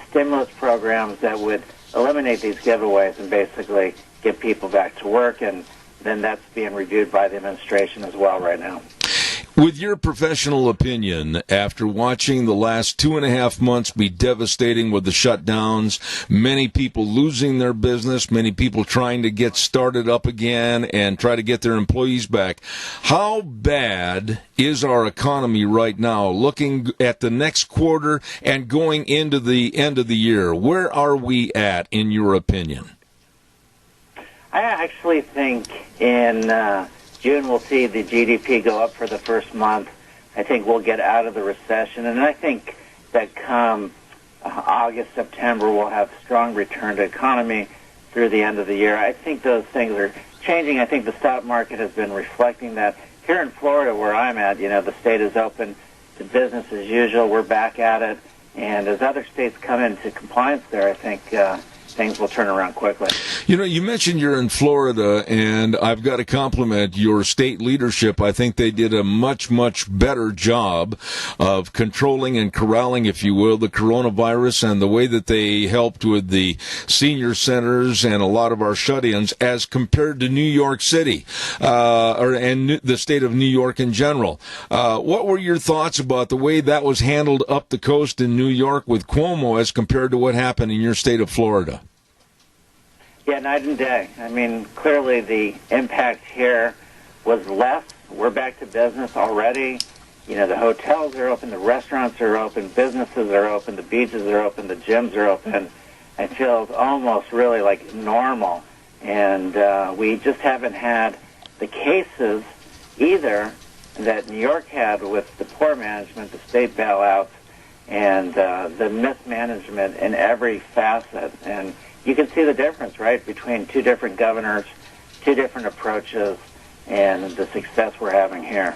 stimulus programs that would eliminate these giveaways and basically get people back to work, and then that's being reviewed by the administration as well right now. With your professional opinion, after watching the last 2.5 months be devastating with the shutdowns, many people losing their business, many people trying to get started up again and try to get their employees back, how bad is our economy right now, looking at the next quarter and going into the end of the year? Where are we at, in your opinion? I actually think in June we'll see the GDP go up for the first month. I think we'll get out of the recession, and I think that come August, September, we'll have strong return to economy through the end of the year. I think those things are changing. I think the stock market has been reflecting that. Here in Florida, where I'm at, the state is open to business as usual. We're back at it, and as other states come into compliance there, I think things will turn around quickly. You mentioned you're in Florida, and I've got to compliment your state leadership. I think they did a much, much better job of controlling and corralling, if you will, the coronavirus, and the way that they helped with the senior centers and a lot of our shut-ins as compared to New York City and the state of New York in general. What were your thoughts about the way that was handled up the coast in New York with Cuomo as compared to what happened in your state of Florida? Yeah, night and day. I mean, clearly the impact here was less. We're back to business already. The hotels are open, the restaurants are open, businesses are open, the beaches are open, the gyms are open. It feels almost really like normal. And we just haven't had the cases either that New York had with the poor management, the state bailouts, and the mismanagement in every facet. And you can see the difference, right, between two different governors, two different approaches, and the success we're having here.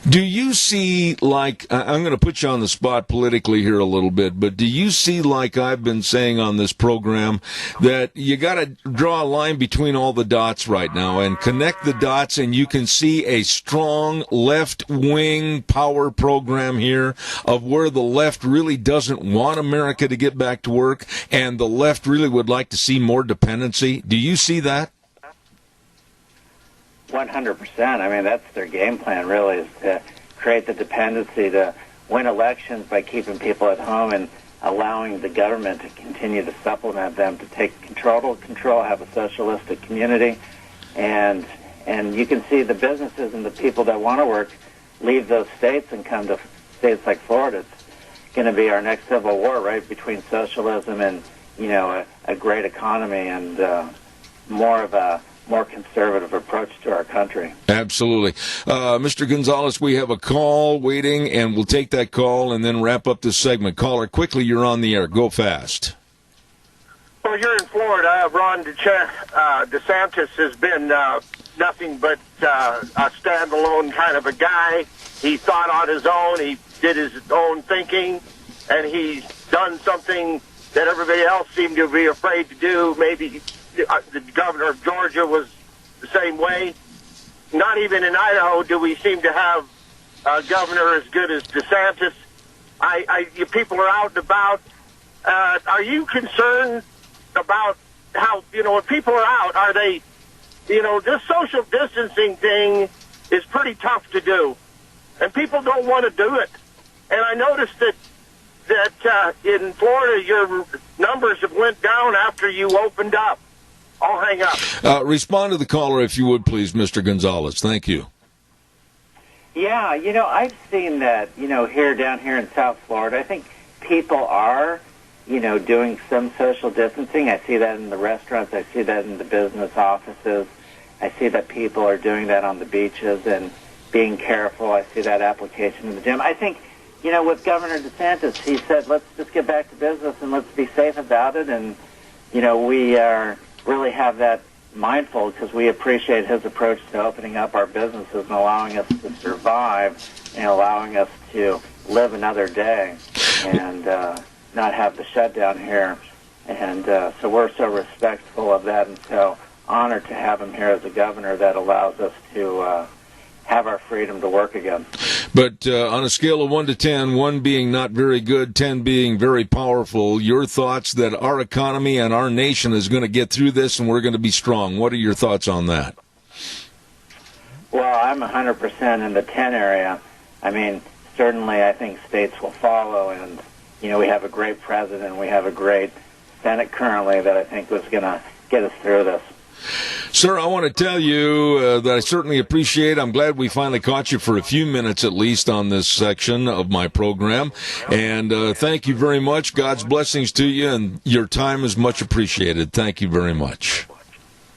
Do you see, I'm going to put you on the spot politically here a little bit, but do you see, like I've been saying on this program, that you got to draw a line between all the dots right now and connect the dots, and you can see a strong left-wing power program here of where the left really doesn't want America to get back to work, and the left really would like to see more dependency? Do you see that? 100%. I mean, that's their game plan, really, is to create the dependency to win elections by keeping people at home and allowing the government to continue to supplement them, to take total control, have a socialistic community, and you can see the businesses and the people that want to work leave those states and come to states like Florida. It's going to be our next civil war, right, between socialism and, a great economy and more conservative approach to our country. Absolutely. Mr. Gonzalez, we have a call waiting, and we'll take that call and then wrap up this segment. Caller, quickly, you're on the air. Go fast. Well, you're in Florida. Ron DeSantis has been nothing but a standalone kind of a guy. He thought on his own. He did his own thinking, and he's done something that everybody else seemed to be afraid to do. Maybe the governor of Georgia was the same way. Not even in Idaho do we seem to have a governor as good as DeSantis. You people are out and about. Are you concerned about how, when people are out, are they, this social distancing thing is pretty tough to do, and people don't want to do it. And I noticed that in Florida, your numbers have went down after you opened up. I'll hang up. Respond to the caller, if you would, please, Mr. Gonzalez. Thank you. Yeah, I've seen that, down here in South Florida. I think people are, doing some social distancing. I see that in the restaurants. I see that in the business offices. I see that people are doing that on the beaches and being careful. I see that application in the gym. I think, with Governor DeSantis, he said, let's just get back to business and let's be safe about it. And, we really have that mindful because we appreciate his approach to opening up our businesses and allowing us to survive and allowing us to live another day and not have the shutdown here. And so we're so respectful of that and so honored to have him here as a governor that allows us to have our freedom to work again. But on a scale of 1 to 10, 1 being not very good, 10 being very powerful, your thoughts that our economy and our nation is going to get through this and we're going to be strong. What are your thoughts on that? Well, I'm 100% in the 10 area. I mean, certainly I think states will follow, and, we have a great president. We have a great Senate currently that I think was going to get us through this. Sir, I want to tell you that I certainly appreciate. I'm glad we finally caught you for a few minutes at least on this section of my program. And thank you very much. God's blessings to you, and your time is much appreciated. Thank you very much.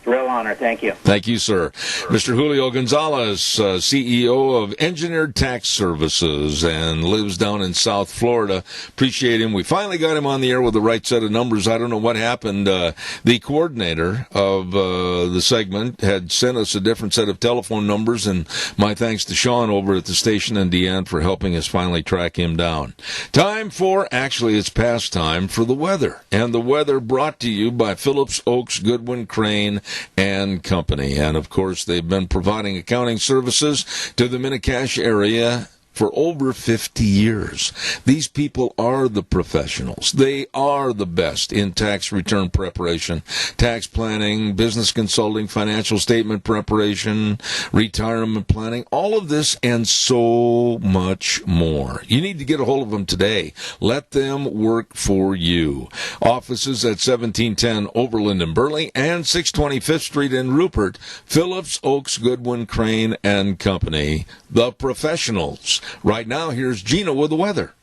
Real honor. Thank you. Thank you, sir. Mr. Julio Gonzalez, CEO of Engineered Tax Services, and lives down in South Florida. Appreciate him. We finally got him on the air with the right set of numbers. I don't know what happened. The coordinator of the segment had sent us a different set of telephone numbers, and my thanks to Sean over at the station and Deanne for helping us finally track him down. It's past time for the weather. And the weather brought to you by Phillips Oaks Goodwin Crane and Company. And, of course, they've been providing accounting services to the Mini-Cash area for over 50 years. These people are the professionals. They are the best in tax return preparation, tax planning, business consulting, financial statement preparation, retirement planning, all of this and so much more. You need to get a hold of them today. Let them work for you. Offices at 1710 Overland in Burley and 620 Fifth Street in Rupert. Phillips Oaks Goodwin Crane and Company. The professionals. Right now, here's Gina with the weather.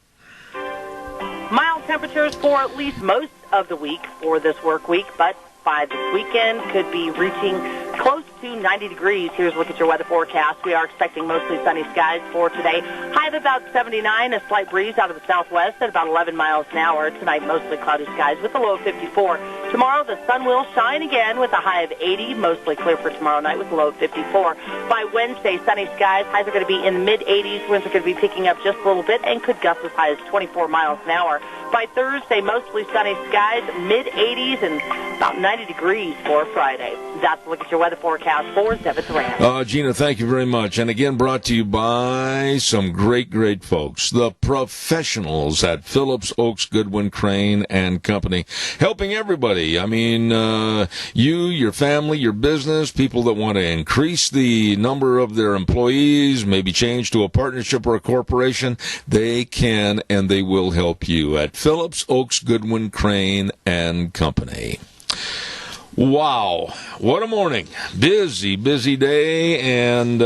Mild temperatures for at least most of the week for this work week, but by this weekend could be reaching close to 90 degrees. Here's a look at your weather forecast. We are expecting mostly sunny skies for today. High of about 79, a slight breeze out of the southwest at about 11 miles an hour. Tonight, mostly cloudy skies with a low of 54. Tomorrow, the sun will shine again with a high of 80, mostly clear for tomorrow night with a low of 54. By Wednesday, sunny skies. Highs are going to be in the mid-80s. Winds are going to be picking up just a little bit and could gust as high as 24 miles an hour. By Thursday, mostly sunny skies, mid-80s and about 90 degrees for Friday. That's a look at your weather forecast for 7th Ram. Gina, thank you very much. And again, brought to you by some great, great folks. The professionals at Phillips Oaks Goodwin Crane and Company. Helping everybody. I mean, you, your family, your business, people that want to increase the number of their employees, maybe change to a partnership or a corporation, they can and they will help you at Phillips, Oaks, Goodwin, Crane, and Company. Wow, what a morning. Busy day, and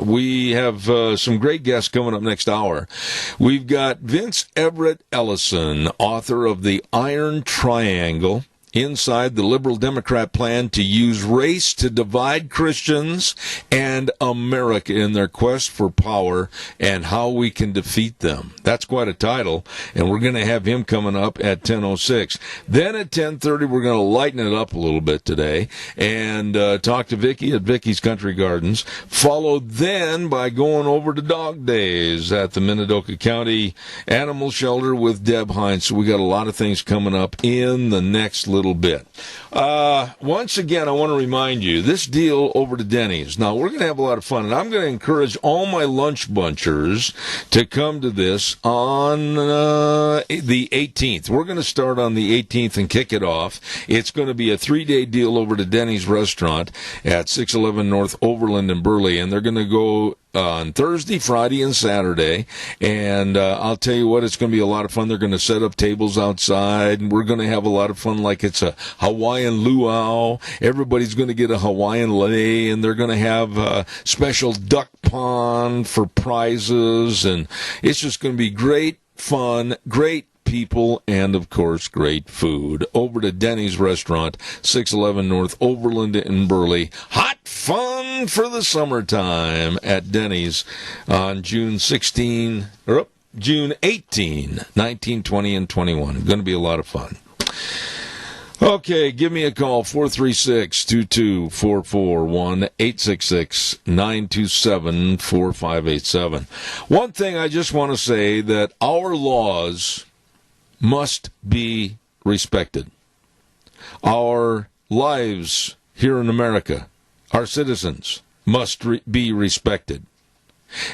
we have some great guests coming up next hour. We've got Vince Everett Ellison, author of The Iron Triangle, inside the liberal Democrat plan to use race to divide Christians and America in their quest for power and how we can defeat them. That's quite a title, and we're going to have him coming up at 10:06. Then at 10:30, we're going to lighten it up a little bit today and talk to Vicki at Vicky's Country Gardens, followed then by going over to Dog Days at the Minidoka County Animal Shelter with Deb Hines. So we got a lot of things coming up in the next little bit. Once again, I want to remind you, this deal over to Denny's. Now, we're going to have a lot of fun, and I'm going to encourage all my lunch bunchers to come to this on the 18th. We're going to start on the 18th and kick it off. It's going to be a 3-day deal over to Denny's restaurant at 611 North Overland in Burley, and they're going to go on Thursday, Friday, and Saturday, and I'll tell you what, it's going to be a lot of fun. They're going to set up tables outside, and we're going to have a lot of fun like it's a Hawaiian luau. Everybody's going to get a Hawaiian lei, and they're going to have a special duck pond for prizes, and it's just going to be great fun, great people, and of course great food over to Denny's restaurant, 611 North Overland in Burley. Hot fun for the summertime at Denny's on June 18, 19, 20, and 21. Going to be a lot of fun. Okay, give me a call, 436-2244, 1-866-927-4587. One thing I just want to say, that our laws must be respected. Our lives here in America, our citizens, must be respected.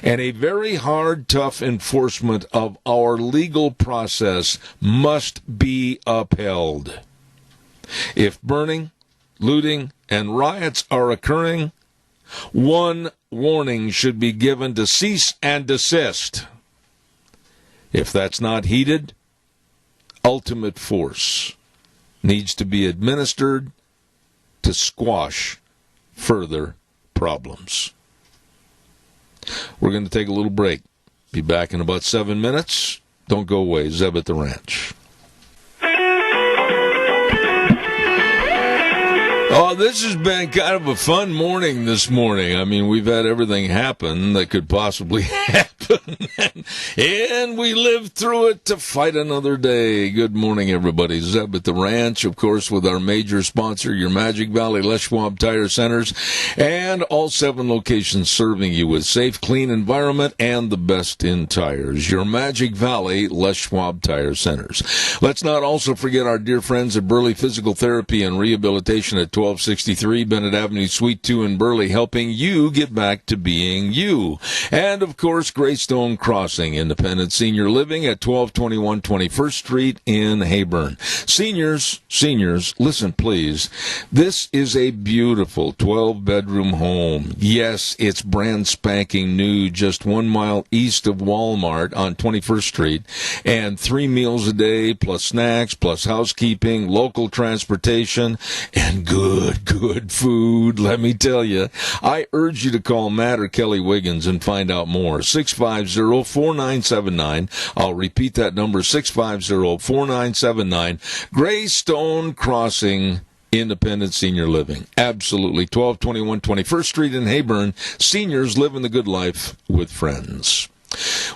And a very hard, tough enforcement of our legal process must be upheld. If burning, looting, and riots are occurring, one warning should be given to cease and desist. If that's not heeded, ultimate force needs to be administered to squash further problems. We're going to take a little break. Be back in about 7 minutes. Don't go away. Zeb at the Ranch. Oh, this has been kind of a fun morning this morning. I mean, we've had everything happen that could possibly happen, and we lived through it to fight another day. Good morning, everybody. Zeb at the Ranch, of course, with our major sponsor, your Magic Valley Les Schwab Tire Centers, and all 7 locations serving you with safe, clean environment and the best in tires. Your Magic Valley Les Schwab Tire Centers. Let's not also forget our dear friends at Burley Physical Therapy and Rehabilitation at 1263 Bennett Avenue, Suite 2 in Burley, helping you get back to being you. And, of course, Greystone Crossing, Independent Senior Living at 1221 21st Street in Hayburn. Seniors, listen, please. This is a beautiful 12-bedroom home. Yes, it's brand spanking new, just 1 mile east of Walmart on 21st Street, and 3 meals a day, plus snacks, plus housekeeping, local transportation, and good food, let me tell you. I urge you to call Matt or Kelly Wiggins and find out more. 650-4979. I'll repeat that number, 650-4979. Greystone Crossing, Independent Senior Living. Absolutely. 1221 21st Street in Hayburn. Seniors living the good life with friends.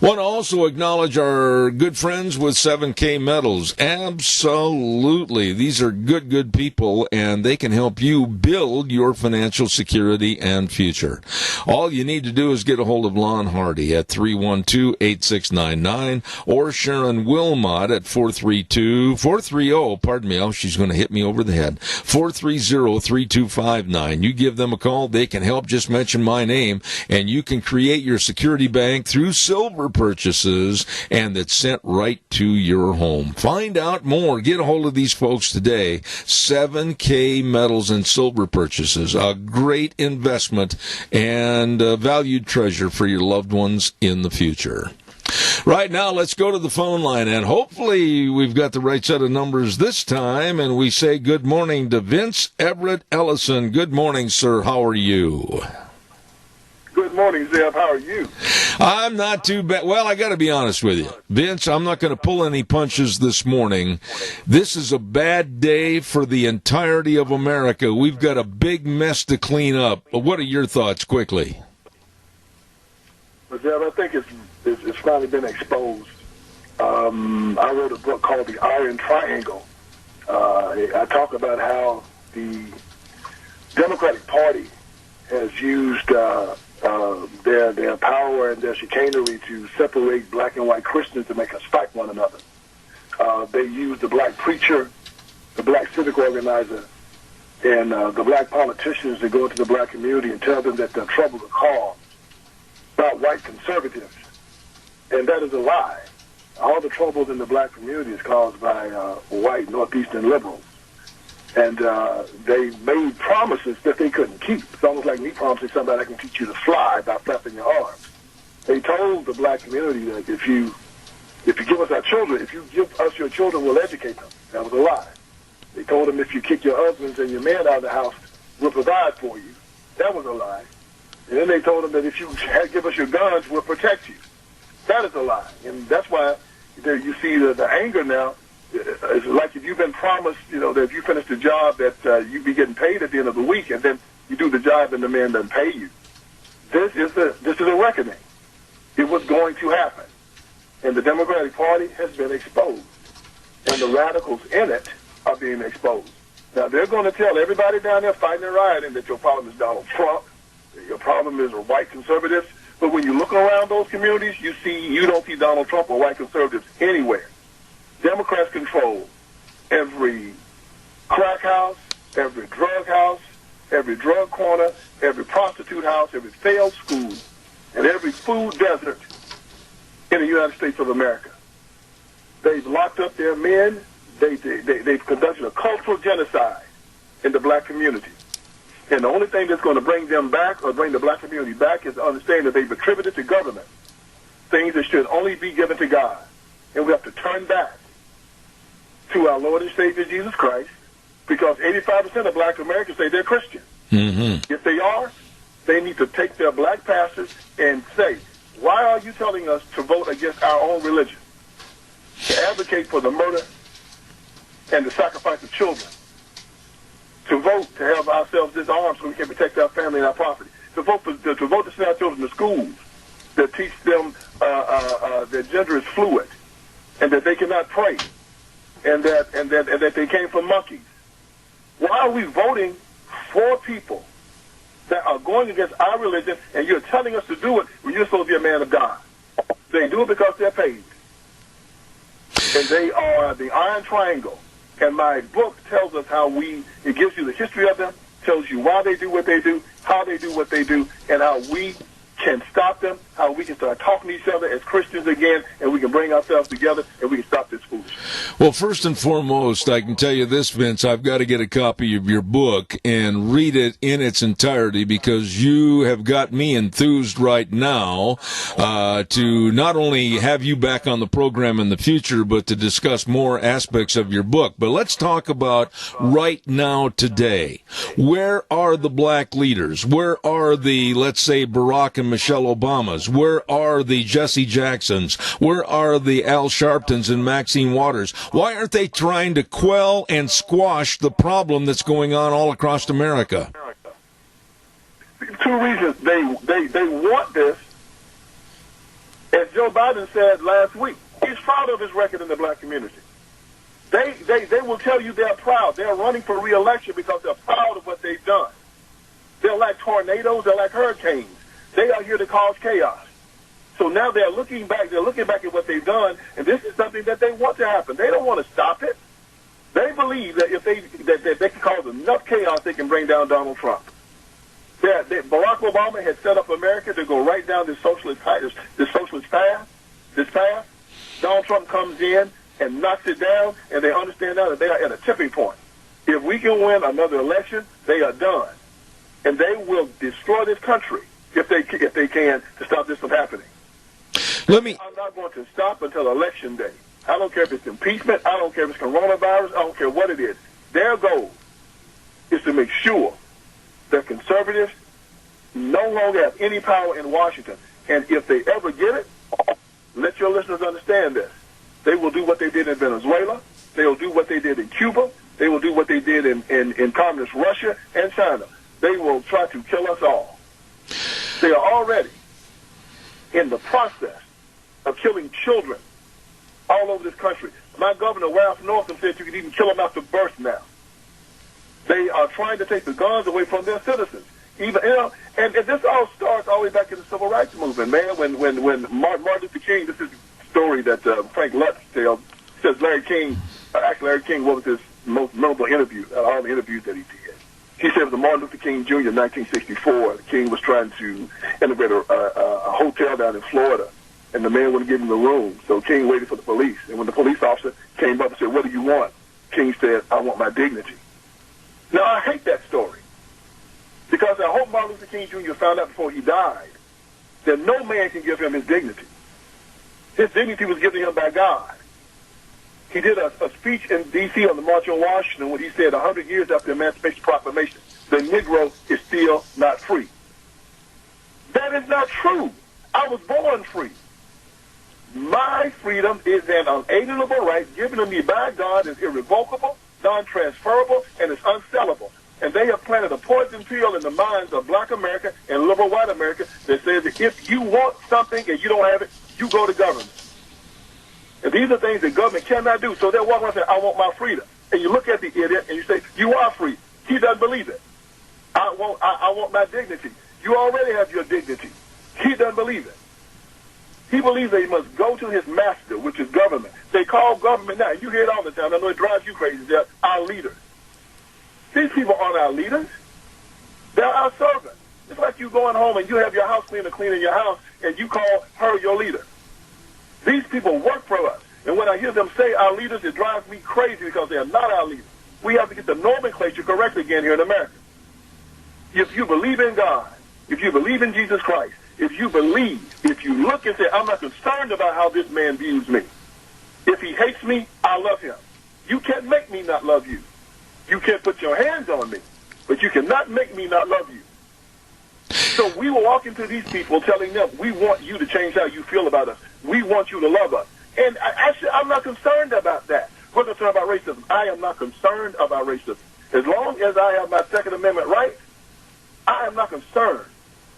Want to also acknowledge our good friends with 7K Metals. Absolutely. These are good people, and they can help you build your financial security and future. All you need to do is get a hold of Lon Hardy at 312-8699 or Sharon Wilmot at 430, she's going to hit me over the head, 430-3259. You give them a call. They can help. Just mention my name, and you can create your security bank through silver purchases, and it's sent right to your home. Find out more. Get a hold of these folks today. 7K Metals and Silver Purchases, a great investment and a valued treasure for your loved ones in the future. Right now, let's go to the phone line, and hopefully we've got the right set of numbers this time, and we say good morning to Vince Everett Ellison. Good morning, sir. How are you? Good morning, Zeb. How are you? I'm not too bad. Well, I got to be honest with you. Vince, I'm not going to pull any punches this morning. This is a bad day for the entirety of America. We've got a big mess to clean up. What are your thoughts, quickly? Well, Zeb, I think it's finally been exposed. I wrote a book called The Iron Triangle. I talk about how the Democratic Party has used their power and their chicanery to separate black and white Christians to make us fight one another. They use the black preacher, the black civic organizer, and the black politicians to go into the black community and tell them that the trouble to cause about white conservatives. And that is a lie. All the troubles in the black community is caused by white Northeastern liberals. And they made promises that they couldn't keep. It's almost like me promising somebody I can teach you to fly by flapping your arms. They told the black community that if you give us our children, if you give us your children, we'll educate them. That was a lie. They told them if you kick your husbands and your men out of the house, we'll provide for you. That was a lie. And then they told them that if you give us your guns, we'll protect you. That is a lie. And that's why you see the anger now. It's like if you've been promised, that if you finish the job that you'd be getting paid at the end of the week, and then you do the job and the man doesn't pay you. This is a reckoning. It was going to happen. And the Democratic Party has been exposed. And the radicals in it are being exposed. Now, they're going to tell everybody down there fighting and rioting that your problem is Donald Trump, your problem is white conservatives. But when you look around those communities, you don't see Donald Trump or white conservatives anywhere. Democrats control every crack house, every drug corner, every prostitute house, every failed school, and every food desert in the United States of America. They've locked up their men. They've conducted a cultural genocide in the black community. And the only thing that's going to bring them back or bring the black community back is to understand that they've attributed to government things that should only be given to God. And we have to turn back to our Lord and Savior Jesus Christ, because 85% of black Americans say they're Christian. Mm-hmm. If they are, they need to take their black pastors and say, why are you telling us to vote against our own religion, to advocate for the murder and the sacrifice of children, to vote to have ourselves disarmed so we can protect our family and our property, to vote to send our children to schools that teach them that gender is fluid and that they cannot pray and that they came from monkeys. Why are we voting for people that are going against our religion, and you're telling us to do it when you're supposed to be a man of God? They do it because they're paid. And they are the Iron Triangle. And my book tells us it gives you the history of them, tells you why they do what they do, how they do what they do, and how we can stop them, how we can start talking to each other as Christians again, and we can bring ourselves together, and we can stop this foolishness. Well, first and foremost, I can tell you this, Vince, I've got to get a copy of your book and read it in its entirety, because you have got me enthused right now to not only have you back on the program in the future, but to discuss more aspects of your book. But let's talk about right now, today. Where are the black leaders? Where are the, let's say, Barack and Michelle Obamas? Where are the Jesse Jacksons? Where are the Al Sharptons and Maxine Waters? Why aren't they trying to quell and squash the problem that's going on all across America? Two reasons. They want this. As Joe Biden said last week, he's proud of his record in the black community. They will tell you they're proud. They're running for re-election because they're proud of what they've done. They're like tornadoes. They're like hurricanes. They are here to cause chaos. So now they're looking back at what they've done, and this is something that they want to happen. They don't want to stop it. They believe that if they can cause enough chaos, they can bring down Donald Trump. Barack Obama had set up America to go right down this socialist path. Donald Trump comes in and knocks it down, and they understand now that they are at a tipping point. If we can win another election, they are done. And they will destroy this country if they can to stop this from happening. I'm not going to stop until Election Day. I don't care if it's impeachment. I don't care if it's coronavirus. I don't care what it is. Their goal is to make sure that conservatives no longer have any power in Washington. And if they ever get it, let your listeners understand this. They will do what they did in Venezuela. They will do what they did in Cuba. They will do what they did in communist Russia and China. They will try to kill us all. They are already in the process of killing children all over this country. My governor, Ralph Northam, said you can even kill them after birth now. They are trying to take the guns away from their citizens. Even, and this all starts all the way back in the Civil Rights Movement, man. When Martin Luther King, this is the story that Frank Lutz tells, says Larry King, Larry King, what was his most memorable interview, all the interviews that he did. He said it was the Martin Luther King Jr. in 1964. King was trying to integrate a hotel down in Florida, and the man wouldn't give him the room. So King waited for the police. And when the police officer came up and said, "What do you want?" King said, "I want my dignity." Now, I hate that story because I hope Martin Luther King Jr. found out before he died that no man can give him his dignity. His dignity was given him by God. He did a speech in D.C. on the March on Washington when he said 100 years after the Emancipation Proclamation, the Negro is still not free. That is not true. I was born free. My freedom is an unalienable right given to me by God, is irrevocable, non-transferable, and is unsellable. And they have planted a poison pill in the minds of black America and liberal white America that says that if you want something and you don't have it, you go to government. And these are things that government cannot do. So they'll walk around and say, "I want my freedom." And you look at the idiot and you say, "You are free." He doesn't believe it. I want my dignity. You already have your dignity. He doesn't believe it. He believes that he must go to his master, which is government. They call government now. You hear it all the time. I know it drives you crazy. They're our leaders. These people aren't our leaders. They're our servants. It's like you going home and you have your house cleaner cleaning your house, and you call her your leader. These people work for us. And when I hear them say our leaders, it drives me crazy because they are not our leaders. We have to get the nomenclature correct again here in America. If you believe in God, if you believe in Jesus Christ, if you look and say, "I'm not concerned about how this man views me. If he hates me, I love him." You can't make me not love you. You can't put your hands on me, but you cannot make me not love you. So we will walk into these people telling them, "We want you to change how you feel about us. We want you to love us." And actually, I'm not concerned about that. We're concerned about racism. I am not concerned about racism. As long as I have my Second Amendment rights, I am not concerned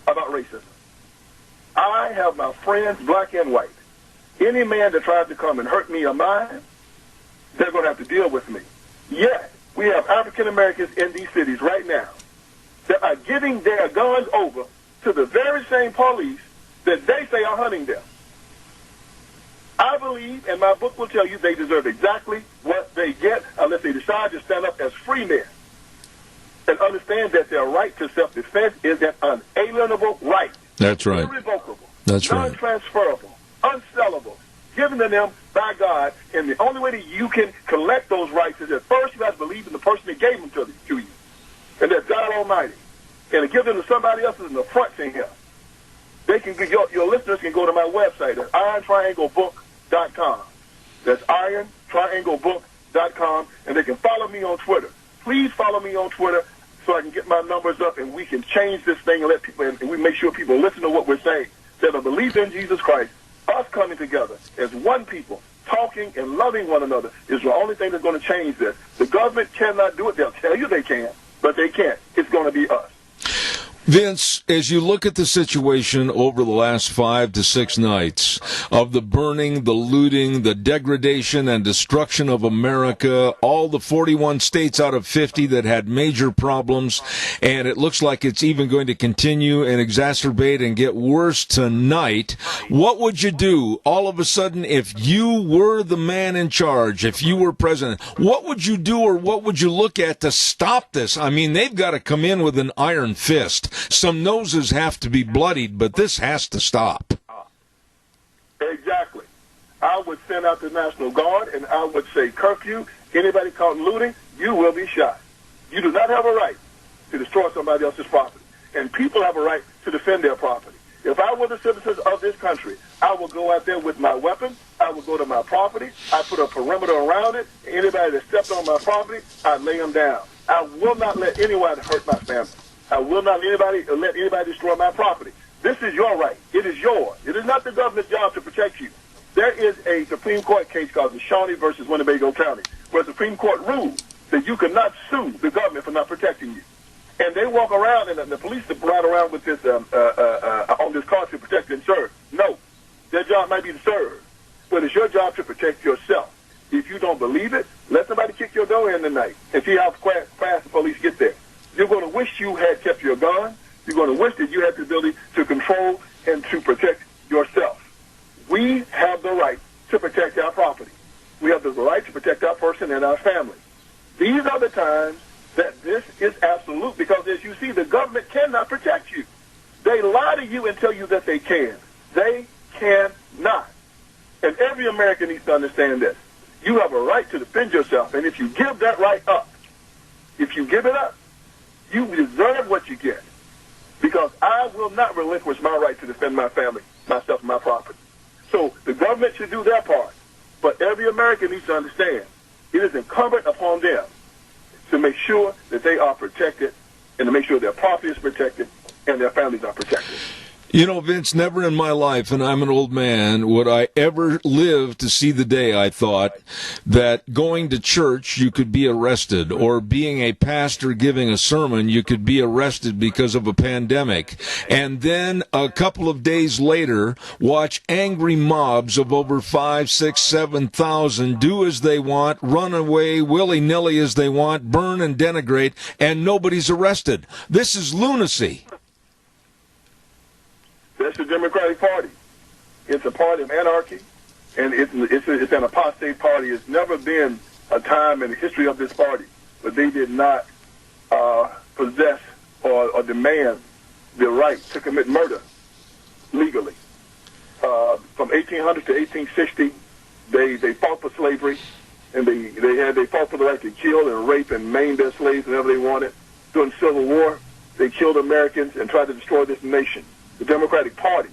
about racism. I have my friends, black and white. Any man that tries to come and hurt me or mine, they're going to have to deal with me. Yet, we have African Americans in these cities right now that are giving their guns over to the very same police that they say are hunting them. I believe, and my book will tell you, they deserve exactly what they get unless they decide to stand up as free men and understand that their right to self-defense is an unalienable right. That's right. Irrevocable. That's right. Non-transferable. Unsellable. Given to them by God. And the only way that you can collect those rights is that first you have to believe in the person that gave them to you. And that's God Almighty. And to give them to somebody else is an affront to him. They can your listeners can go to my website at irontrianglebook.com. That's irontrianglebook.com, and they can follow me on Twitter. Please follow me on Twitter so I can get my numbers up and we can change this thing and let people, and we make sure people listen to what we're saying. That are believing in Jesus Christ, us coming together as one people, talking and loving one another is the only thing that's going to change this. The government cannot do it. They'll tell you they can, but they can't. It's going to be us. Vince, as you look at the situation over the last 5 to 6 nights of the burning, the looting, the degradation and destruction of America, all the 41 states out of 50 that had major problems, and it looks like it's even going to continue and exacerbate and get worse tonight, what would you do all of a sudden if you were the man in charge, if you were president? What would you do or what would you look at to stop this? I mean, they've got to come in with an iron fist. Some noses have to be bloodied, but this has to stop. Exactly. I would send out the National Guard, and I would say, curfew, anybody caught looting, you will be shot. You do not have a right to destroy somebody else's property, and people have a right to defend their property. If I were the citizens of this country, I will go out there with my weapon. I will go to my property. I put a perimeter around it. Anybody that steps on my property, I lay them down. I will not let anyone hurt my family. I will not let anybody destroy my property. This is your right. It is yours. It is not the government's job to protect you. There is a Supreme Court case called the Shawnee versus Winnebago County, where the Supreme Court ruled that you could not sue the government for not protecting you. And they walk around, and the police ride around with this on this car to protect and serve. No, their job might be to serve, but it's your job to protect yourself. If you don't believe it, let somebody kick your door in tonight and see how fast the police get there. You're going to wish you had kept your gun. You're going to wish that you had the ability to control and to protect yourself. We have the right to protect our property. We have the right to protect our person and our family. These are the times that this is absolute, because as you see, the government cannot protect you. They lie to you and tell you that they can. They cannot. And every American needs to understand this. You have a right to defend yourself, and if you give that right up, if you give it up, you deserve what you get, because I will not relinquish my right to defend my family, myself, and my property. So the government should do their part, but every American needs to understand it is incumbent upon them to make sure that they are protected and to make sure their property is protected and their families are protected. You know, Vince, never in my life, and I'm an old man, would I ever live to see the day I thought that going to church you could be arrested, or being a pastor giving a sermon you could be arrested because of a pandemic. And then a couple of days later, watch angry mobs of over 5, 6, 7,000 do as they want, run away willy-nilly as they want, burn and denigrate, and nobody's arrested. This is lunacy. That's the Democratic Party. It's a party of anarchy, and it's an apostate party. It's never been a time in the history of this party where they did not possess or demand the right to commit murder legally. From 1800 to 1860, they fought for slavery, and they fought for the right to kill and rape and maim their slaves whenever they wanted. During the Civil War, they killed Americans and tried to destroy this nation. The Democratic Party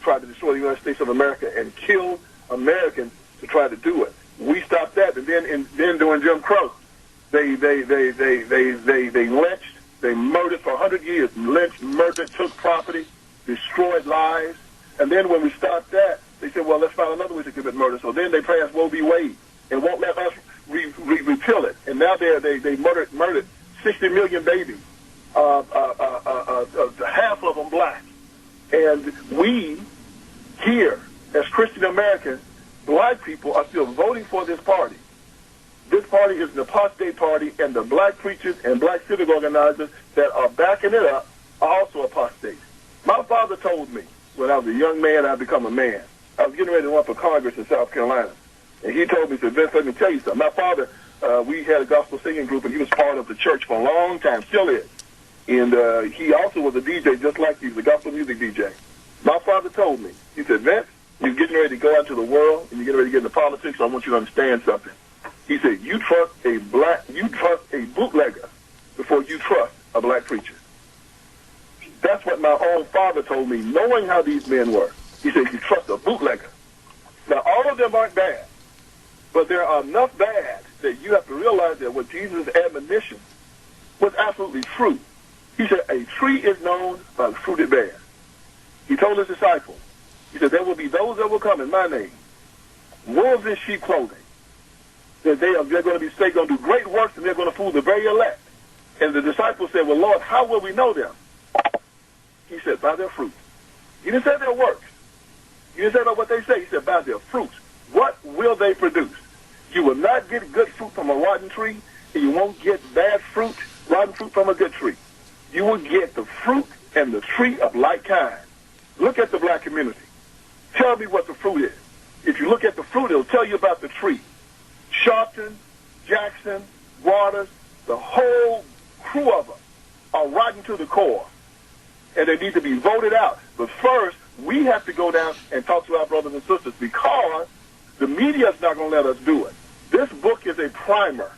tried to destroy the United States of America and killed Americans to try to do it. We stopped that, and then during Jim Crow, they lynched, they murdered for 100 years, lynched, murdered, took property, destroyed lives, and then when we stopped that, they said, well, let's find another way to commit murder. So then they passed Roe v. Wade and won't let us repeal it, and now they murdered 60 million babies, half of them black. And we here, as Christian Americans, black people, are still voting for this party. This party is an apostate party, and the black preachers and black civic organizers that are backing it up are also apostate. My father told me when I was a young man, I'd become a man. I was getting ready to run for Congress in South Carolina. And he told me, he said, Vince, let me tell you something. My father, we had a gospel singing group, and he was part of the church for a long time, still is. And he also was a DJ just like you, the gospel music DJ. My father told me, he said, Vince, you're getting ready to go out to the world and you're getting ready to get into politics, so I want you to understand something. He said, you trust a bootlegger before you trust a black preacher. That's what my own father told me, knowing how these men were. He said, you trust a bootlegger. Now, all of them aren't bad, but there are enough bad that you have to realize that what Jesus' admonition was absolutely true. He said, a tree is known by the fruit it bears. He told his disciples, he said, there will be those that will come in my name, wolves in sheep clothing. That they're going to be going to do great works, and they're going to fool the very elect. And the disciples said, well, Lord, how will we know them? He said, by their fruit. He didn't say their works. He didn't say about what they say. He said, by their fruits. What will they produce? You will not get good fruit from a rotten tree, and you won't get bad fruit, rotten fruit from a good tree. You will get the fruit and the tree of like kind. Look at the black community. Tell me what the fruit is. If you look at the fruit, it'll tell you about the tree. Sharpton, Jackson, Waters, the whole crew of them are rotten to the core, and they need to be voted out. But first, we have to go down and talk to our brothers and sisters, because the media is not going to let us do it. This book is a primer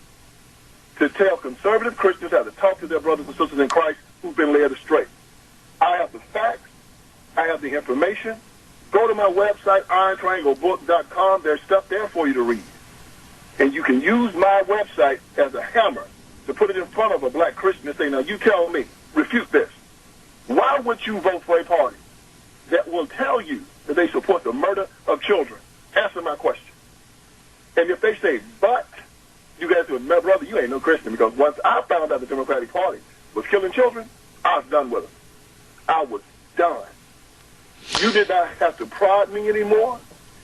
to tell conservative Christians how to talk to their brothers and sisters in Christ who've been led astray. I have the facts. I have the information. Go to my website, irontrianglebook.com. There's stuff there for you to read. And you can use my website as a hammer to put it in front of a black Christian and say, now you tell me, refute this. Why would you vote for a party that will tell you that they support the murder of children? Answer my question. And if they say, but, you guys do, my brother, you ain't no Christian, because once I found out the Democratic Party was killing children, I was done with them. I was done. You did not have to prod me anymore.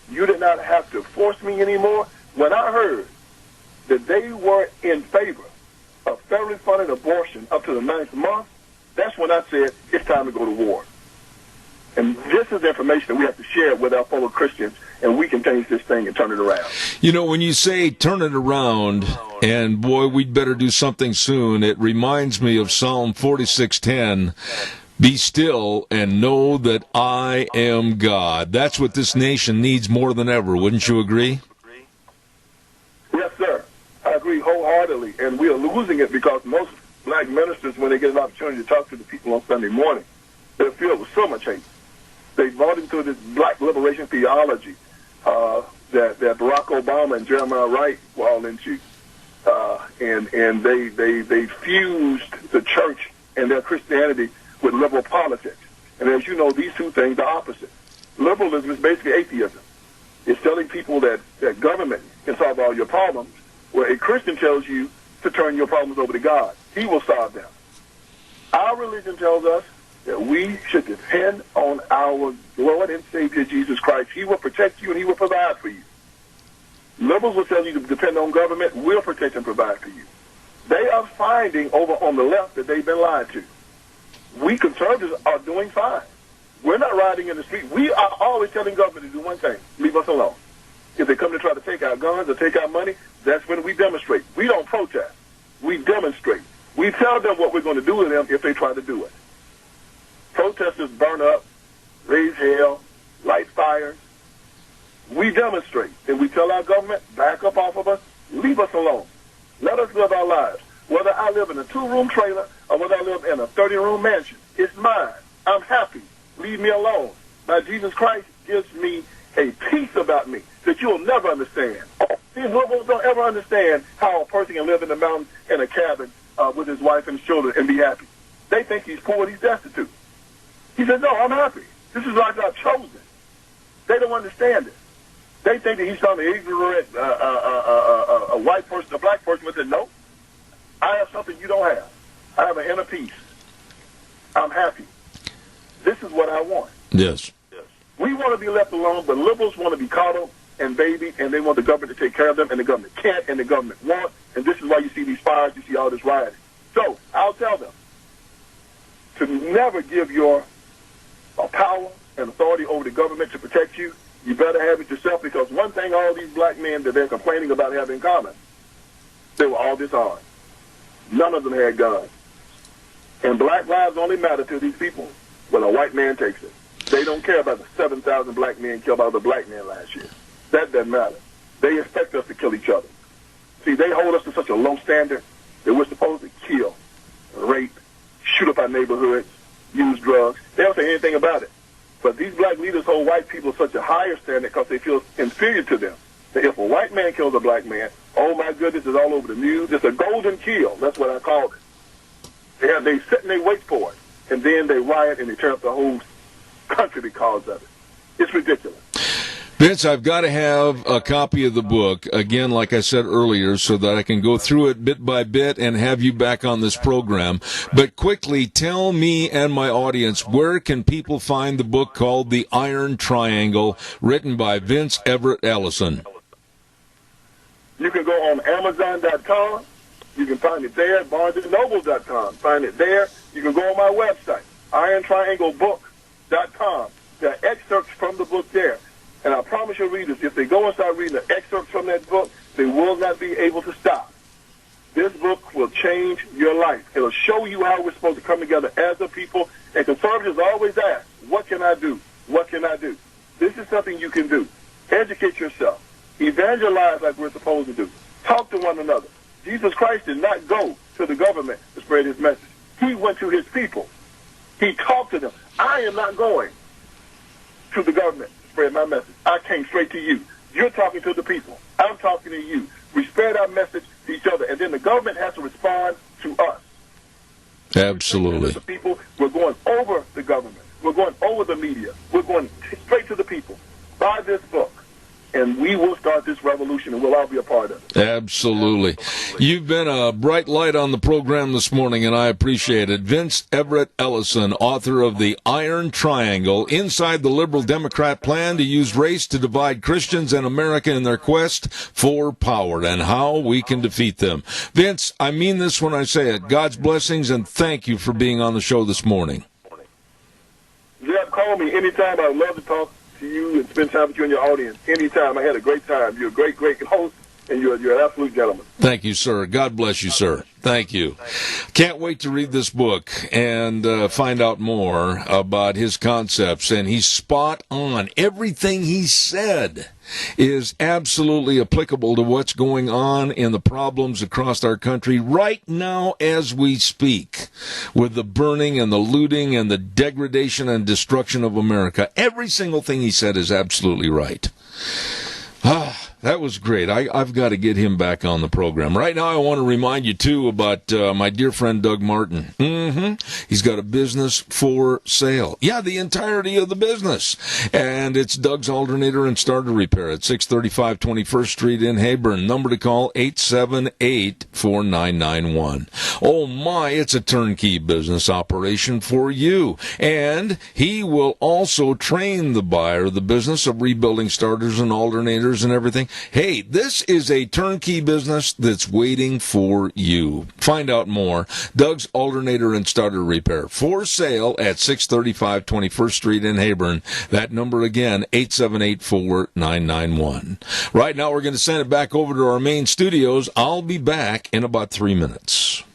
You did not have to force me anymore. When I heard that they were in favor of federally funded abortion up to the 9th month, that's when I said it's time to go to war. And this is the information that we have to share with our fellow Christians, and we can change this thing and turn it around. You know, when you say turn it around, and boy, we'd better do something soon, it reminds me of Psalm 46:10. Be still and know that I am God. That's what this nation needs more than ever. Wouldn't you agree? Yes, sir. I agree wholeheartedly. And we are losing it because most black ministers, when they get an opportunity to talk to the people on Sunday morning, they're filled with so much hate. They bought into this black liberation theology that Barack Obama and Jeremiah Wright were all into. And they fused the church and their Christianity with liberal politics. And as you know, these two things are opposite. Liberalism is basically atheism. It's telling people that government can solve all your problems, where a Christian tells you to turn your problems over to God. He will solve them. Our religion tells us that we should depend on our Lord and Savior Jesus Christ. He will protect you and he will provide for you. Liberals will tell you to depend on government. We'll protect and provide for you. They are finding over on the left that they've been lied to. We conservatives are doing fine. We're not riding in the street. We are always telling government to do one thing: leave us alone. If they come to try to take our guns or take our money, that's when we demonstrate. We don't protest. We demonstrate. We tell them what we're going to do with them if they try to do it. Protesters burn up, raise hell, light fires. We demonstrate, and we tell our government, back up off of us, leave us alone. Let us live our lives. Whether I live in a 2-room trailer or whether I live in a 30-room mansion, it's mine. I'm happy. Leave me alone. Now, Jesus Christ gives me a peace about me that you'll never understand. These liberals don't ever understand how a person can live in the mountains in a cabin with his wife and his children and be happy. They think he's poor and he's destitute. He says, no, I'm happy. This is life I've chosen. They don't understand it. They think that he's some ignorant a white person, a black person, but said, no, I have something you don't have. I have an inner peace. I'm happy. This is what I want. Yes. We want to be left alone, but liberals want to be coddled and babied, and they want the government to take care of them, and the government can't, and the government won't, and this is why you see these fires, you see all this rioting. So I'll tell them to never give your power and authority over the government to protect you. You better have it yourself, because one thing all these black men that they're complaining about have in common, they were all disarmed. None of them had guns. And black lives only matter to these people when a white man takes it. They don't care about the 7,000 black men killed by the black men last year. That doesn't matter. They expect us to kill each other. See, they hold us to such a low standard that we're supposed to kill, rape, shoot up our neighborhoods, use drugs. They don't say anything about it. But these black leaders hold white people such a higher standard because they feel inferior to them. That if a white man kills a black man, oh my goodness, it's all over the news. It's a golden kill. That's what I called it. They sit and they wait for it. And then they riot and they tear up the whole country because of it. It's ridiculous. Vince, I've got to have a copy of the book, again, like I said earlier, so that I can go through it bit by bit and have you back on this program. But quickly, tell me and my audience, where can people find the book called The Iron Triangle, written by Vince Everett Ellison? You can go on Amazon.com. You can find it there. BarnesandNoble.com. Find it there. You can go on my website, IronTriangleBook.com. There are excerpts from the book there. And I promise your readers, if they go and start reading the excerpts from that book, they will not be able to stop. This book will change your life. It will show you how we're supposed to come together as a people. And conservatives always ask, what can I do? What can I do? This is something you can do. Educate yourself. Evangelize like we're supposed to do. Talk to one another. Jesus Christ did not go to the government to spread his message. He went to his people. He talked to them. I am not going to the government to spread my message. I came straight to you. You're talking to the people. I'm talking to you. We spread our message to each other, and then the government has to respond to us. Absolutely. The people, we're going over the government. We're going over the media. We're going straight to the people. Buy this book, and we will start this revolution, and we'll all be a part of it. Absolutely. You've been a bright light on the program this morning, and I appreciate it. Vince Everett Ellison, author of The Iron Triangle, Inside the Liberal Democrat Plan to Use Race to Divide Christians and America in Their Quest for Power, and How We Can Defeat Them. Vince, I mean this when I say it. God's blessings, and thank you for being on the show this morning. Zeb, call me anytime. I'd love to talk to you and spend time with you and your audience. Anytime. I had a great time. You're a great, great host, and you're an absolute gentleman. Thank you, sir. God bless you, sir. Thank you. Can't wait to read this book and find out more about his concepts. And he's spot on. Everything he said is absolutely applicable to what's going on in the problems across our country right now as we speak, with the burning and the looting and the degradation and destruction of America. Every single thing he said is absolutely right. That was great. I've got to get him back on the program. Right now, I want to remind you, too, about my dear friend Doug Martin. He's got a business for sale. Yeah, the entirety of the business. And it's Doug's Alternator and Starter Repair at 635 21st Street in Heyburn. Number to call, 878-4991. Oh, my, it's a turnkey business operation for you. And he will also train the buyer of the business of rebuilding starters and alternators and everything. Hey, this is a turnkey business that's waiting for you. Find out more. Doug's Alternator and Starter Repair. For sale at 635 21st Street in Heyburn. That number again, 878-4991. Right now, we're going to send it back over to our main studios. I'll be back in about 3 minutes.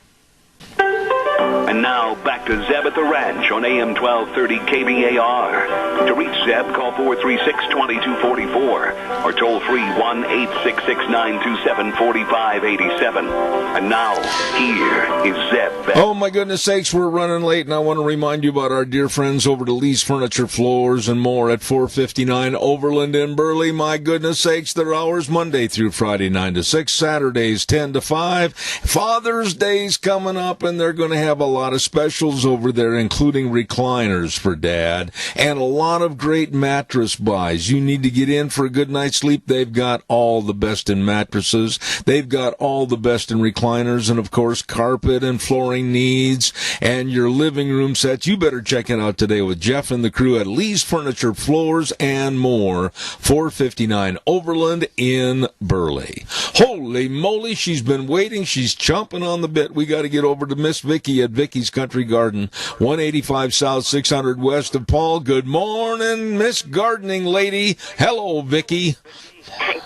And now, back to Zeb at the Ranch on AM 1230 KBAR. To reach Zeb, call 436-2244 or toll free 1-866-927-4587. And now, here is Zeb. Oh, my goodness sakes, we're running late, and I want to remind you about our dear friends over to Lee's Furniture, Floors, and More at 459 Overland in Burley. My goodness sakes, their hours Monday through Friday, 9 to 6, Saturdays, 10 to 5. Father's Day's coming up, and they're going to have a lot of specials over there, including recliners for Dad, and a lot of great mattress buys. You need to get in for a good night's sleep. They've got all the best in mattresses. They've got all the best in recliners, and, of course, carpet and flooring needs, and your living room sets. You better check it out today with Jeff and the crew at Lee's Furniture, Floors, and More, 459 Overland in Burley. Holy moly, she's been waiting. She's chomping on the bit. We got to get over to Miss Vicky at Vicky's Country Garden, 185 South, 600 West of Paul. Good morning, Miss Gardening Lady. Hello, Vicky.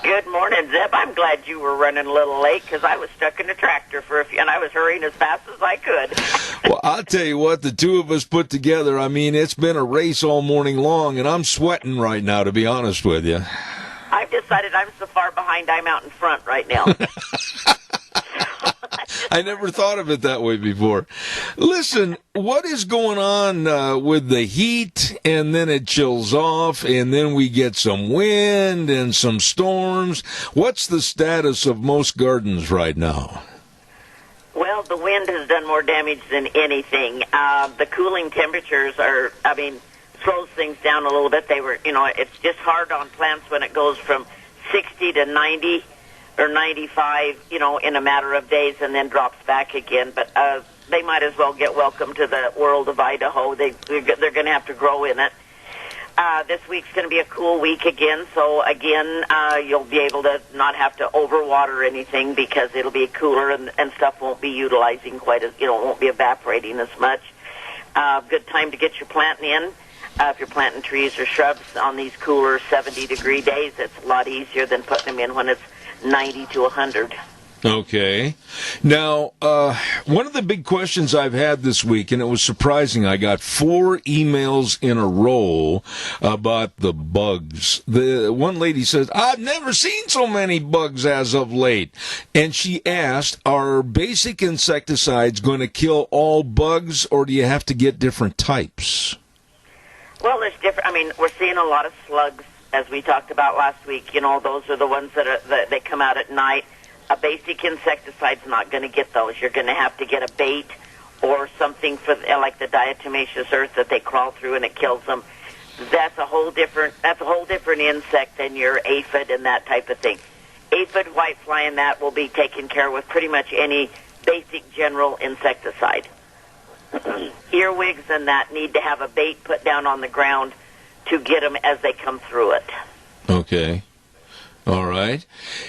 Good morning, Zeb. I'm glad you were running a little late because I was stuck in a tractor for a few, and I was hurrying as fast as I could. Well, I'll tell you what, the two of us put together, I mean, it's been a race all morning long, and I'm sweating right now, to be honest with you. I've decided I'm so far behind I'm out in front right now. I never thought of it that way before. Listen, what is going on with the heat, and then it chills off, and then we get some wind and some storms? What's the status of most gardens right now? Well, the wind has done more damage than anything. The cooling temperatures slows things down a little bit. It's just hard on plants when it goes from 60 to 90 or 95, in a matter of days, and then drops back again. But they might as well get welcome to the world of Idaho. They're going to have to grow in it. This week's going to be a cool week again, so again, you'll be able to not have to overwater anything because it'll be cooler and stuff won't be utilizing quite as, won't be evaporating as much. Good time to get your planting in. If you're planting trees or shrubs on these cooler 70-degree days, it's a lot easier than putting them in when it's 90 to 100. Okay. Now, one of the big questions I've had this week, and it was surprising, I got 4 emails in a row about the bugs. The one lady says, I've never seen so many bugs as of late. And she asked, are basic insecticides going to kill all bugs, or do you have to get different types? Well, there's different. I mean, we're seeing a lot of slugs, as we talked about last week. You know, those are the ones that they come out at night. A basic insecticide's not going to get those. You're going to have to get a bait or something for like the diatomaceous earth that they crawl through and it kills them. That's a whole different insect than your aphid and that type of thing. Aphid, whitefly, and that will be taken care of with pretty much any basic general insecticide. Earwigs and that need to have a bait put down on the ground to get them as they come through it. Okay. All right.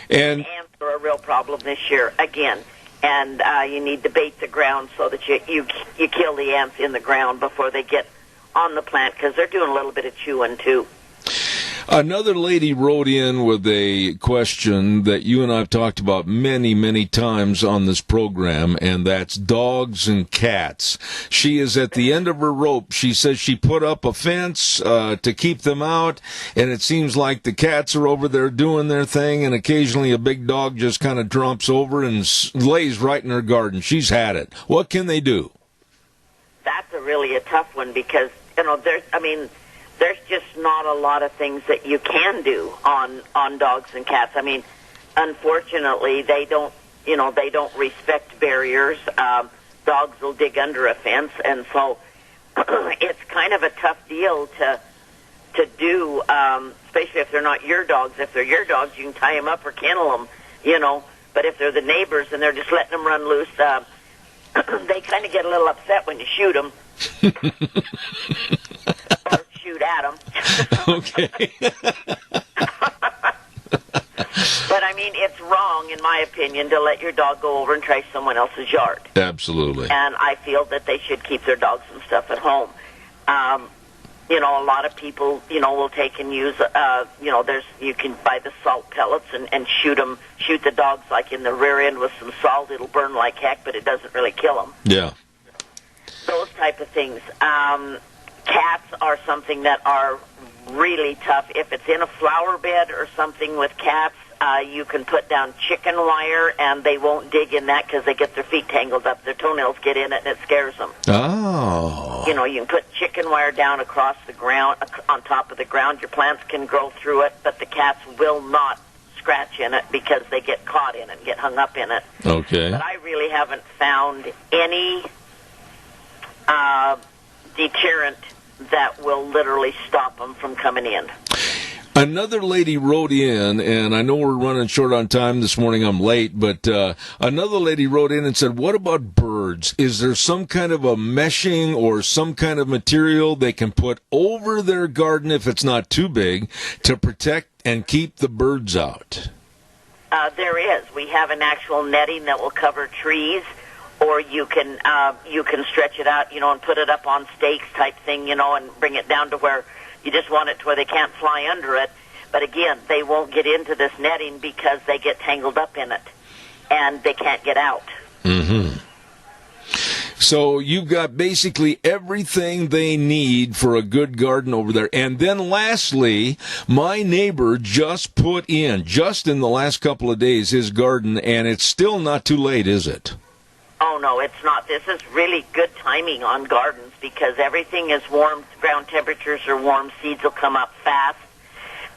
And ants are a real problem this year again. And you need to bait the ground so that you kill the ants in the ground before they get on the plant, because they're doing a little bit of chewing too. Another lady wrote in with a question that you and I have talked about many, many times on this program, and that's dogs and cats. She is at the end of her rope. She says she put up a fence to keep them out, and it seems like the cats are over there doing their thing, and occasionally a big dog just kind of trumps over and lays right in her garden. She's had it. What can they do? That's really a tough one because, there's just not a lot of things that you can do on dogs and cats. I mean, unfortunately, they don't respect barriers. Dogs will dig under a fence, and so it's kind of a tough deal to do, especially if they're not your dogs. If they're your dogs, you can tie them up or kennel them, But if they're the neighbors and they're just letting them run loose, they kind of get a little upset when you shoot them. Or shoot at them. Okay. But, I mean, it's wrong, in my opinion, to let your dog go over and trash someone else's yard. Absolutely. And I feel that they should keep their dogs and stuff at home. A lot of people, will take and use, you can buy the salt pellets and shoot the dogs like in the rear end with some salt. It'll burn like heck, but it doesn't really kill them. Yeah. Those type of things. Cats are something that are really tough. If it's in a flower bed or something with cats, you can put down chicken wire, and they won't dig in that because they get their feet tangled up. Their toenails get in it, and it scares them. Oh. You can put chicken wire down across the ground, on top of the ground. Your plants can grow through it, but the cats will not scratch in it because they get caught in it and get hung up in it. Okay. But I really haven't found any deterrent that will literally stop them from coming in. Another lady wrote in, and I know we're running short on time this morning, I'm late, but another lady wrote in and said, what about birds? Is there some kind of a meshing or some kind of material they can put over their garden if it's not too big to protect and keep the birds out? There is. We have an actual netting that will cover trees, or you can stretch it out, and put it up on stakes type thing, and bring it down to where you just want it to where they can't fly under it. But again, they won't get into this netting because they get tangled up in it, and they can't get out. Mm-hmm. So you've got basically everything they need for a good garden over there. And then lastly, my neighbor just put in, just in the last couple of days, his garden, and it's still not too late, is it? Oh, no, it's not. This is really good timing on gardens because everything is warm. Ground temperatures are warm. Seeds will come up fast.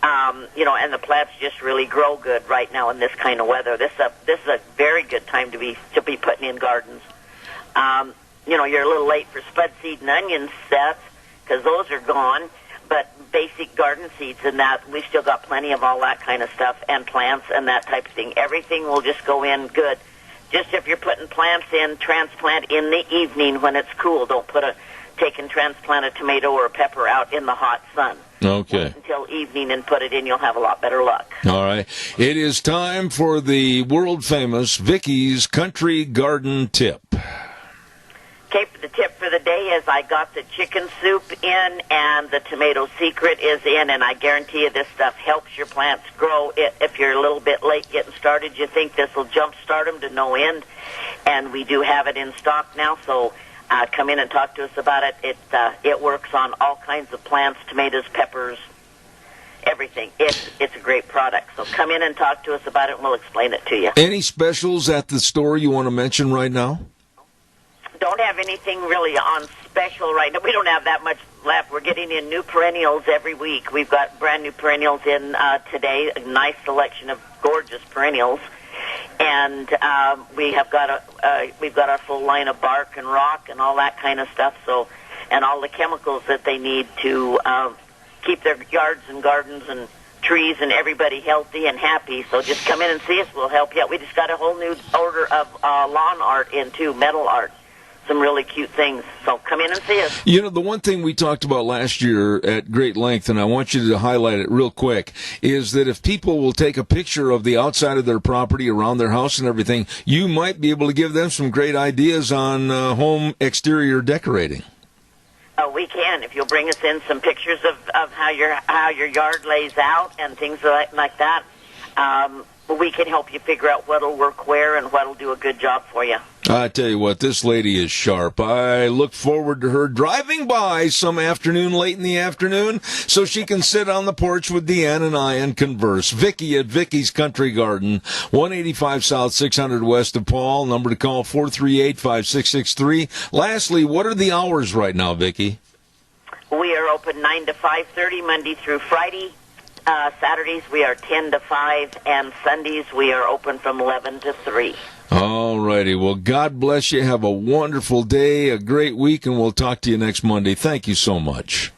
And the plants just really grow good right now in this kind of weather. This is a very good time to be putting in gardens. You're a little late for spud seed and onion sets because those are gone. But basic garden seeds and that, we've still got plenty of all that kind of stuff and plants and that type of thing. Everything will just go in good. Just if you're putting plants in, transplant in the evening when it's cool. Don't take and transplant a tomato or a pepper out in the hot sun. Okay. Wait until evening and put it in. You'll have a lot better luck. All right. It is time for the world-famous Vicky's Country Garden Tip. Okay, the tip for the day is I got the chicken soup in and the tomato secret is in, and I guarantee you this stuff helps your plants grow. If you're a little bit late getting started, you think this will jumpstart them to no end, and we do have it in stock now, so come in and talk to us about it. It works on all kinds of plants, tomatoes, peppers, everything. It's a great product, so come in and talk to us about it, and we'll explain it to you. Any specials at the store you want to mention right now? Don't have anything really on special right now. We don't have that much left. We're getting in new perennials every week. We've got brand new perennials in today, a nice selection of gorgeous perennials. And we've got our full line of bark and rock and all that kind of stuff. So, and all the chemicals that they need to keep their yards and gardens and trees and everybody healthy and happy. So just come in and see us. We'll help you out. We just got a whole new order of lawn art in too, metal art. Some really cute things. So come in and see us. You know, the one thing we talked about last year at great length, and I want you to highlight it real quick, is that if people will take a picture of the outside of their property, around their house and everything, you might be able to give them some great ideas on home exterior decorating. We can, if you'll bring us in some pictures of how your yard lays out and things like that. We can help you figure out what'll work where and what'll do a good job for you. I tell you what, this lady is sharp. I look forward to her driving by some afternoon, late in the afternoon, so she can sit on the porch with Deanne and I and converse. Vicki at Vicky's Country Garden, 185 South, 600 West of Paul. Number to call, 438-5663. Lastly, what are the hours right now, Vicki? We are open 9 to 5:30, Monday through Friday. Saturdays we are 10 to 5, and Sundays we are open from 11 to 3. All righty. Well, God bless you. Have a wonderful day, a great week, and we'll talk to you next Monday. Thank you so much.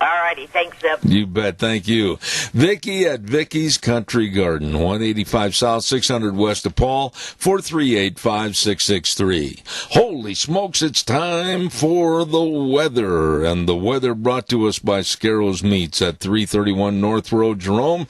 All righty. Thanks, Zeb. You bet. Thank you. Vicki at Vicky's Country Garden, 185 South, 600 West of Paul, 438-5663. Holy smokes, it's time for the weather. And the weather brought to us by Scarro's Meats at 331 North Road, Jerome.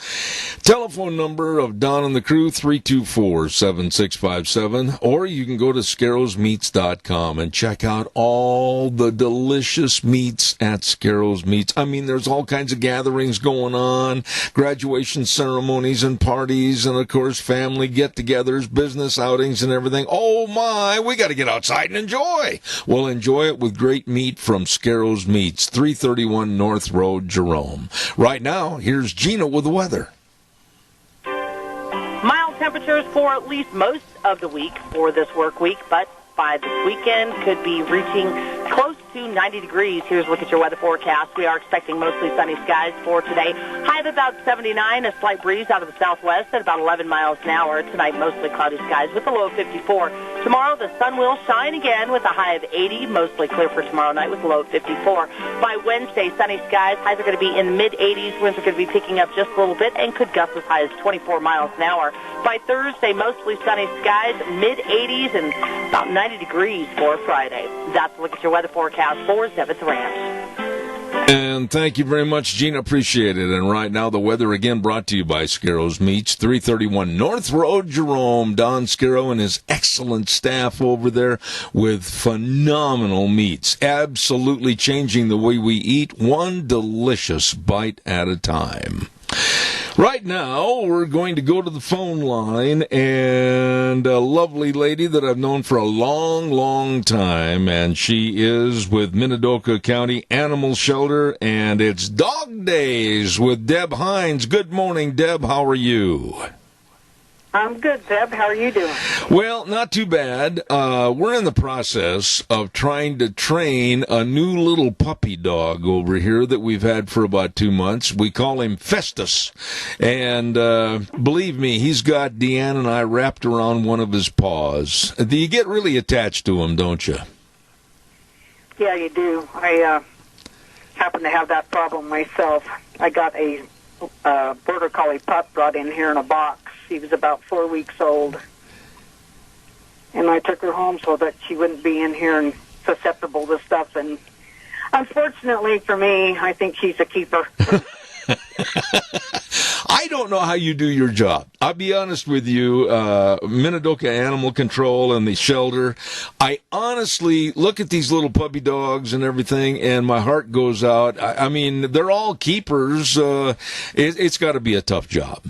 Telephone number of Don and the crew, 324-7657. Or you can go to scarrowsmeats.com and check out all the delicious meats at Scarro's Meats. I mean, there's all kinds of gatherings going on, graduation ceremonies and parties, and, of course, family get-togethers, business outings, and everything. Oh, my, we got to get outside and enjoy. Well, enjoy it with great meat from Scarro's Meats, 331 North Road, Jerome. Right now, here's Gina with the weather. Mild temperatures for at least most of the week for this work week, but by this weekend could be reaching close to 90 degrees. Here's a look at your weather forecast. We are expecting mostly sunny skies for today. High of about 79, a slight breeze out of the southwest at about 11 miles an hour. Tonight, mostly cloudy skies with a low of 54. Tomorrow, the sun will shine again with a high of 80, mostly clear for tomorrow night with a low of 54. By Wednesday, sunny skies. Highs are going to be in the mid-80s. Winds are going to be picking up just a little bit and could gust as high as 24 miles an hour. By Thursday, mostly sunny skies, mid-80s and about 90 degrees for Friday. That's a look at your weather forecast for Zebed's Ranch. And thank you very much, Gina. Appreciate it. And right now, the weather again brought to you by Scarro's Meats, 331 North Road, Jerome. Don Scarrow and his excellent staff over there with phenomenal meats. Absolutely changing the way we eat, one delicious bite at a time. Right now, we're going to go to the phone line, and a lovely lady that I've known for a long, long time, and she is with Minidoka County Animal Shelter, and it's Dog Days with Deb Hines. Good morning, Deb. How are you? I'm good, Deb. How are you doing? Well, not too bad. We're in the process of trying to train a new little puppy dog over here that we've had for about 2 months. We call him Festus. And believe me, he's got Deanne and I wrapped around one of his paws. You get really attached to him, don't you? Yeah, you do. I happen to have that problem myself. I got a Border Collie pup brought in here in a box. She was about 4 weeks old. And I took her home so that she wouldn't be in here and susceptible to stuff. And unfortunately for me, I think she's a keeper. I don't know how you do your job. I'll be honest with you, Minidoka Animal Control and the shelter, I honestly look at these little puppy dogs and everything, and my heart goes out. I mean, they're all keepers. It's got to be a tough job.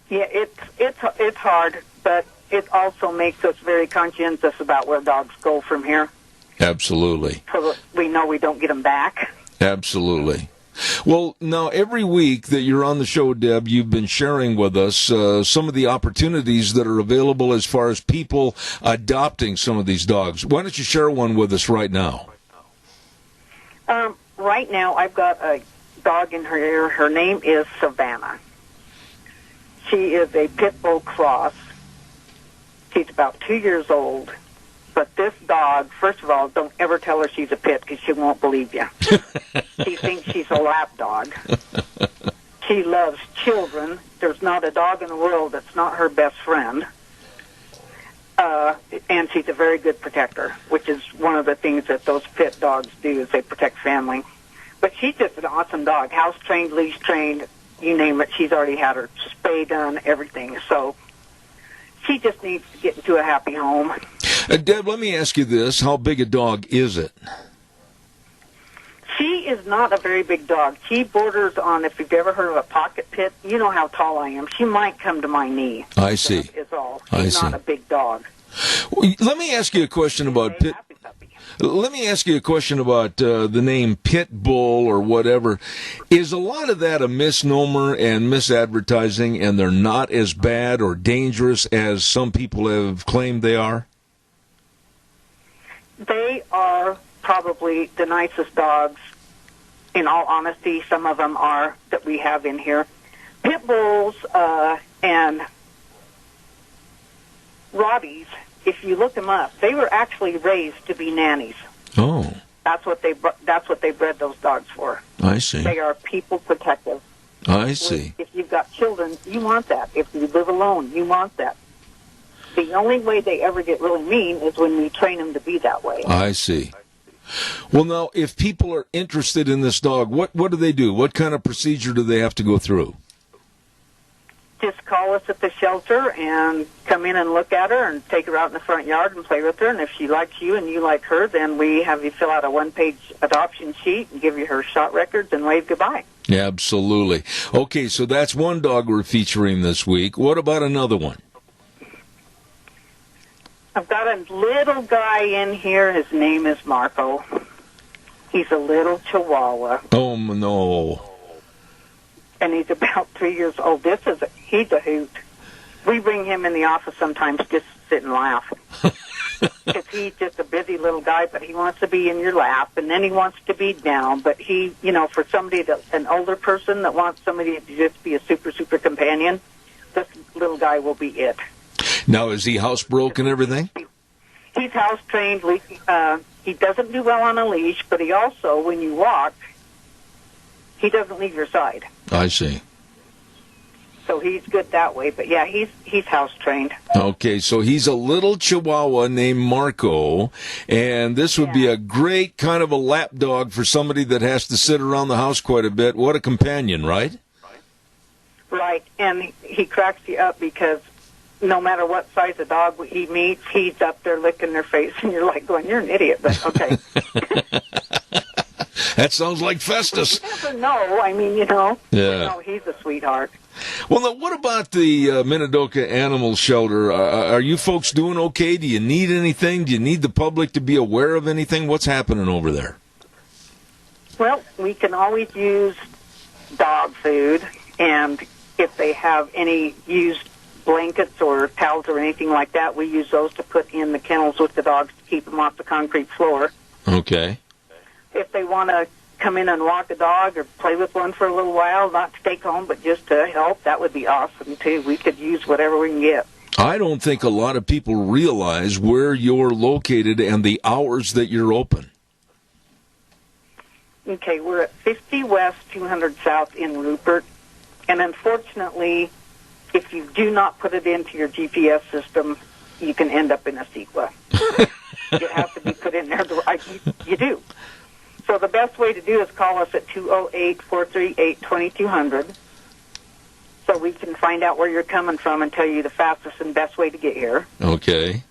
Yeah, it's hard, but it also makes us very conscientious about where dogs go from here. Absolutely. So that we know we don't get them back. Absolutely. Well, now every week that you're on the show, Deb, you've been sharing with us some of the opportunities that are available as far as people adopting some of these dogs. Why don't you share one with us right now? Right now, I've got a dog in her ear. Her name is Savannah. She is a pit bull cross. She's about 2 years old. But this dog, first of all, don't ever tell her she's a pit because she won't believe you. She thinks she's a lap dog. She loves children. There's not a dog in the world that's not her best friend. And she's a very good protector, which is one of the things that those pit dogs do is they protect family. But she's just an awesome dog. House trained, leash trained, you name it. She's already had her spay done, everything. So she just needs to get into a happy home. Deb, let me ask you this. How big a dog is it? She is not a very big dog. She borders on, if you've ever heard of a pocket pit, you know how tall I am. She might come to my knee. I see. That is all. She's not a big dog. Well, let me ask you a question about pit. Let me ask you a question about the name pit bull or whatever. Is a lot of that a misnomer and misadvertising, and they're not as bad or dangerous as some people have claimed they are? They are probably the nicest dogs, in all honesty. Some of them are that we have in here. Pit bulls and Rotties, if you look them up, they were actually raised to be nannies. Oh. That's what they bred those dogs for. I see. They are people protective. I see. If you've got children, you want that. If you live alone, you want that. The only way they ever get really mean is when we train them to be that way. I see. Well, now, if people are interested in this dog, what do they do? What kind of procedure do they have to go through? Just call us at the shelter and come in and look at her and take her out in the front yard and play with her. And if she likes you and you like her, then we have you fill out a one-page adoption sheet and give you her shot records and wave goodbye. Absolutely. Okay, so that's one dog we're featuring this week. What about another one? I've got a little guy in here. His name is Marco. He's a little Chihuahua. Oh, no. And he's about 3 years old. He's a hoot. We bring him in the office sometimes just to sit and laugh. Because he's just a busy little guy, but he wants to be in your lap, and then he wants to be down. But he, for somebody an older person that wants somebody to just be a super, super companion, this little guy will be it. Now, is he housebroke and everything? He's house-trained. He doesn't do well on a leash, but he also, when you walk, he doesn't leave your side. I see. So he's good that way. But, yeah, he's house-trained. Okay, so he's a little Chihuahua named Marco, and this would be a great kind of a lap dog for somebody that has to sit around the house quite a bit. What a companion, right? Right, and he cracks you up because no matter what size of dog he meets, he's up there licking their face, and you're like going, you're an idiot, but okay. That sounds like Festus. You never know. I mean, Yeah. No, he's a sweetheart. Well, now, what about the Minidoka Animal Shelter? Are you folks doing okay? Do you need anything? Do you need the public to be aware of anything? What's happening over there? Well, we can always use dog food, and if they have any used blankets or towels or anything like that, we use those to put in the kennels with the dogs to keep them off the concrete floor. Okay. If they want to come in and walk a dog or play with one for a little while, not to take home, but just to help, that would be awesome, too. We could use whatever we can get. I don't think a lot of people realize where you're located and the hours that you're open. Okay, we're at 50 West, 200 South in Rupert, and unfortunately, if you do not put it into your GPS system, you can end up in a CEQA. It has to be put in there. You do. So the best way to do is call us at 208-438-2200 so we can find out where you're coming from and tell you the fastest and best way to get here. Okay.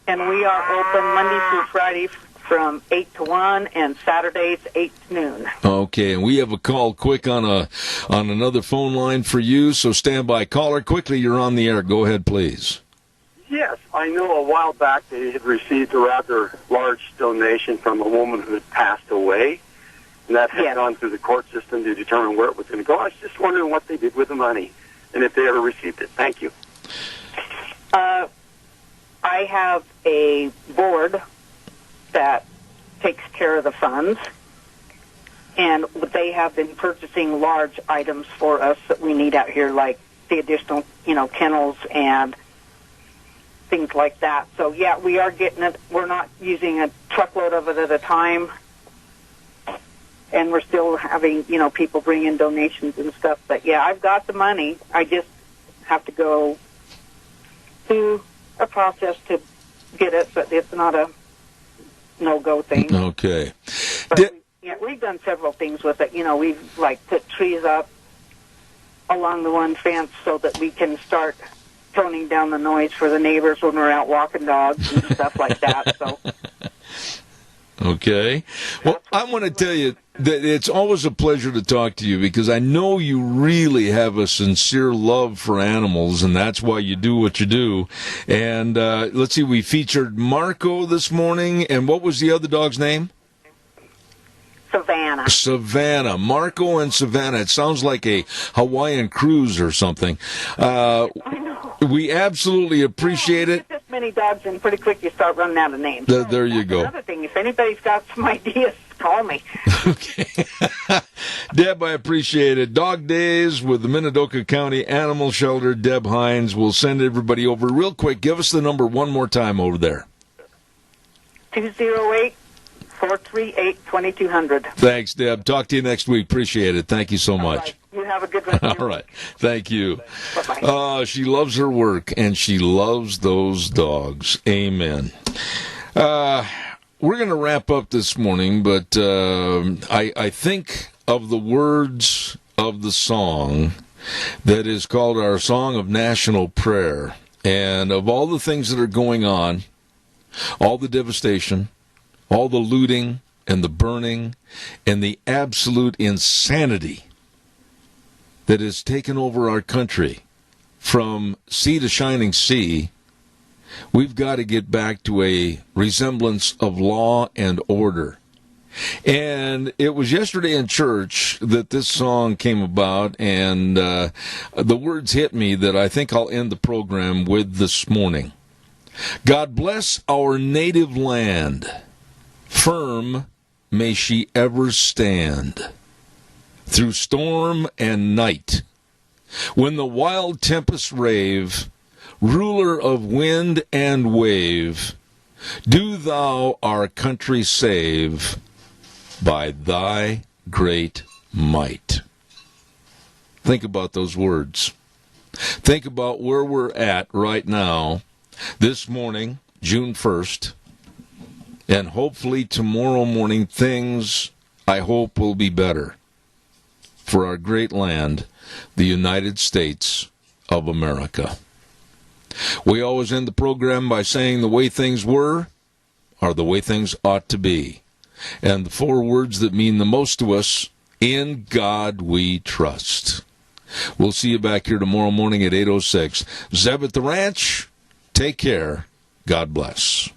And we are open Monday through Friday from 8 to 1 and Saturdays 8 to noon. Okay, and we have a call quick on another phone line for you, so stand by. Caller, quickly, you're on the air. Go ahead, please. Yes, I know a while back they had received a rather large donation from a woman who had passed away, and that had gone through the court system to determine where it was going to go. I was just wondering what they did with the money and if they ever received it. Thank you. I have a board that takes care of the funds, and they have been purchasing large items for us that we need out here, like the additional, kennels and things like that. So, yeah, we are getting it. We're not using a truckload of it at a time, and we're still having, people bring in donations and stuff. But, yeah, I've got the money. I just have to go through a process to get it, but it's not a no-go thing. Okay. But we've done several things with it. We've, put trees up along the one fence so that we can start toning down the noise for the neighbors when we're out walking dogs and stuff like that. So. Okay. Well, I want to tell you that it's always a pleasure to talk to you because I know you really have a sincere love for animals, and that's why you do what you do. And let's see, we featured Marco this morning, and what was the other dog's name? Savannah. Savannah. Marco and Savannah. It sounds like a Hawaiian cruise or something. I know. We absolutely appreciate it. You get this many dogs in pretty quick, you start running out of names. There you go. Another thing, if anybody's got some ideas, call me. Okay. Deb, I appreciate it. Dog Days with the Minidoka County Animal Shelter. Deb Hines will send everybody over. Real quick, give us the number one more time over there. 208-438-2200. Thanks, Deb. Talk to you next week. Appreciate it. Thank you so much. Right. You have a good one. All right. Thank you. Bye-bye. She loves her work, and she loves those dogs. Amen. We're going to wrap up this morning, but I think of the words of the song that is called our Song of National Prayer. And of all the things that are going on, all the devastation, all the looting and the burning and the absolute insanity that has taken over our country from sea to shining sea, we've got to get back to a resemblance of law and order. And it was yesterday in church that this song came about, and the words hit me that I think I'll end the program with this morning. God bless our native land. Firm may she ever stand. Through storm and night, when the wild tempests rave, ruler of wind and wave, do thou our country save by thy great might. Think about those words. Think about where we're at right now, this morning, June 1st, and hopefully tomorrow morning things, I hope, will be better for our great land, the United States of America. We always end the program by saying the way things were are the way things ought to be. And the four words that mean the most to us, in God we trust. We'll see you back here tomorrow morning at 8:06. Zeb at the Ranch, take care. God bless.